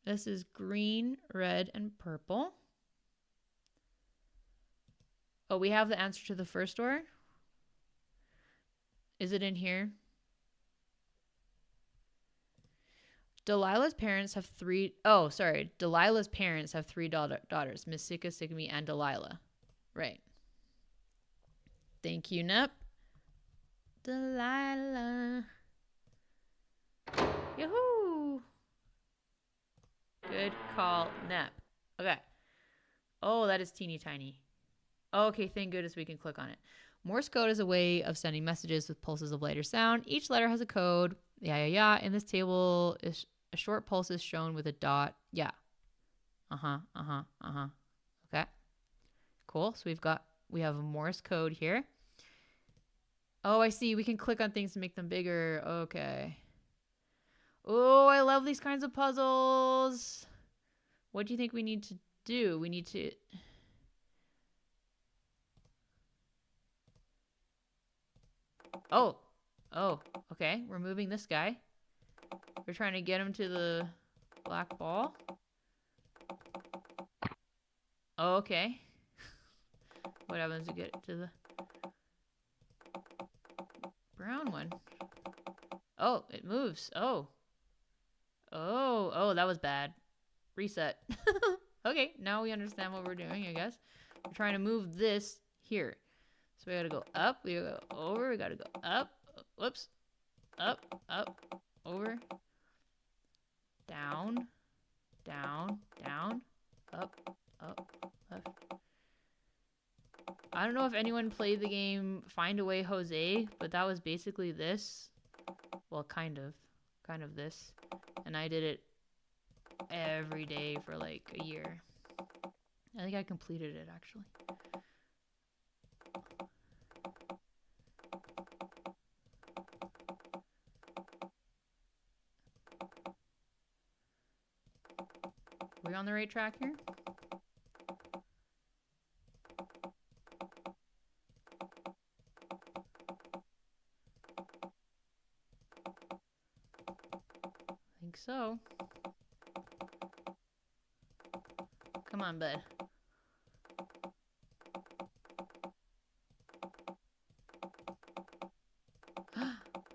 This is green, red, and purple. Oh, we have the answer to the first door. Is it in here? Delilah's parents have 3. Oh, sorry. Delilah's parents have 3 daughters, Mysika, Sigmy, and Delilah. Right. Thank you, Nep. Delilah. Yahoo! Good call, Nep. Okay. Oh, that is teeny tiny. Oh, okay, thank goodness we can click on it. Morse code is a way of sending messages with pulses of light or sound. Each letter has a code. Yeah. In this table, is a short pulse is shown with a dot. Yeah. Okay. Cool. So we have a Morse code here. Oh, I see. We can click on things to make them bigger. Okay. Oh, I love these kinds of puzzles. What do you think we need to do? We need to... Oh, okay. We're moving this guy. We're trying to get him to the black ball. Oh, okay. What happens to get to the brown one? Oh, it moves. Oh, that was bad. Reset. Okay, now we understand what we're doing, I guess. We're trying to move this here. So we gotta go up, we gotta go over, we gotta go up, whoops, up, over, down, up, left. I don't know if anyone played the game Find a Way Jose, but that was basically this. Well, kind of this. And I did it every day for like a year. I think I completed it actually. Are we on the right track here? I think so. Come on, bud.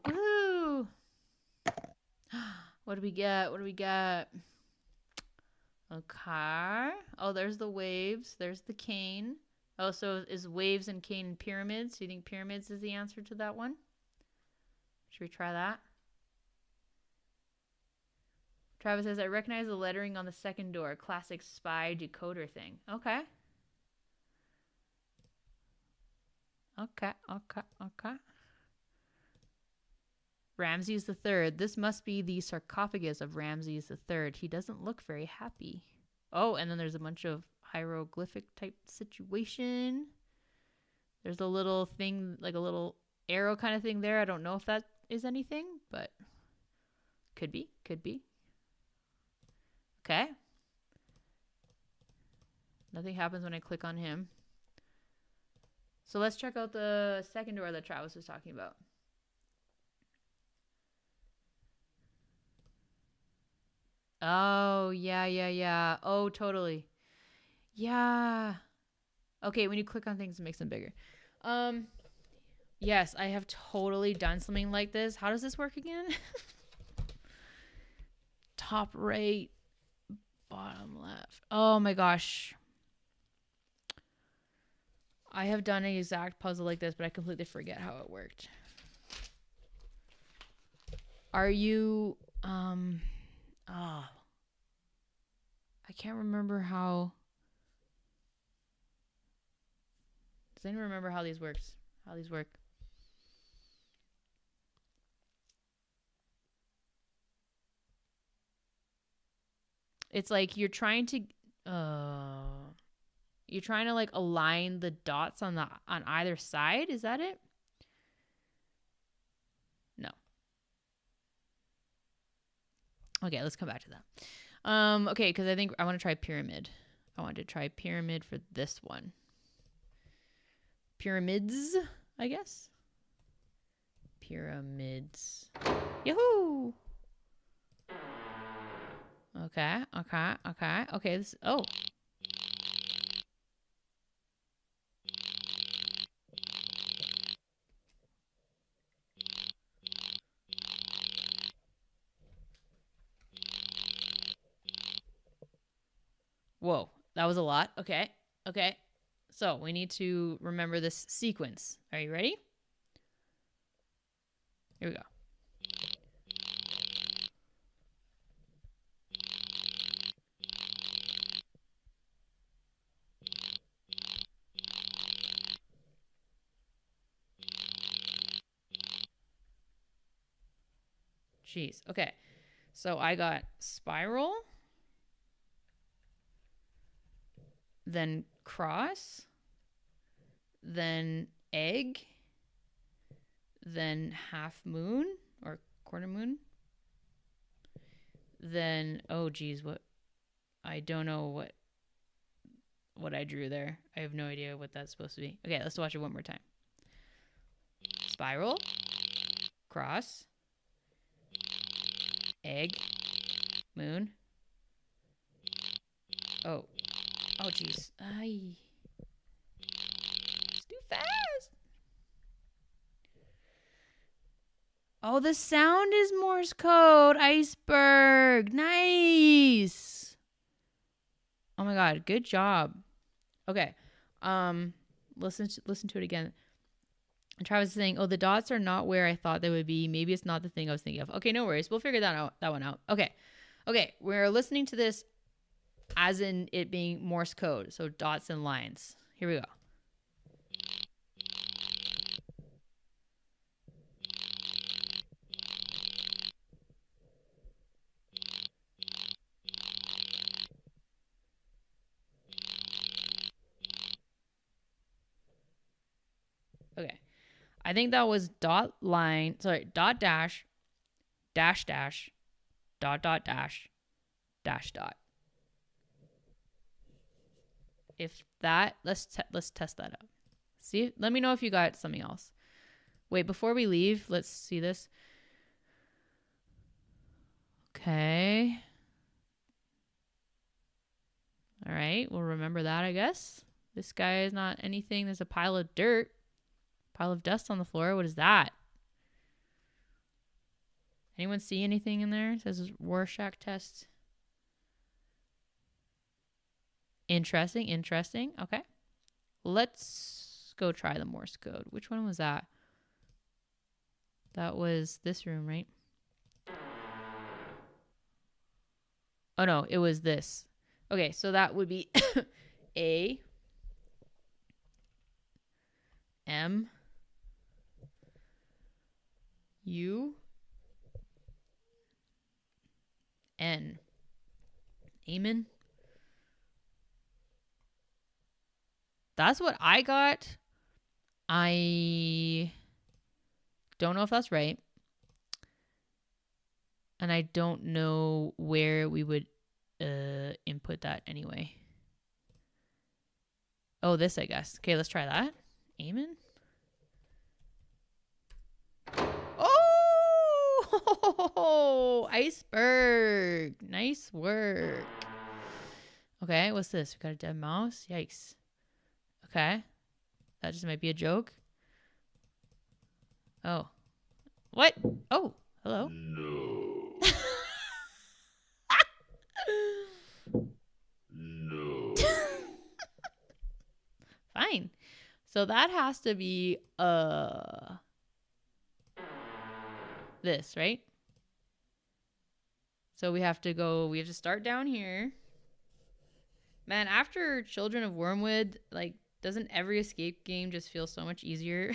Woo! What do we get? Okay. Oh, there's the waves. There's the cane. Oh, so is waves and cane pyramids? Do you think pyramids is the answer to that one? Should we try that? Travis says, I recognize the lettering on the second door. Classic spy decoder thing. Okay. Ramses the Third. This must be the sarcophagus of Ramses the Third. He doesn't look very happy. Oh, and then there's a bunch of hieroglyphic type situation. There's a little thing, like a little arrow kind of thing there. I don't know if that is anything, but could be. Okay. Nothing happens when I click on him. So let's check out the second door that Travis was talking about. Oh, yeah. Oh, totally. Yeah. Okay, when you click on things, it makes them bigger. Yes, I have totally done something like this. How does this work again? Top right, bottom left. Oh my gosh. I have done an exact puzzle like this, but I completely forget how it worked. Are you, I can't remember how. Does anyone remember how these work? It's like you're trying to like align the dots on either side. Is that it? No. Okay, let's come back to that. Okay, because I think I want to try pyramid. I want to try pyramid for this one. Pyramids, I guess. Pyramids. Yahoo! Okay. This. Oh. Whoa, that was a lot. Okay. So we need to remember this sequence. Are you ready? Here we go. Jeez. Okay. So I got spiral, then cross, then egg, then half moon or quarter moon. Then, oh geez, I don't know what I drew there. I have no idea what that's supposed to be. Okay, let's watch it one more time. Spiral, cross, egg, moon. Oh geez. Ay. It's too fast. Oh, the sound is Morse code. Iceberg. Nice. Oh my god, good job. Okay. Listen to it again. And Travis is saying, "Oh, the dots are not where I thought they would be. Maybe it's not the thing I was thinking of." Okay, no worries. We'll figure that one out. Okay. We're listening to this as in it being Morse code, so dots and lines. Here we go. Okay. I think that was dot dash, dash dash, dot dash, dash dot. If that, let's test that out. See, let me know if you got something else. Wait, before we leave, let's see this. Okay. All right, we'll remember that, I guess. This guy is not anything. There's a pile of dirt, pile of dust on the floor. What is that? Anyone see anything in there? It says Rorschach test. Interesting. Okay. Let's go try the Morse code. Which one was that? That was this room, right? Oh no, it was this. Okay, so that would be A M U N. Amen. That's what I got. I don't know if that's right. And I don't know where we would input that anyway. Oh, this, I guess. Okay, let's try that. Amen. Oh, iceberg. Nice work. Okay, what's this? We got a dead mouse. Yikes. Okay. That just might be a joke. Oh. What? Oh, hello. No. No. Fine. So that has to be this, right? So we have to start down here. Man, after Children of Wormwood, like, doesn't every escape game just feel so much easier?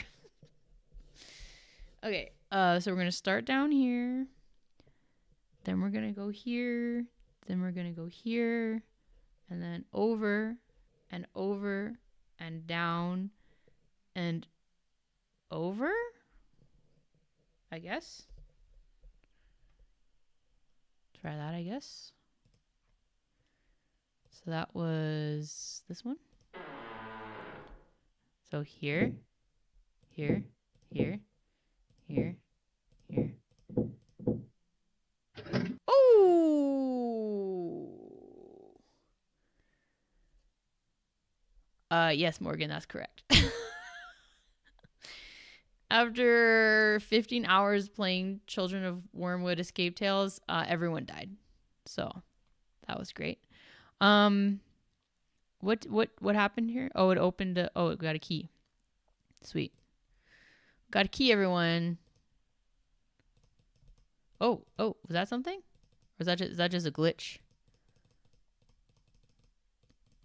Okay, so we're gonna start down here. Then we're gonna go here. Then we're going to go here and then over and over and down and over, I guess. Try that, I guess. So that was this one. So here, here, here, here, here. Oh! Yes, Morgan, that's correct. After 15 hours playing Children of Wormwood Escape Tales, everyone died. So that was great. What happened here? Oh, it opened it got a key. Sweet. Got a key, everyone. Oh, was that something? Or is that just a glitch?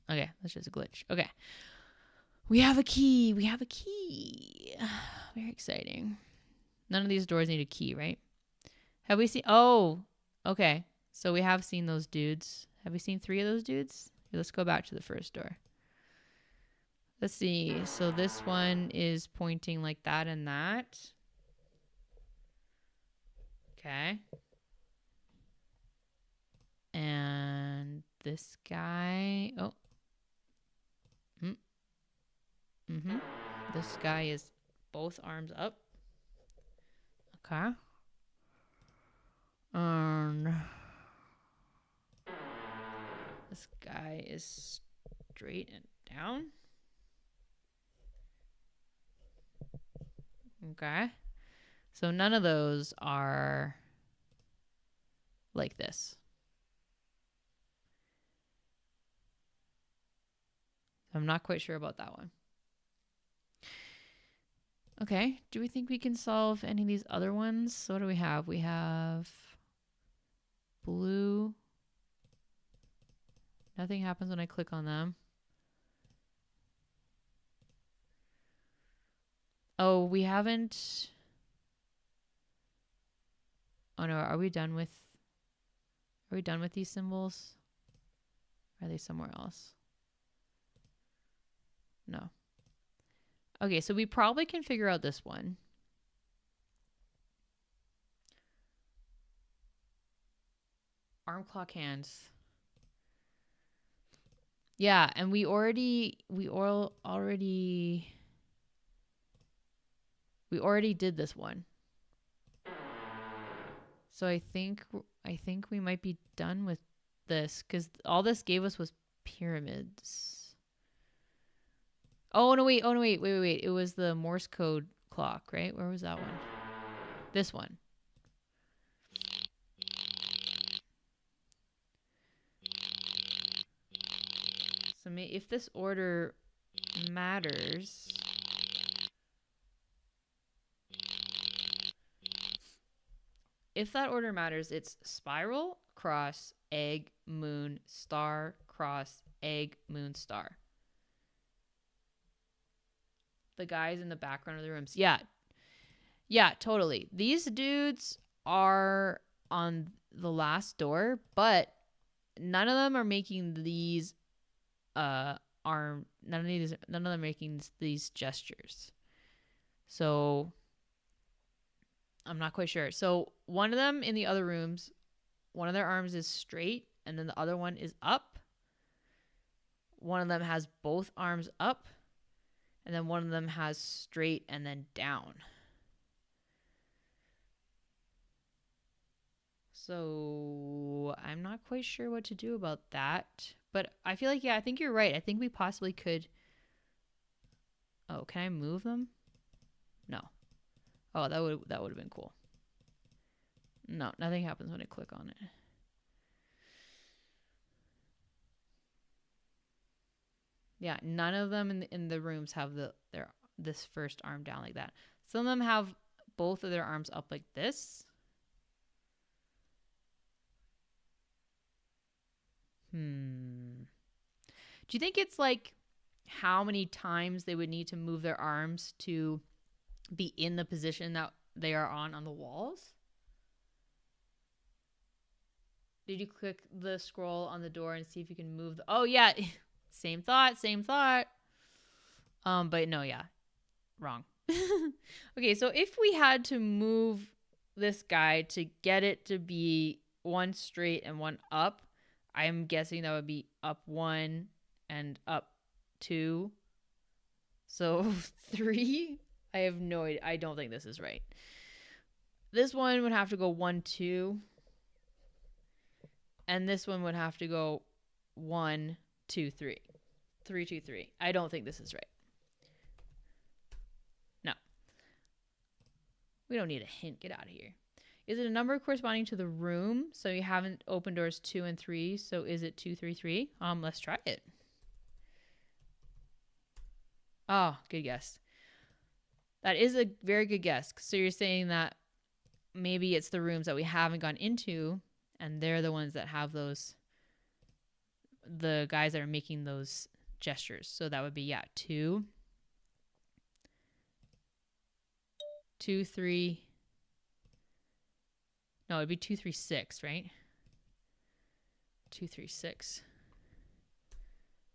Okay, that's just a glitch. Okay. We have a key. Very exciting. None of these doors need a key, right? Have we seen... Oh, okay. So we have seen those dudes. Have we seen 3 of those dudes? Okay, let's go back to the first door. Let's see. So this one is pointing like that and that. Okay. And this guy... Oh. Mm-hmm. This guy is both arms up. Okay. This guy is straight and down. Okay. So none of those are like this. I'm not quite sure about that one. Okay. Do we think we can solve any of these other ones? So what do we have? We have blue. Nothing happens when I click on them. Oh, we haven't... Oh no, are we done with these symbols? Are they somewhere else? No. Okay, so we probably can figure out this one. Arm, clock, hands. Yeah, and we already did this one. So I think we might be done with this because all this gave us was pyramids. Oh no, wait. It was the Morse code clock, right? Where was that one? This one. So if this order matters, if that order matters, it's spiral, cross, egg, moon, star, cross, egg, moon, star. The guys in the background of the rooms. Yeah, totally. These dudes are on the last door, but none of them are making these none of them are making these gestures. So I'm not quite sure. So one of them in the other rooms, one of their arms is straight and then the other one is up. One of them has both arms up and then one of them has straight and then down. So I'm not quite sure what to do about that. But I feel like, I think you're right. I think we possibly could... Oh, can I move them? No. Oh, that would have been cool. No, nothing happens when I click on it. Yeah, none of them in the rooms have this first arm down like that. Some of them have both of their arms up like this. Do you think it's like how many times they would need to move their arms to be in the position that they are on the walls? Did you click the scroll on the door and see if you can move oh yeah. Same thought. But no, yeah. Wrong. Okay, so if we had to move this guy to get it to be one straight and one up, I'm guessing that would be up 1 and up 2. So 3. I have no idea. I don't think this is right. This one would have to go 1, 2. And this one would have to go 1, 2, 3. 3, 2, 3. I don't think this is right. No. We don't need a hint. Get out of here. Is it a number corresponding to the room? So you haven't opened doors 2 and 3. So is it 2, 3, 3? Let's try it. Oh, good guess. That is a very good guess. So you're saying that maybe it's the rooms that we haven't gone into, and they're the ones that have those, the guys that are making those gestures. So that would be, yeah, 2, 2, 3. No, it'd be 2, 3, 6, right? 2, 3, 6.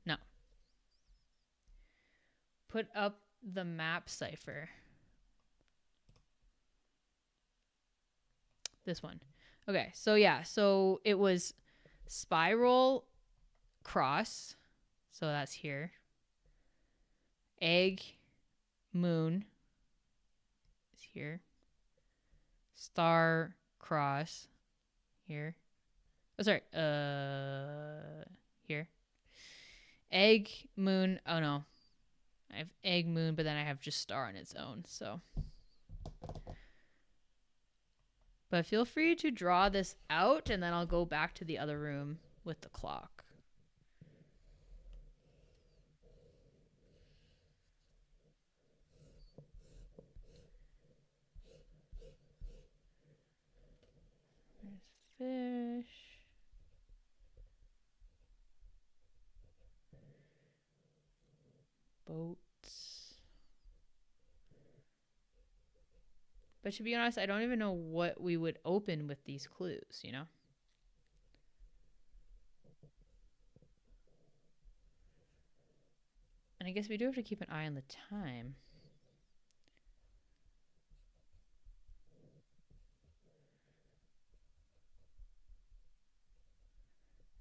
No. Put up the map cipher. This one. Okay, so yeah, so it was spiral cross. So that's here. Egg, moon is here. Star, cross here. Oh, sorry. Here. Egg, moon. Oh no. I have egg, moon, but then I have just star on its own. So, but feel free to draw this out, and then I'll go back to the other room with the clock. There's fish. Boats. But to be honest, I don't even know what we would open with these clues, you know? And I guess we do have to keep an eye on the time.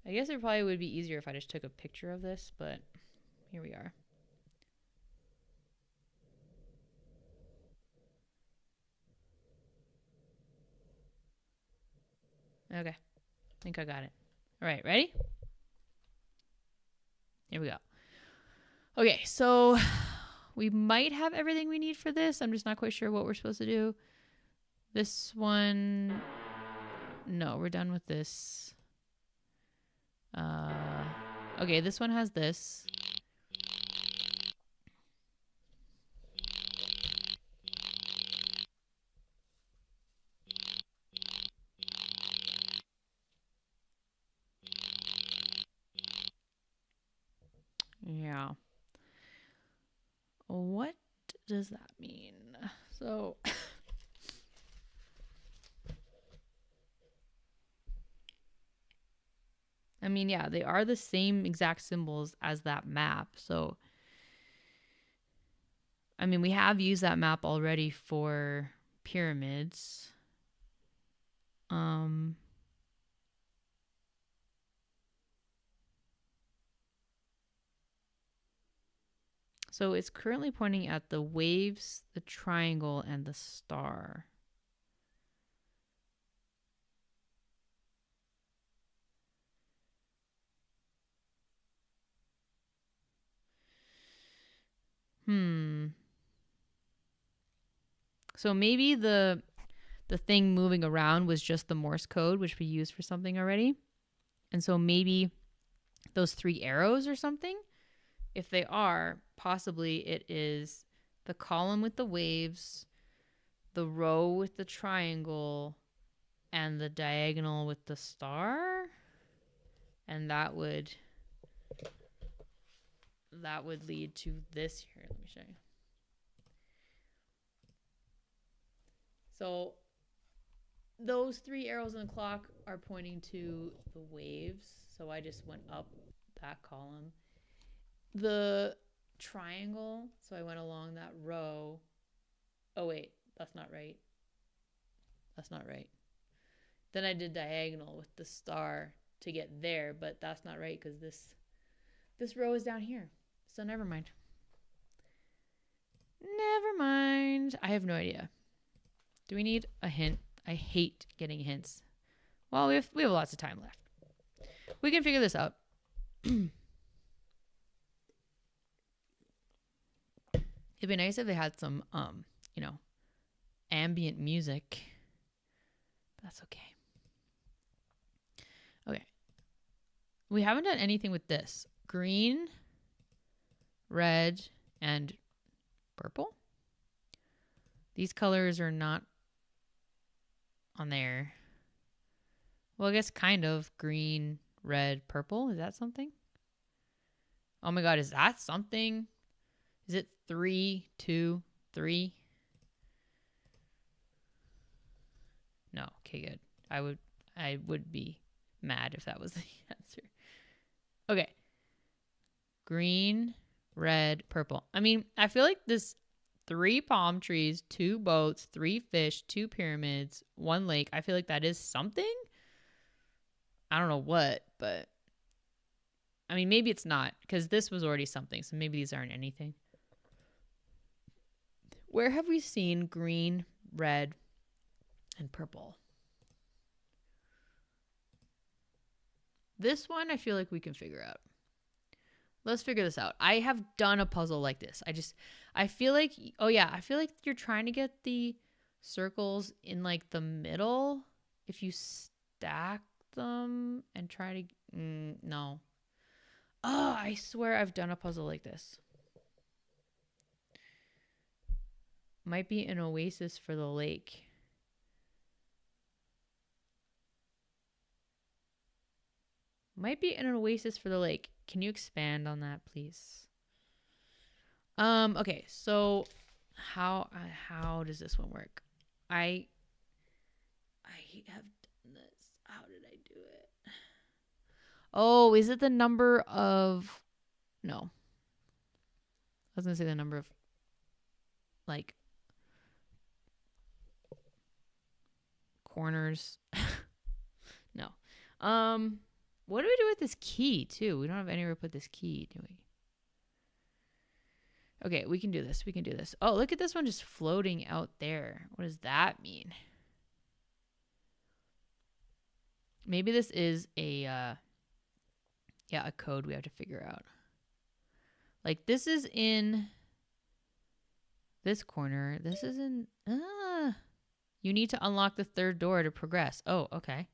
I guess it probably would be easier if I just took a picture of this, but here we are. Okay, I think I got it. All right, ready? Here we go. Okay, so we might have everything we need for this. I'm just not quite sure what we're supposed to do. This one, no, we're done with this. Okay, this one has this. Yeah. What does that mean? So I mean, yeah, they are the same exact symbols as that map. So I mean, we have used that map already for pyramids. So it's currently pointing at the waves, the triangle, and the star. So maybe the thing moving around was just the Morse code, which we used for something already. And so maybe those 3 arrows or something. If they are, possibly it is the column with the waves, the row with the triangle, and the diagonal with the star. And that would lead to this here. Let me show you. So those 3 arrows on the clock are pointing to the waves, so I just went up that column. The triangle, so I went along that row. Oh wait, that's not right. That's not right. Then I did diagonal with the star to get there, but that's not right because this row is down here. So never mind. Never mind. I have no idea. Do we need a hint? I hate getting hints. Well, we have lots of time left. We can figure this out. It'd be nice if they had some ambient music. But that's okay. Okay. We haven't done anything with this. Green, red, and purple. These colors are not on there. Well, I guess kind of green, red, purple. Is that something? Oh my god, is that something? Is it 3, 2, 3? No. Okay, good. I would be mad if that was the answer. Okay. Green, red, purple. I mean, I feel like this 3 palm trees, 2 boats, 3 fish, 2 pyramids, 1 lake. I feel like that is something. I don't know what, but I mean, maybe it's not because this was already something. So maybe these aren't anything. Where have we seen green, red, and purple? This one I feel like we can figure out. Let's figure this out. I have done a puzzle like this. I feel like, oh yeah, I feel like you're trying to get the circles in like the middle if you stack them and try to, no. Oh, I swear I've done a puzzle like this. Might be an oasis for the lake. Might be an oasis for the lake. Can you expand on that, please? Okay, so how does this one work? I have done this. How did I do it? Oh, is it the number of no. I was gonna say the number of like corners. No. What do we do with this key too? We don't have anywhere to put this key, do we? Okay, we can do this. We can do this. Oh, look at this one just floating out there. What does that mean? Maybe this is a code we have to figure out. Like this is in this corner. This is in you need to unlock the 3rd door to progress. Oh, okay.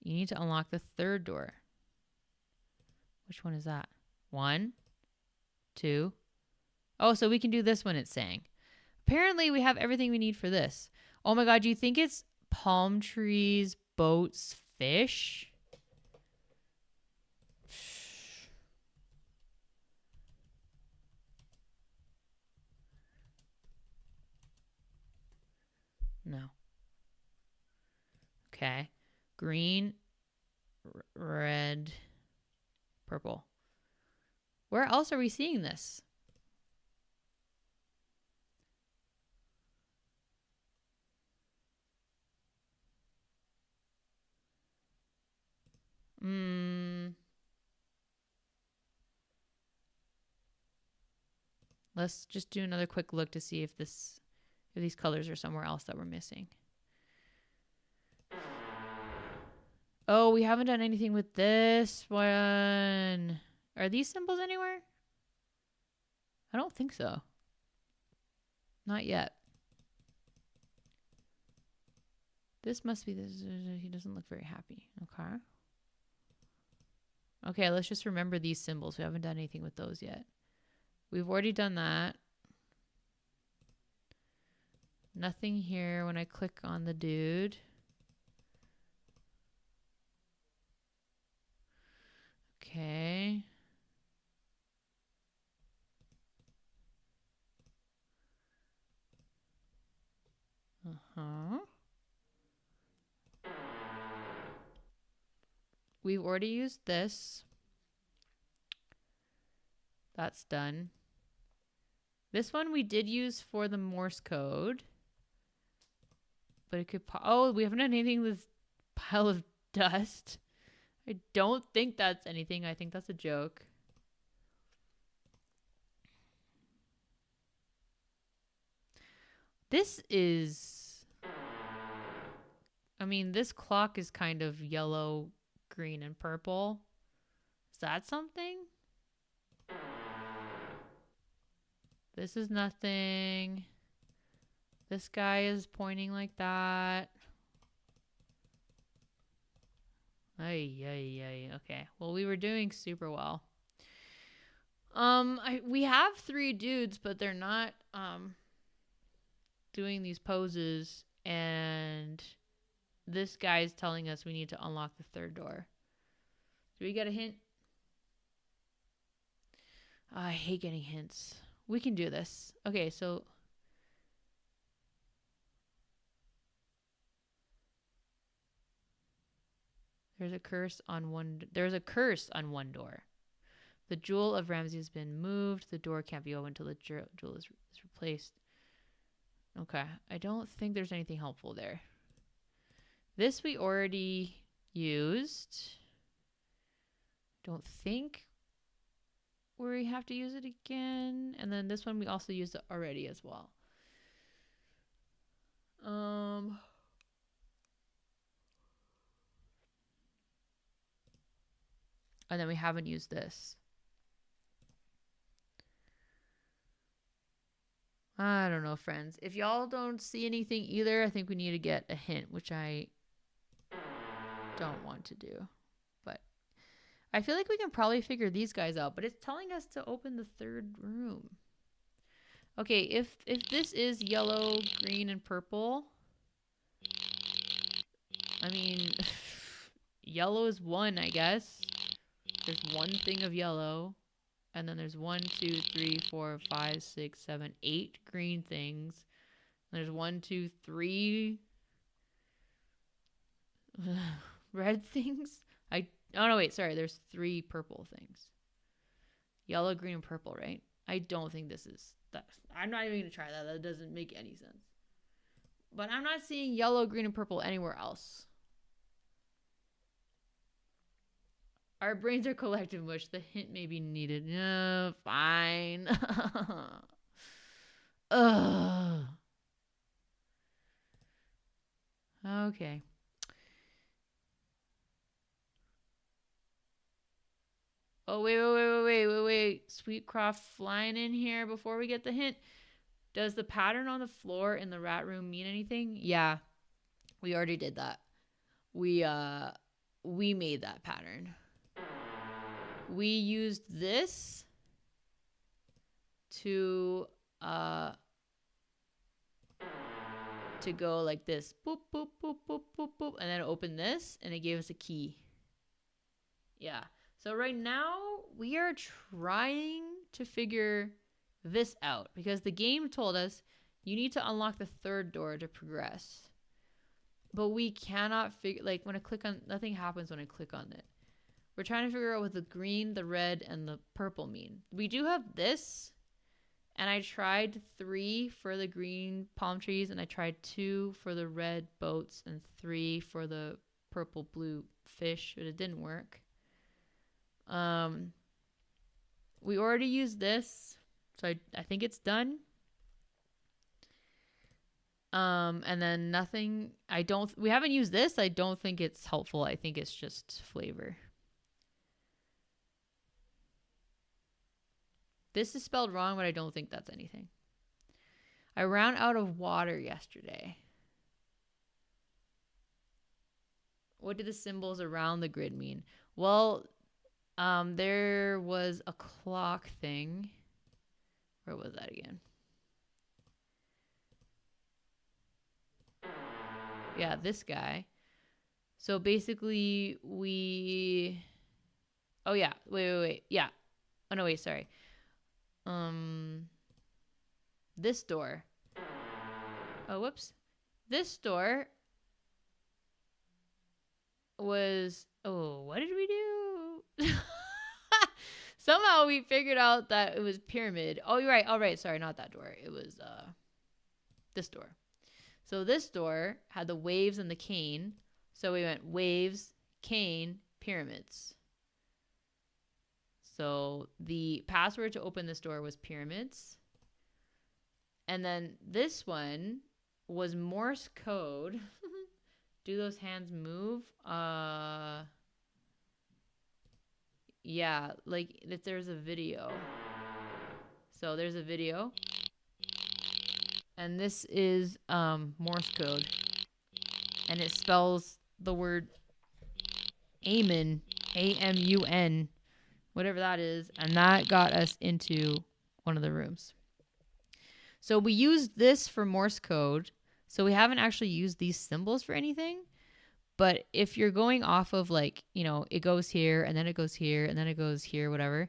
You need to unlock the 3rd door. Which one is that? 1, 2. Oh, so we can do this one, it's saying. Apparently, we have everything we need for this. Oh my god, do you think it's palm trees, boats, fish? No. Okay. Green, red, purple. Where else are we seeing this? Let's just do another quick look to see if these colors are somewhere else that we're missing. Oh, we haven't done anything with this one. Are these symbols anywhere? I don't think so. Not yet. This must be this. He doesn't look very happy. Okay. Okay, let's just remember these symbols. We haven't done anything with those yet. We've already done that. Nothing here when I click on the dude. Okay. Uh-huh. we've already used this. That's done. This one we did use for the Morse code. But it could... oh, we haven't done anything with this pile of dust. I don't think that's anything. I think that's a joke. This is... I mean, this clock is kind of yellow, green, and purple. Is that something? This is nothing. This guy is pointing like that. Ay, ay, ay. Okay. Well, we were doing super well. We have 3 dudes, but they're not doing these poses, and this guy is telling us we need to unlock the 3rd door. Do we get a hint? I hate getting hints. We can do this. Okay, so there's a curse on one door. The jewel of Ramsey has been moved. The door can't be opened until the jewel is replaced. Okay, I don't think there's anything helpful there. This we already used. Don't think we have to use it again. And then this one we also used it already as well. And then we haven't used this. I don't know, friends. If y'all don't see anything either, I think we need to get a hint, which I don't want to do. But I feel like we can probably figure these guys out. But it's telling us to open the 3rd room. Okay, if this is yellow, green, and purple, I mean, yellow is 1, I guess. There's 1 thing of yellow. And then there's 1, 2, 3, 4, 5, 6, 7, 8 green things. There's 1, 2, 3 red things. Oh no, wait, sorry. There's 3 purple things. Yellow, green, and purple, right? I don't think this is that. I'm not even gonna try that. That doesn't make any sense. But I'm not seeing yellow, green, and purple anywhere else. Our brains are collective mush. The hint may be needed. No, fine. Ugh. Okay. Oh, wait. Sweetcroft flying in here before we get the hint. Does the pattern on the floor in the rat room mean anything? Yeah. We already did that. We made that pattern. We used this to go like this. Boop, boop, boop, boop, boop, boop. And then open this, and it gave us a key. Yeah. So right now, we are trying to figure this out. Because the game told us you need to unlock the 3rd door to progress. But we cannot figure... like, when I click on... nothing happens when I click on it. We're trying to figure out what the green, the red, and the purple mean. We do have this. And I tried 3 for the green palm trees. And I tried 2 for the red boats. And 3 for the purple-blue fish. But it didn't work. We already used this. So I think it's done. And then nothing... we haven't used this. I don't think it's helpful. I think it's just flavor. This is spelled wrong, but I don't think that's anything. I ran out of water yesterday. What do the symbols around the grid mean? Well, there was a clock thing. Where was that again? Yeah, this guy. So basically we... oh yeah, wait. Yeah. Oh no, wait, sorry. This door. Oh, whoops. This door was, oh, what did we do? Somehow we figured out that it was pyramid. Oh, you're right. All right. Sorry, not that door. It was this door. So this door had the waves and the cane. So we went waves, cane, pyramids. So the password to open this door was pyramids. And then this one was Morse code. Do those hands move? Yeah, like if there's a video. So there's a video. And this is Morse code. And it spells the word Amun, A-M-U-N, whatever that is. And that got us into one of the rooms. So we used this for Morse code. So we haven't actually used these symbols for anything. But if you're going off of like, you know, it goes here and then it goes here and then it goes here, whatever,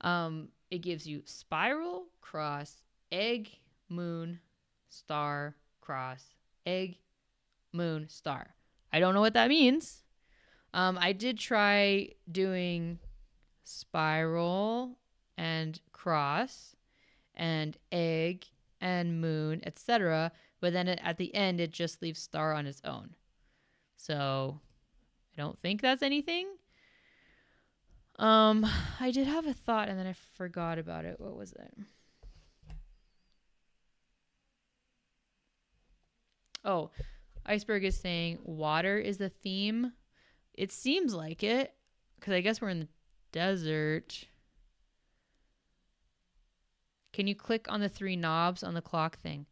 it gives you spiral, cross, egg, moon, star, cross, egg, moon, star. I don't know what that means. I did try doing spiral and cross and egg and moon, etc. But then at the end, it just leaves star on its own. So I don't think that's anything. I did have a thought and then I forgot about it. What was it? Oh, Iceberg is saying water is the theme. It seems like it because I guess we're in the desert. Can you click on the 3 knobs on the clock thing?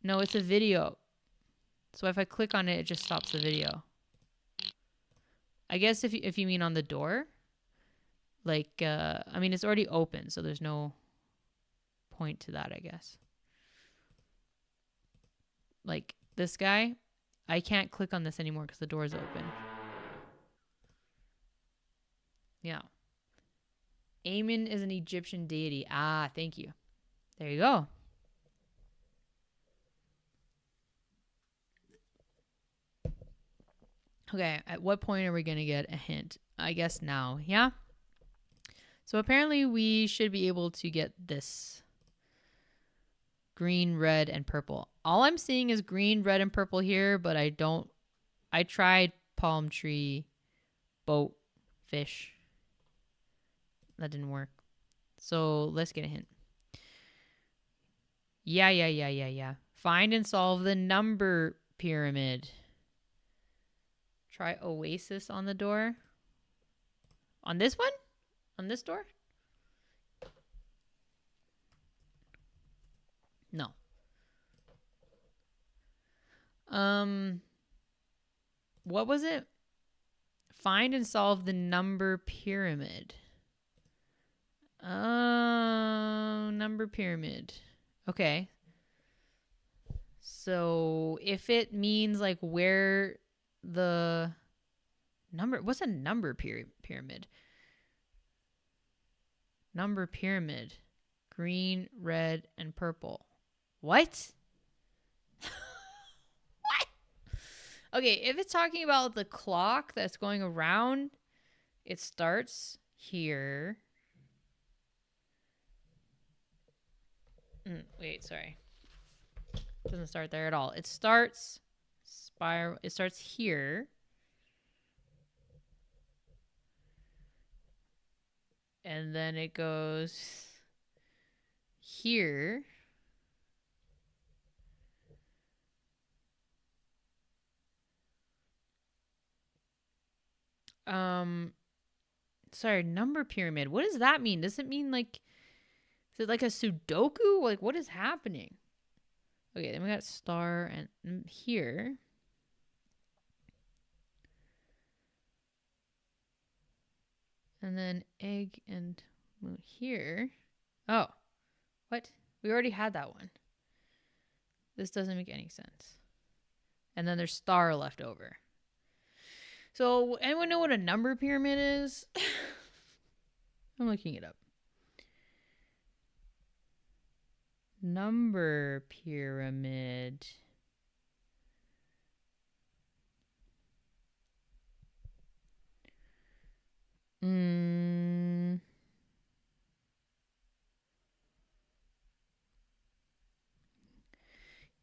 No, it's a video. So if I click on it, it just stops the video. I guess if you mean on the door, like, I mean, it's already open, so there's no point to that, I guess. Like this guy, I can't click on this anymore because the door's open. Yeah. Amun is an Egyptian deity. Ah, thank you. There you go. Okay, at what point are we going to get a hint? I guess now, yeah? So apparently we should be able to get this. Green, red, and purple. All I'm seeing is green, red, and purple here, but I tried palm tree, boat, fish. That didn't work. So let's get a hint. Yeah. Find and solve the number pyramid. Try oasis on the door. On this one? On this door? No. What was it? Find and solve the number pyramid. Number pyramid. Okay. So if it means like where the number, what's a number pyramid? Number pyramid. Green, red, and purple. What? What? Okay, if it's talking about the clock that's going around, it starts here. Wait, sorry. It doesn't start there at all. It starts spiral. It starts here. And then it goes here. Sorry, number pyramid. What does that mean? Does it mean like, is it like a Sudoku? Like, what is happening? Okay, then we got star and here. And then egg and moon here. Oh, what? We already had that one. This doesn't make any sense. And then there's star left over. So, anyone know what a number pyramid is? I'm looking it up. Number pyramid.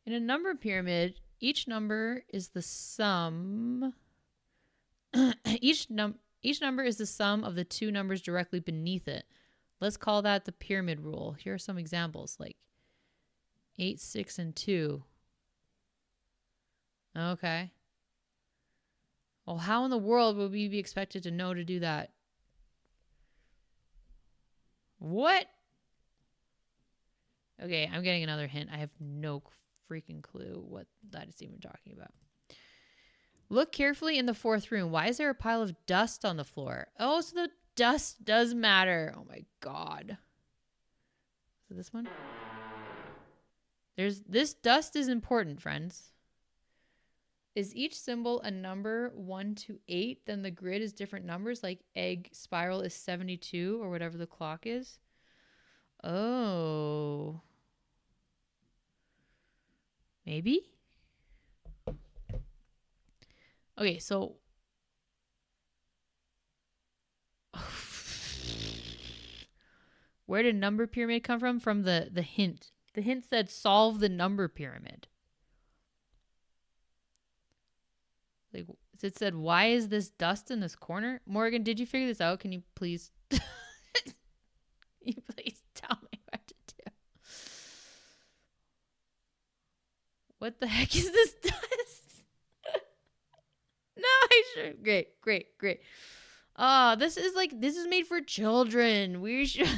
In a number pyramid, each number is the sum. each number is the sum of the two numbers directly beneath it. Let's call that the pyramid rule. Here are some examples, like 8, 6, and 2. Okay. Well, how in the world would we be expected to know to do that? What? Okay, I'm getting another hint. I have no freaking clue what that is even talking about. Look carefully in the fourth room. Why is there a pile of dust on the floor? Oh, so the dust does matter. Oh my god. Is it this one? This dust is important, friends. Is each symbol a number 1 to 8? Then the grid is different numbers, like egg spiral is 72 or whatever the clock is. Oh. Maybe? Okay, so where did number pyramid come from? From the hint. The hint said solve the number pyramid. Like it said, why is this dust in this corner? Morgan, did you figure this out? Can you please tell me what to do? What the heck is this dust? No, I sure. Great. Oh, this is made for children. We should.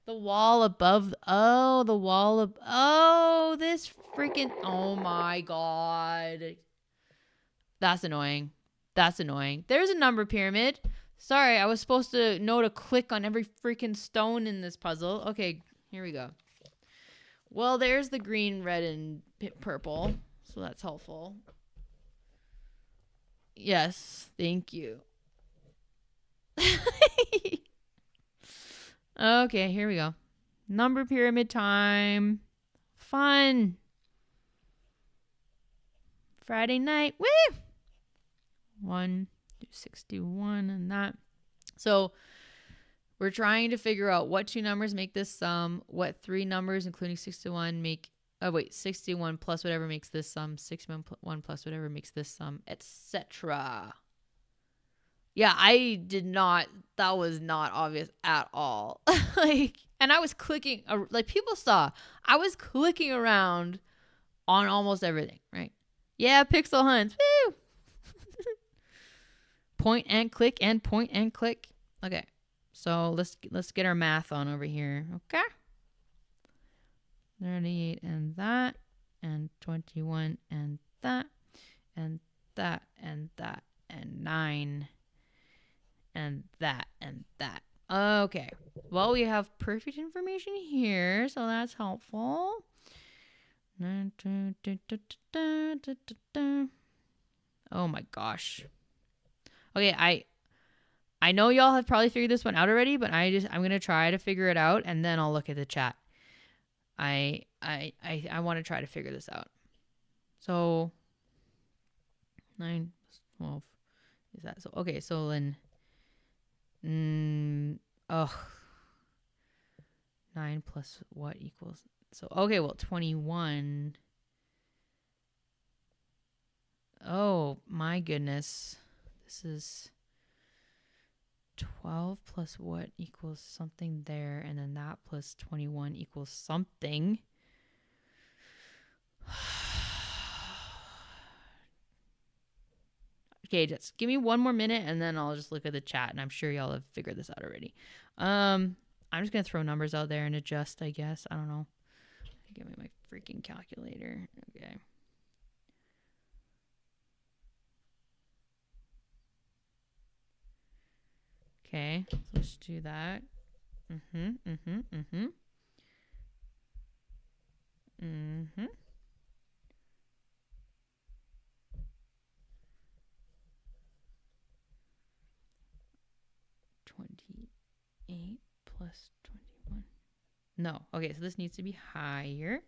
The wall above. This freaking. Oh my god. That's annoying. There's a number pyramid. Sorry, I was supposed to know to click on every freaking stone in this puzzle. Okay, here we go. Well, there's the green, red, and purple. So that's helpful. Yes, thank you. Okay, here we go. Number pyramid time. Fun. Friday night. Woo! 1 through 61 and that. So we're trying to figure out what two numbers make this sum, what three numbers, including 61, make 61 plus whatever makes this sum, 61 plus whatever makes this sum, etc. Yeah, that was not obvious at all. And I was clicking, like people saw, I was clicking around on almost everything, right? Yeah, pixel hunts. Woo! Point and click and point and click. Okay. So let's get our math on over here. Okay. 38 and that and 21 and that and that and that and 9 and that and that. Okay. Well, we have perfect information here, so that's helpful. Oh my gosh. Okay, I know y'all have probably figured this one out already, but I'm gonna try to figure it out and then I'll look at the chat. I want to try to figure this out. So 9 plus 12 is that so? Okay, so then 9 plus what equals? So okay, well 21. Oh my goodness. This is 12 plus what equals something there, and then that plus 21 equals something. Okay, just give me one more minute and then I'll just look at the chat, and I'm sure y'all have figured this out already. I'm just gonna throw numbers out there and adjust, I guess. I don't know. Give me my freaking calculator. Okay. Okay, so let's do that. 28 plus 21. No. Okay, so this needs to be higher.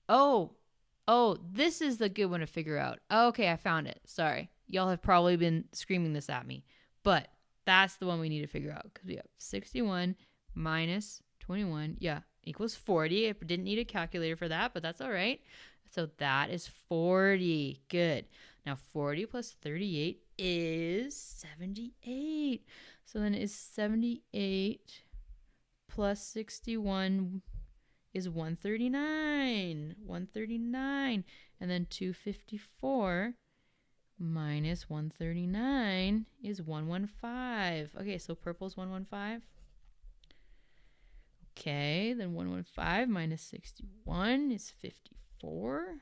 Oh, this is the good one to figure out. Okay, I found it. Sorry. Y'all have probably been screaming this at me. But that's the one we need to figure out, because we have 61 minus 21. Yeah, equals 40. I didn't need a calculator for that, but that's all right. So that is 40. Good. Now 40 plus 38 is 78. So then is 78 plus 61 is 139. 139. And then 254 minus 139 is 115. Okay, so purple's 115. Okay, then 115 minus 61 is 54.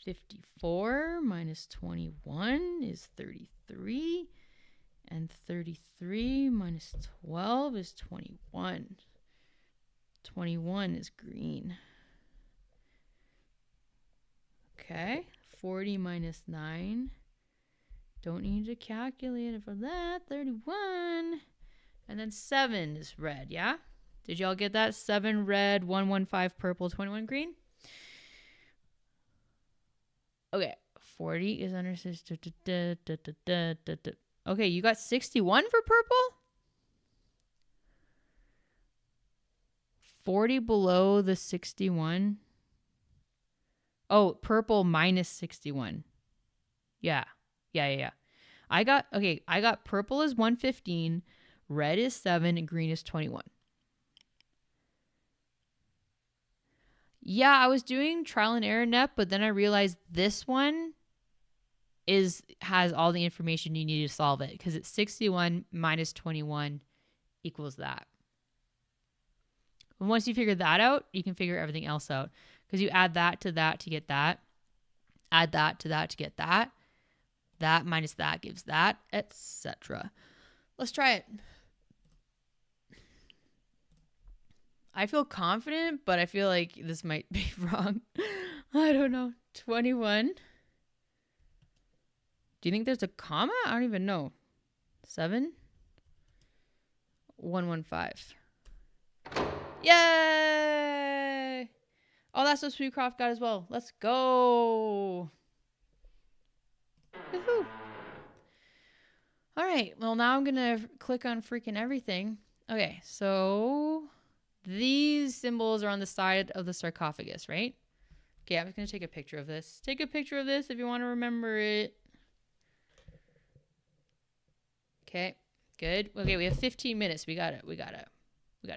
54 minus 21 is 33. And 33 minus 12 is 21. 21 is green. Okay, 40 minus 9. Don't need a calculator for that. 31. And then 7 is red, yeah? Did y'all get that? 7 red, 115 purple, 21 green? Okay, 40 is under... Okay, you got 61 for purple? 40 below the 61. Oh, purple minus 61. Yeah. I got purple is 115, red is 7, and green is 21. Yeah, I was doing trial and error net, but then I realized this one has all the information you need to solve it because it's 61 minus 21 equals that. And once you figure that out, you can figure everything else out because you add that to get that, add that to get that, that minus that gives that, etc. Let's try it. I feel confident, but I feel like this might be wrong. I don't know. 21. Do you think there's a comma? I don't even know. 7. 115. Yay! Oh, that's what Sweetcroft got as well. Let's go. Woohoo. All right. Well, now I'm going to click on freaking everything. Okay. So these symbols are on the side of the sarcophagus, right? Okay. I'm just going to take a picture of this. Take a picture of this if you want to remember it. Okay. Good. Okay. We have 15 minutes. We got to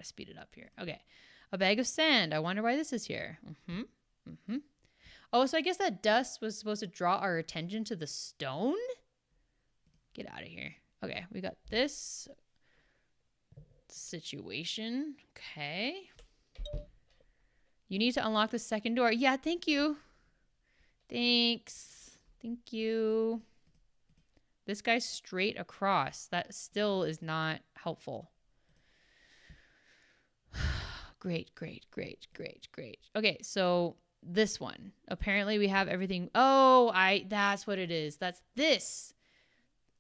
speed it up here. Okay. A bag of sand. I wonder why this is here. Oh, so I guess that dust was supposed to draw our attention to the stone? Get out of here. Okay, we got this situation. Okay. You need to unlock the second door. Yeah, thank you. Thanks. Thank you. This guy's straight across. That still is not helpful. Great. Okay, so this one. Apparently we have everything. Oh, that's what it is. That's this.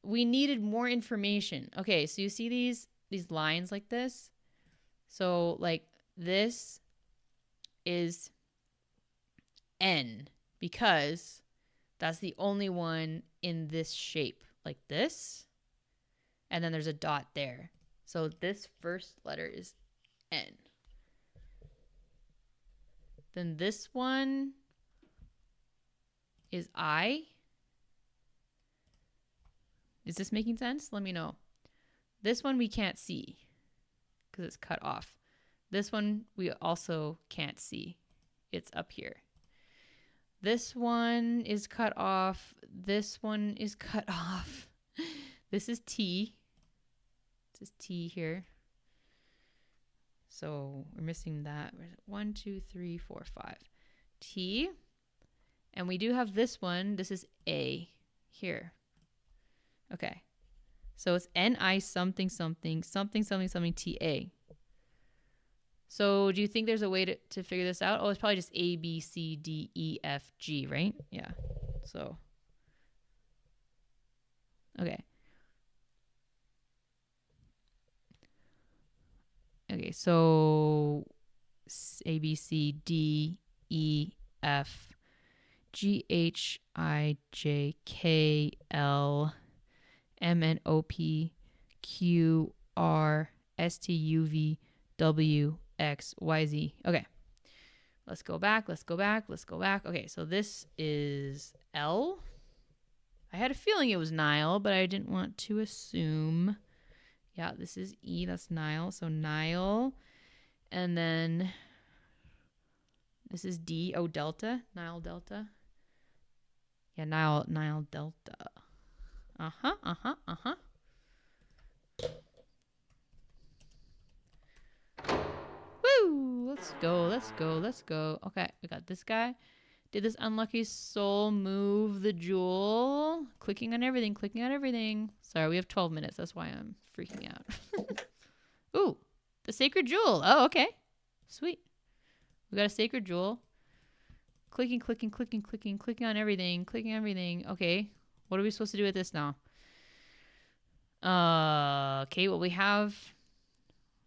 We needed more information. Okay, so you see these lines like this? So like this is N because that's the only one in this shape. Like this. And then there's a dot there. So this first letter is N. Then this one is I. Is this making sense? Let me know. This one we can't see because it's cut off. This one we also can't see. It's up here. This one is cut off. This one is cut off. This is T. This is T here. So we're missing that. 1, 2, 3, 4, 5. T. And we do have this one. This is A here. Okay. So it's N-I something something something something something T-A. So do you think there's a way to figure this out? Oh, it's probably just A, B, C, D, E, F, G, right? Yeah. So. Okay. Okay, so A, B, C, D, E, F, G, H, I, J, K, L, M, N, O, P, Q, R, S, T, U, V, W, X, Y, Z. Okay. Let's go back. Let's go back. Let's go back. Okay, so this is L. I had a feeling it was Nile, but I didn't want to assume. Yeah, this is E. That's Nile. So Nile. And then this is D. Oh, Delta. Nile Delta. Yeah, Nile Delta. Uh-huh, uh-huh, uh-huh. Woo! Let's go, let's go, let's go. Okay, we got this guy. Did this unlucky soul move the jewel? Clicking on everything, clicking on everything. Sorry, we have 12 minutes. That's why I'm freaking out. Ooh, the sacred jewel. Oh, okay. Sweet. We got a sacred jewel. Clicking, clicking, clicking, clicking, clicking on everything, clicking on everything. Okay, what are we supposed to do with this now? Okay, well, we have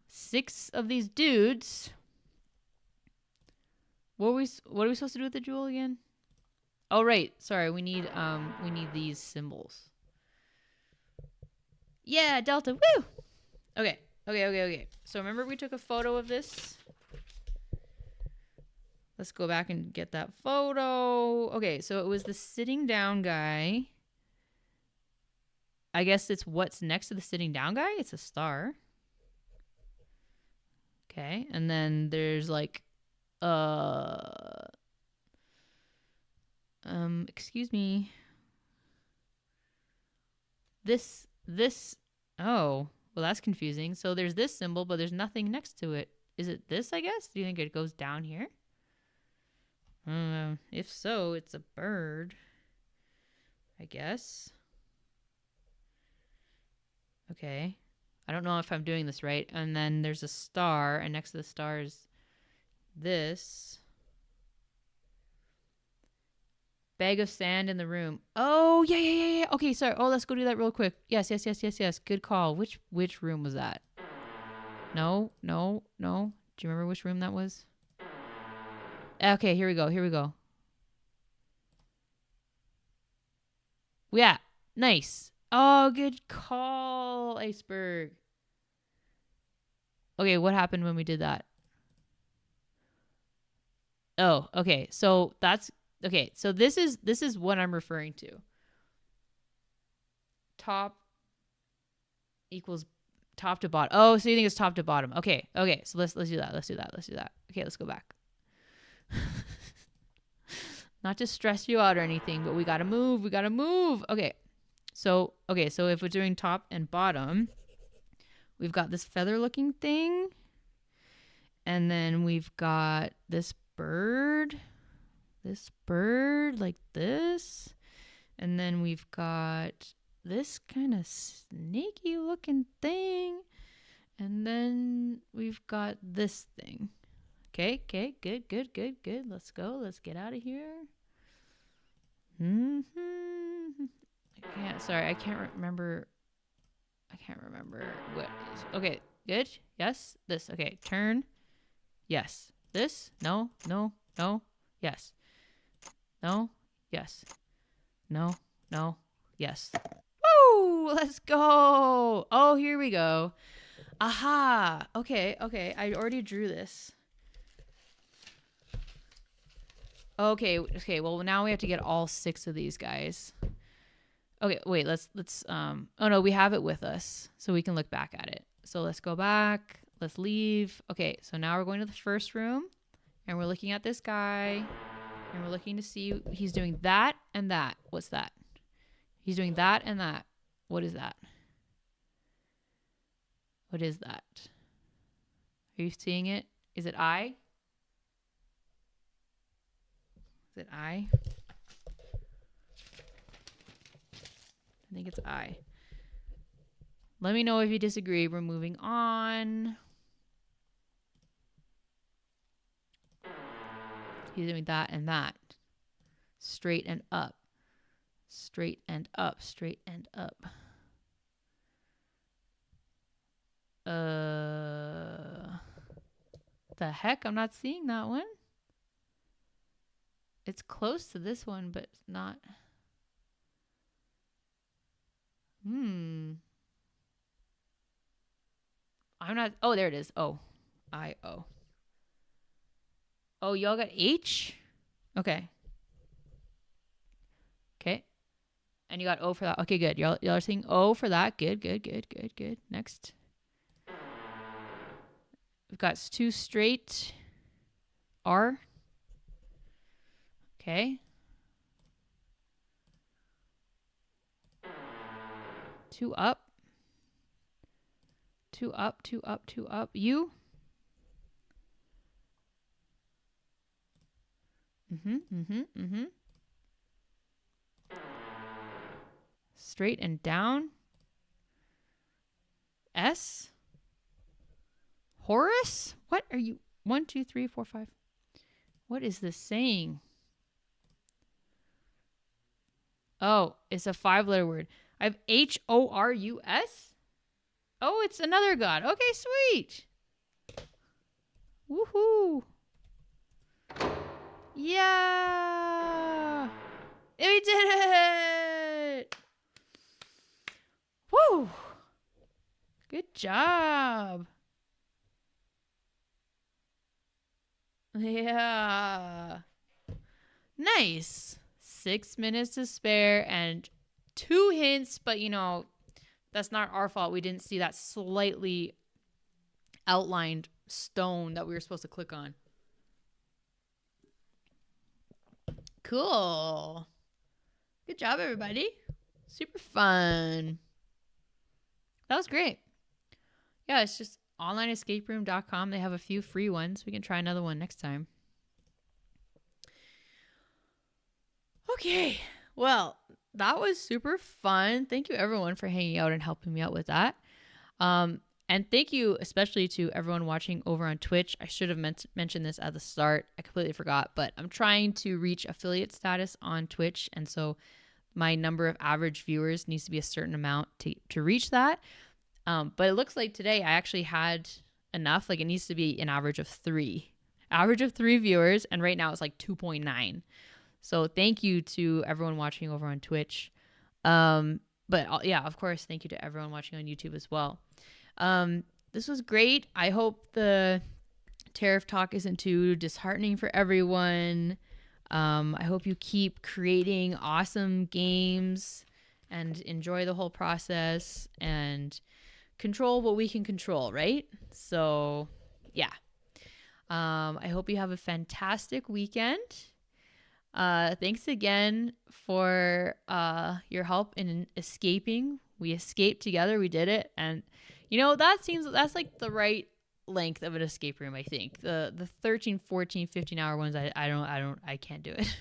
6 of these dudes. What are we supposed to do with the jewel again? Oh, right. Sorry, we need these symbols. Yeah, Delta. Woo! Okay. So remember we took a photo of this? Let's go back and get that photo. Okay, so it was the sitting down guy. I guess it's what's next to the sitting down guy. It's a star. Okay, and then there's like excuse me. This oh, well, that's confusing. So there's this symbol, but there's nothing next to it. Is it this, I guess? Do you think it goes down here? If so, it's a bird, I guess. Okay. I don't know if I'm doing this right. And then there's a star, and next to the star is this. Bag of sand in the room. Oh, yeah. Okay, sorry. Oh, let's go do that real quick. Yes. Good call. Which room was that? No. Do you remember which room that was? Okay, here we go. Yeah, nice. Oh, good call, Iceberg. Okay, what happened when we did that? Oh, okay. So that's okay. So this is what I'm referring to. Top equals top to bottom. Oh, so you think it's top to bottom? Okay. So let's do that. Okay, let's go back. Not to stress you out or anything, but we gotta move. Okay. So if we're doing top and bottom, we've got this feather-looking thing, and then we've got this bird like this, and then we've got this kind of snaky-looking thing, and then we've got this thing. Okay, good. Let's go. Let's get out of here. I can't remember what is. Okay, good. Yes, this. Okay, turn. Yes. This. No. Yes. No. Yes. No. Yes. Woo! Let's go. Oh, here we go. Aha. Okay. I already drew this. Okay. Well, now we have to get all 6 of these guys. Okay, wait, let's oh no, we have it with us, so we can look back at it. So let's go back, let's leave. Okay, so now we're going to the first room, and we're looking at this guy, and we're looking to see he's doing that and that. What's that? He's doing that and that. What is that? What is that? Are you seeing it? Is it I? Is it I? I think it's I. Let me know if you disagree. We're moving on. He's doing that and that. Straight and up. Straight and up. Straight and up. The heck? I'm not seeing that one. It's close to this one, but not. I'm not. Oh, there it is. Oh. I-O. Oh, y'all got H? Okay. Okay. And you got O for that. Okay, good. Y'all are saying O for that. Good. Next. We've got 2 straight. R. Okay. 2 up. 2 up. U. Straight and down. S. Horus? What are you? 1, 2, 3, 4, 5. What is this saying? Oh, it's a 5-letter word. I have Horus. Oh, it's another god. Okay, sweet. Woohoo. Yeah. We did it. Woo. Good job. Yeah. Nice. 6 minutes to spare and 2 hints, but that's not our fault. We didn't see that slightly outlined stone that we were supposed to click on. Cool. Good job, everybody. Super fun. That was great. Yeah, it's just onlineescaperoom.com. They have a few free ones. We can try another one next time. Okay. Well, that was super fun. Thank you, everyone, for hanging out and helping me out with that. And thank you especially to everyone watching over on Twitch. I should have mentioned this at the start. I completely forgot, but I'm trying to reach affiliate status on Twitch. And so my number of average viewers needs to be a certain amount to reach that. But it looks like today I actually had enough. Like, it needs to be an average of 3. Average of 3 viewers. And right now it's like 2.9. So thank you to everyone watching over on Twitch. But yeah, of course, thank you to everyone watching on YouTube as well. This was great. I hope the tariff talk isn't too disheartening for everyone. I hope you keep creating awesome games and enjoy the whole process and control what we can control, right? So, yeah. I hope you have a fantastic weekend. Thanks again for your help in escaping. We escaped together. We did it. And that's like the right length of an escape room, I think. The 13, 14, 15-hour ones, I can't do it.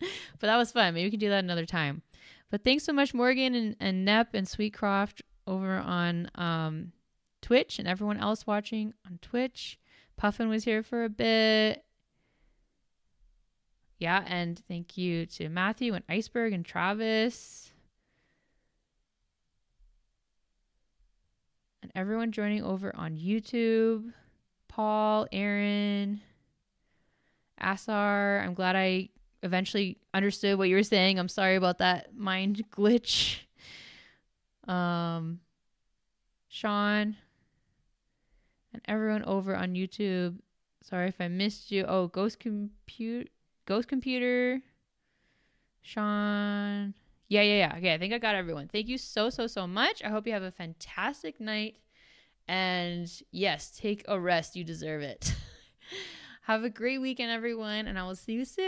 But that was fun. Maybe we can do that another time. But thanks so much, Morgan and Nep and Sweetcroft over on Twitch, and everyone else watching on Twitch. Puffin was here for a bit. Yeah, and thank you to Matthew and Iceberg and Travis. And everyone joining over on YouTube. Paul, Aaron, Asar. I'm glad I eventually understood what you were saying. I'm sorry about that mind glitch. Sean. And everyone over on YouTube. Sorry if I missed you. Oh, Ghost Computer. Sean. Yeah. Okay, I think I got everyone. Thank you so much. I hope you have a fantastic night. And yes, take a rest. You deserve it. Have a great weekend, everyone. And I will see you soon.